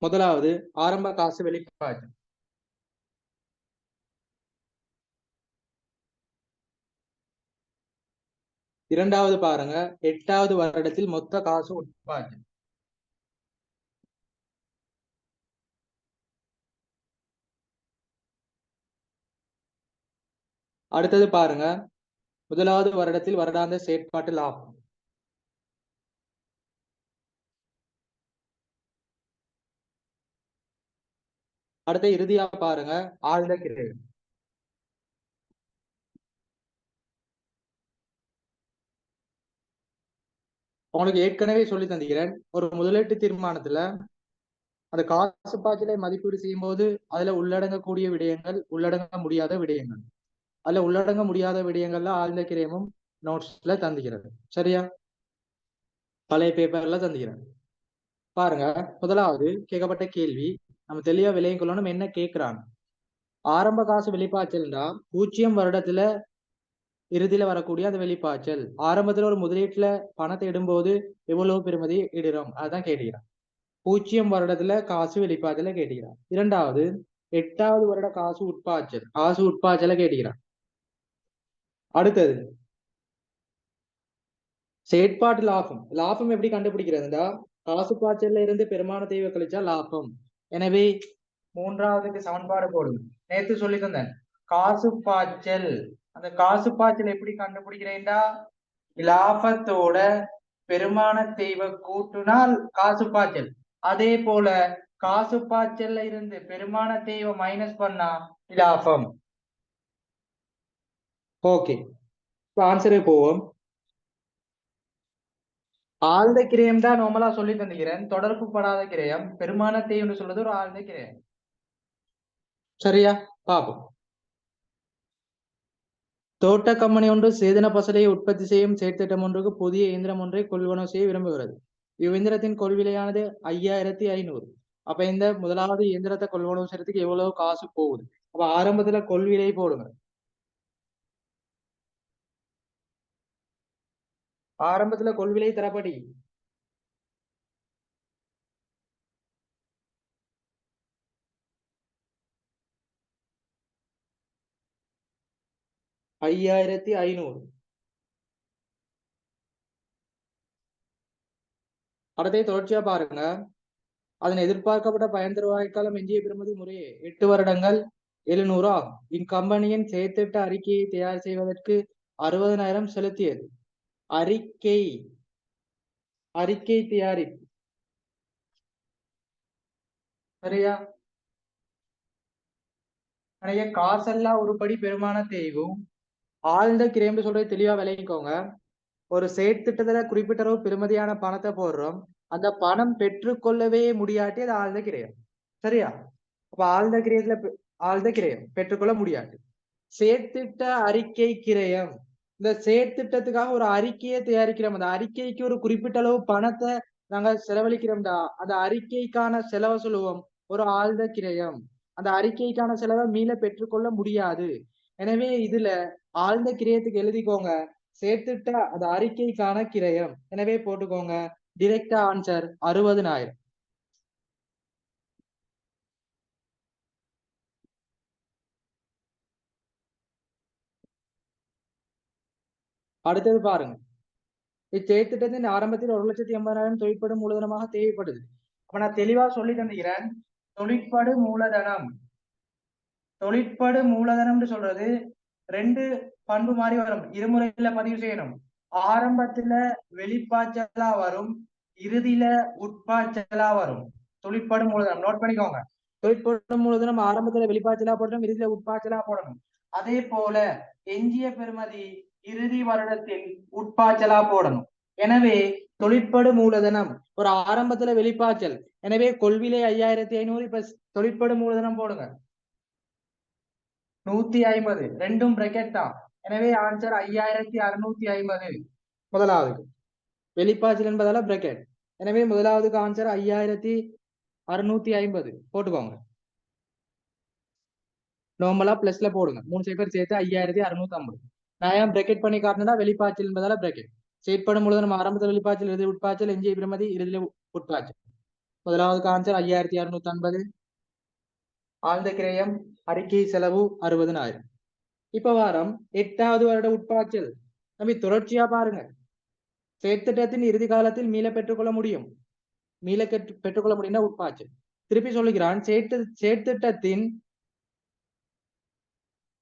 முதலாவது ஆரம்ப காசு வெளிப்பாய்ச்சல். இரண்டாவது பாருங்க 8வது வருடத்தில் மொத்த காசு உட்பாய்ச்சல். அடுத்தது பாருங்க முதலாவது வருடத்தில் வருடாந்த செயற்பாட்டு லாபம். அடுத்த இறுதியா பாருங்க ஆழ்ந்த கிரேம். உங்களுக்கு ஏற்கனவே சொல்லி தந்துகிறேன், ஒரு முதலீட்டு தீர்மானத்துல அந்த காசு பாய்ச்சலை மதிப்பீடு செய்யும் போது அதுல உள்ளடங்கக்கூடிய விடயங்கள், உள்ளடங்க முடியாத விடயங்கள், அதுல உள்ளடங்க முடியாத விடயங்கள்ல ஆழ்ந்த கிரேமும் நோட்ஸ்ல தந்துகிறது. சரியா? பழைய பேப்பர்ல தந்துகிறேன். பாருங்க முதலாவது கேட்கப்பட்ட கேள்வி நம்ம தெளிவா விலையும் கொள்ளணும். என்ன கேட்கிறான்? ஆரம்ப காசு வெளிப்பாய்ச்சல்னா 0 வருடத்துல இறுதியில வரக்கூடிய அந்த வெளிப்பாய்ச்சல். ஆரம்பத்துல ஒரு முதலீட்டுல பணத்தை இடும்போது எவ்வளவு பெறுமதி இடுறோம் அதான் கேட்டுக்கிறான். 0 வருடத்துல காசு வெளிப்பாய்ச்சல கேட்டுக்கிறான். இரண்டாவது 8வது வருட காசு உட்பாய்ச்சல கேட்டுக்கிறான். அடுத்தது செயற்பாட்டு லாபம். லாபம் எப்படி கண்டுபிடிக்கிறதுடா, காசு பாய்ச்சல்ல இருந்து பெருமான தேவை கழிச்சா லாபம். எனவே 3வதுக்கு சமன்பாடு போடுங்க. நேத்து சொல்லி தந்தேன் காசு பாய்ச்சல். அந்த காசு பாய்ச்சல் எப்படி கண்டுபிடிக்கிறேன்டா, லாபத்தோட பெருமான தேவை கூட்டுனால் காசு பாய்ச்சல். அதே போல காசு பாய்ச்சல்ல இருந்து பெருமான தேவை மைனஸ் பண்ணா லாபம். ஓகே, ஆன்சரே போவோம். ஆழ்ந்த கிரயம் தான் நார்மலா சொல்லி தந்துக்கிறேன். தொடர்பு படாத கிரயம் பெருமான தேய்னு சொல்றது ஒரு ஆழ்ந்த கிரயம். சரியா? பாப்போம். தோட்ட கம்பெனி ஒன்று சேதன பசலையை உற்பத்தி செய்யும் செயற்திட்டம் ஒன்றுக்கு புதிய இயந்திரம் ஒன்றை கொள்வனவு செய்ய விரும்புகிறது. இவ்வியந்திரத்தின் கொள்விலையானது 5500. அப்ப இந்த முதலாவது இயந்திரத்தை கொள்வனவு செய்யறதுக்கு எவ்வளவு காசு போகுது? அப்ப ஆரம்பத்துல கொள்விலை போடுங்க. ஆரம்பத்துல கொள்விலை தரப்படி 5500. அடுத்த தொடர்ச்சியா பாருங்க. அதன் எதிர்பார்க்கப்பட்ட பயன் தருவாய் காலம் எஞ்சிய பெறுமதி முறையே 8 வருடங்கள் 700 ஆகும். இக்கம்பெனியின் செயற்திட்ட அறிக்கையை தயார் செய்வதற்கு 60,000 செலுத்தியது. அறிக்கை தயாரிப்பு. சரியா? காசெல்லாம் உருப்படி பெருமான தேய்வும் ஆழ்ந்த கிரேம்பு சொல்றது தெளிவா விளைவிக்கோங்க. ஒரு செயற்திட்டத்துல குறிப்பிட்ட அளவு பெருமதியான பணத்தை போடுறோம், அந்த பணம் பெற்றுக்கொள்ளவே முடியாட்டி அது ஆழ்ந்த கிரயம். சரியா? அப்ப ஆழ்ந்த கிரயம் பெற்றுக்கொள்ள முடியாது. செயற்திட்ட அறிக்கை கிரயம். இந்த செயற்திட்டத்துக்காக ஒரு அறிக்கையை தயாரிக்கிறோம். அந்த அறிக்கைக்கு ஒரு குறிப்பிட்ட அளவு பணத்தை நாங்க செலவழிக்கிறோம்டா, அந்த அறிக்கைக்கான செலவை சொல்லுவோம் ஒரு ஆழ்ந்த கிரயம். அந்த அறிக்கைக்கான செலவை மீள பெற்றுக்கொள்ள முடியாது. எனவே இதுல ஆழ்ந்த கிரயத்துக்கு எழுதிக்கோங்க சேர்த்துட்ட அந்த அறிக்கைக்கான கிரயம். எனவே போட்டுக்கோங்க டிரெக்டா ஆன்சர் 60,000. அடுத்தது பாருங்க. இச்செயற்திட்டத்தின் ஆரம்பத்தில் 1,80,000 தொழிற்படும் மூலதனமாக தேவைப்படுது. அப்ப நான் தெளிவா சொல்லி தந்துகிறேன். தொழிற்படு மூலதனம்னு சொல்றது 2 பண்பு மாதிரி வரும். இருமுறையில பதிவு செய்யணும். ஆரம்பத்துல வெளிப்பாய்ச்சலா வரும், இறுதியில உட்பாய்ச்சலா வரும். தொழிற்படும் மூலதனம் நோட் பண்ணிக்கோங்க. தொழிற்படும் மூலதனம் ஆரம்பத்துல வெளிப்பாய்ச்சலா போடணும், இறுதியில உட்பாய்ச்சலா போடணும். அதே போல எஞ்சிய பெறுமதி இறுதி வருடத்தில் உட்பாய்ச்சலா போடணும். எனவே தொழிற்படு மூலதனம் ஒரு ஆரம்பத்துல வெளிப்பாய்ச்சல், எனவே கொள்விலை 5500, இப்ப தொழிற்படு மூலதனம் போடுங்க 150, ரெண்டும் பிராக்கெட் தான். எனவே ஆன்சர் 5650. முதலாவது வெளிப்பாய்ச்சல் என்பதால பிராக்கெட், எனவே முதலாவதுக்கு ஆன்சர் 5650 போட்டுக்கோங்க. நார்மலா பிளஸ்ல போடுங்க, 3 சைபர் சேர்த்து 5650. நான் ஏன் பிராக்கெட் பண்ணி காட்டினா வெளிப்பாய்ச்சல் என்பதால பிராக்கெட். செயற்படும் பொழுது நம்ம ஆரம்பத்தில் வெளிப்பாய்ச்சல், இறுதி உட்பாய்ச்சல், எஞ்சிய பெறுமதி இறுதியில உட்பாய்ச்சல். முதலாவதுக்கு ஆன்சர் 5650. ஆழ்ந்த கிரயம் அறிக்கை செலவு 60,000. இப்ப வாரம் 8வது வருட உட்பாய்ச்சல். நம்ம தொடர்ச்சியா பாருங்க. செயற்திட்டத்தின் இறுதி காலத்தில் மீள பெற்றுக்கொள்ள முடியும். மீள பெற்றுக்கொள்ள முடியும்னா உட்பாய்ச்சல். திருப்பி சொல்லுகிறான், செயற்திட்டத்தின்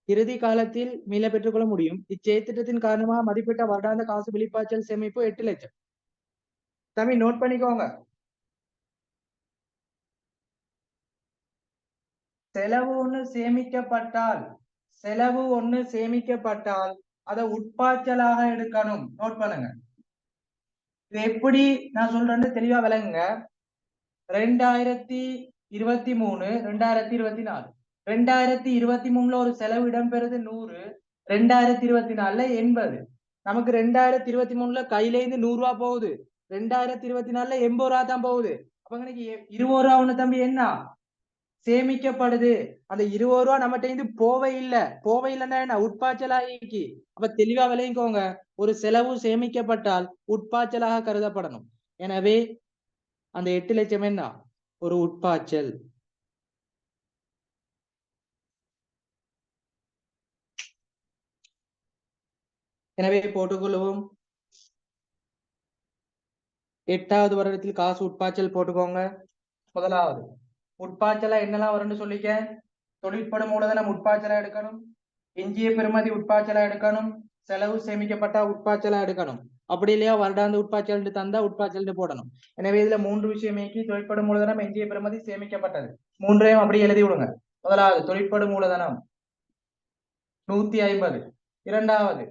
இறுதி காலத்தில் மீள பெற்றுக்கொள்ள முடியும். இச்செயற்திட்டத்தின் காரணமாக மதிப்பிட்ட வருடாந்த காசு வெளிப்பாய்ச்சல் சேமிப்பு 8 லட்சம். தம்பி நோட் பண்ணிக்கோங்க. செலவு ஒண்ணு சேமிக்கப்பட்டால் அதை உட்பாய்ச்சலாக எடுக்கணும். நோட் பண்ணுங்க. இது எப்படி நான் சொல்றேன்னு தெளிவா விளங்குங்க. 2023 2024 2023 ஒரு செலவு இடம்பெறுது 100, 2024 80. நமக்கு 2023 கையில இருந்து 100 ரூபாய் போகுது, 2024 80 ரூபாய் தான் போகுது. அப்ப 20 ரூபா ஒண்ணு தம்பி என்ன சேமிக்கப்படுது. அந்த 20 ரூபா நம்மகிட்ட இருந்து போவே இல்லைன்னா என்ன உட்பாய்ச்சலாகி. அப்ப தெளிவா விளைவிக்கோங்க, ஒரு செலவு சேமிக்கப்பட்டால் உட்பாய்ச்சலாக கருதப்படணும். எனவே அந்த 8 லட்சம் என்ன ஒரு உட்பாய்ச்சல். எனவே போட்டுக்கொள்வோம். 8வது வருடத்தில் காசு உட்பாய்ச்சல் போட்டுக்கோங்க. முதலாவது உட்பாய்ச்சலா என்னெல்லாம் வரும்னு சொல்லிக்க. தொழிற்படும் மூலதனம் உட்பாய்ச்சலா எடுக்கணும், எஞ்சிய பெறுமதி உட்பாய்ச்சலா எடுக்கணும், செலவு சேமிக்கப்பட்ட உட்பாய்ச்சலா எடுக்கணும். அப்படி இல்லையா வருடாந்த உட்பாய்ச்சல் தந்தா உட்பாய்ச்சல் போடணும். எனவே இதுல 3 விஷயம் நீக்கி தொழிற்படும் மூலதனம் எஞ்சிய பெறுமதி சேமிக்கப்பட்டது 3ஐயும் அப்படி எழுதி விடுங்க. முதலாவது தொழிற்படும் மூலதனம் 150. இரண்டாவது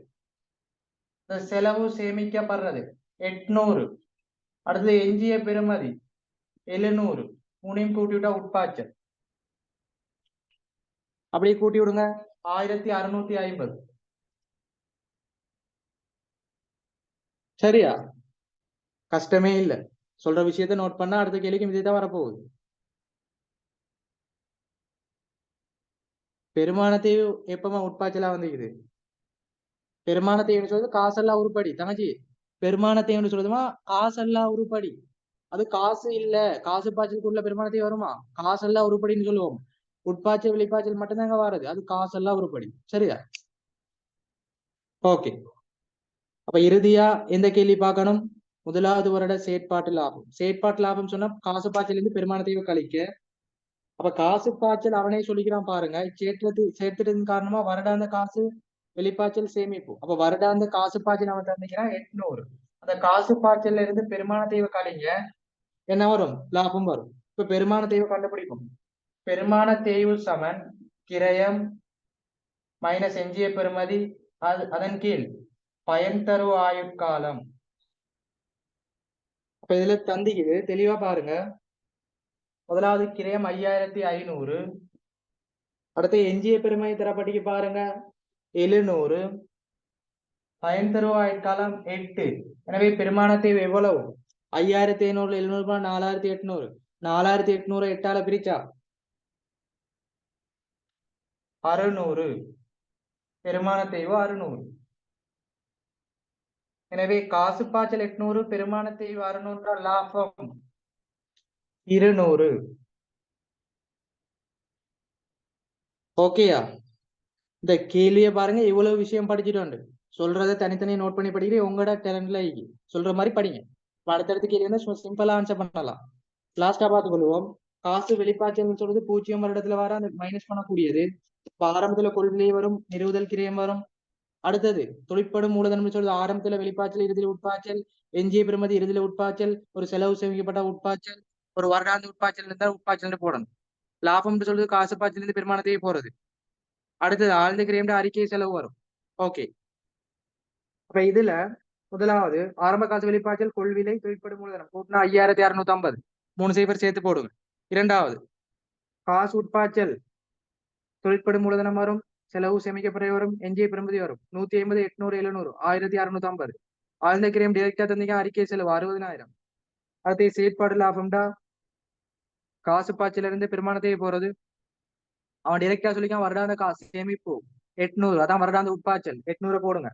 செலவு சேமிக்கப்படுறது 800. அடுத்தது எஞ்சிய பெறுமதி 700. 3ஐயும் கூட்டி விட்டா உட்பாய்ச்சல். அப்படியே கூட்டி விடுங்க 1650. சரியா? கஷ்டமே இல்லை. சொல்ற விஷயத்த நோட் பண்ணா அடுத்த கேள்விக்கும் இதே தான் வரப்போகுது. பெருமானத்தை எப்பமா உட்பாய்ச்சலா வந்துக்குது. பெருமானத்தை சொல்றது காசெல்லாம் உருப்படி தங்கச்சி. பெருமானத்தை சொல்றதுமா காசெல்லாம் உருப்படி. அது காசு இல்ல, காசு பாய்ச்சலுக்குள்ள பெருமானத்தை வருமா? காசெல்லாம் உருப்படின்னு சொல்லுவோம். உட்பாய்ச்சல் வெளிப்பாய்ச்சல் மட்டும்தாங்க வருது, அது காசெல்லாம் உருப்படி. சரியா? ஓகே. அப்ப இறுதியா எந்த கேள்வி பார்க்கணும்? முதலாவது வருட செயற்பாட்டு லாபம். செயற்பாட்டு லாபம் சொன்னா காசு பாய்ச்சல் இருந்து பெருமானத்தையும் கழிக்க. அப்ப காசு பாய்ச்சல் அவனே சொல்லிக்கிறான் பாருங்க. சேர்த்ததின் காரணமா வருடாந்த காசு வெளிப்பாய்ச்சல் சேமிப்பு. அப்ப வருடாந்த காசு பாய்ச்சல் அவன் தந்திக்கிறான் 800. அந்த காசு பாய்ச்சல்ல இருந்து பெருமானத்தையும் கழிங்க, என்ன வரும்? லாபம் வரும். இப்ப பெருமான தேய்வு கண்டுபிடிக்கும். பெருமான தேய்வு சமன் கிரயம் மைனஸ் எஞ்சிய பெறுமதி, அதன் கீழ் பயன் தரு ஆயுட்காலம். அப்ப இதுல தந்திக்குது, தெளிவா பாருங்க. முதலாவது கிரயம் 5500. அடுத்து எஞ்சிய பெருமதி தரப்பட்டிக்கு பாருங்க 700. பயன் தரு ஆயுட்காலம் 8. எனவே பெருமான தேய்வு எவ்வளவு? 5500 700 4800. 4800 8ஆல பிரிச்சா 600. பெருமான தேய்வு 600. எனவே காசு பாய்ச்சல் 800, பெருமான தேய்வு 600, லாபம் 200. ஓகேயா? இந்த கேள்விய பாருங்க, இவ்வளவு விஷயம் படிச்சுட்டு சொல்றதை தனித்தனியா நோட் பண்ணி படிக்கிறேன். உங்களோட டேலண்ட்ல சொல்ற மாதிரி படிங்க. அடுத்தடுத்து கேள்வி வந்து சிம்பிளா ஆன்சர் பண்ணலாம். லாஸ்டா பார்த்துக்கொள்வோம். காசு வெளிப்பாய்ச்சல் சொல்றது 0 வருடத்துல வர அந்த மைனஸ் பண்ணக்கூடியது. ஆரம்பத்துல கொள்கை வரும், நிறுவுதல் கிரியம் வரும். அடுத்தது தொழிற்படும் மூலதனம் சொல்றது ஆரம்பத்துல வெளிப்பாய்ச்சல், இறுதியில் உட்பாய்ச்சல், எஞ்சிய பெறுமதி இறுதியில உட்பாய்ச்சல், ஒரு செலவு சேமிக்கப்பட்ட உட்பாய்ச்சல், ஒரு வருடாந்த உட்பாய்ச்சல் இருந்தால் உட்பாய்ச்சல் போடணும். லாபம்னு சொல்றது காசு பாய்ச்சல் பெருமானத்தையே போறது. அடுத்தது ஆழ்ந்த கிரேம்ட அறிக்கை செலவு வரும். ஓகே. அப்ப இதுல முதலாவது ஆரம்ப காசு வெளிப்பாய்ச்சல் கொள்விலை தொழிற்படும் மூலதனம் கூட்டினா 5650 3 சைபர் சேர்த்து போடுங்க. இரண்டாவது காசு உட்பாய்ச்சல் தொழிற்படும் மூலதனம் வரும், செலவு சேமிக்கப்படுற வரும், எஞ்சிய பெறுமதி வரும் 150 800 700 1650. ஆழ்ந்த கிரேம் டிரெக்டா தந்தீங்க அறிக்கை செலவு 60000. அடுத்து செயற்பாடு லாபம்டா காசு பாய்ச்சல இருந்து பெருமானத்தையே போறது. அவன் டிரெக்டா சொல்லிக்கான் வருடாந்த காசு சேமிப்பு 800, அதான் வருடாந்த உட்பாய்ச்சல் 800 போடுங்க.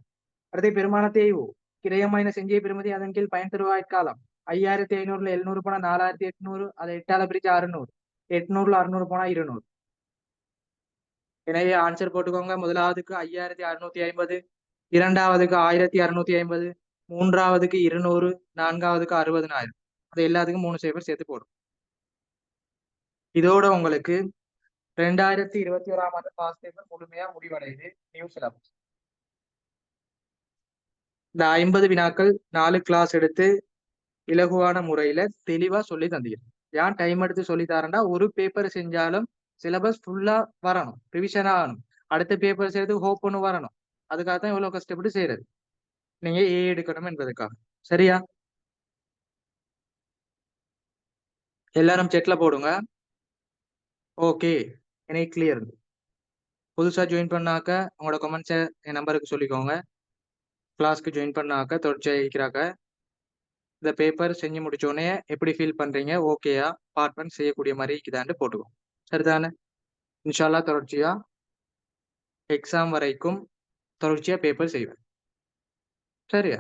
அடுத்து பெருமான தேய்வு கிரயம் மைனஸ் எஞ்சிய பெறுமதி அதன் கீழ் பயன் தருவாய்க்காலம் 5500ல 700 போனா 4800, அதை 8ஆல பிரிச்சு 600, 800ல 600 போனா 200. எனவே ஆன்சர் போட்டுக்கோங்க. முதலாவதுக்கு 5650, இரண்டாவதுக்கு 1650, மூன்றாவதுக்கு 200, நான்காவதுக்கு 60000. அது எல்லாத்துக்கும் 3 சைபர் சேர்த்து போடும். இதோட உங்களுக்கு 2021ஆம் ஆண்டு பாஸ் பேப்பர் முழுமையா முடிவடையுது. New syllabus. இந்த 50 வினாக்கள் 4 கிளாஸ் எடுத்து இலகுவான முறையில தெளிவா சொல்லி தந்தீங்க. ஏன் டைம் எடுத்து சொல்லி தரேன்டா, ஒரு பேப்பர் செஞ்சாலும் சிலபஸ் ஃபுல்லா வரணும், ரிவிஷன் ஆகணும். அடுத்த பேப்பர் செய்யறது ஹோப் ஒன்று வரணும். அதுக்காக தான் இவ்வளவு கஷ்டப்பட்டு செய்யறது. நீங்க ஏ எடுக்கணும் என்பதற்காக. சரியா? எல்லாரும் செட்ல போடுங்க. ஓகே, எனக்கு கிளியர். புதுசா ஜாயின் பண்ணாக்க உங்களோட கமெண்ட்ஸை என் நம்பருக்கு சொல்லிக்கோங்க. கிளாஸ்க்கு ஜாயின் பண்ணாக்க தொடர்ச்சியாக இருக்கிறாக்க இந்த பேப்பர் செஞ்சு முடிச்சோடனே எப்படி ஃபீல் பண்றீங்க, ஓகேயா பார்ட் 1 செய்யக்கூடிய மாதிரி இருக்குதான்னு போட்டுக்கோங்க. சரிதானே? இன்ஷால்லா தொடர்ச்சியா எக்ஸாம் வரைக்கும் தொடர்ச்சியா பேப்பர் செய்வேன். சரியா?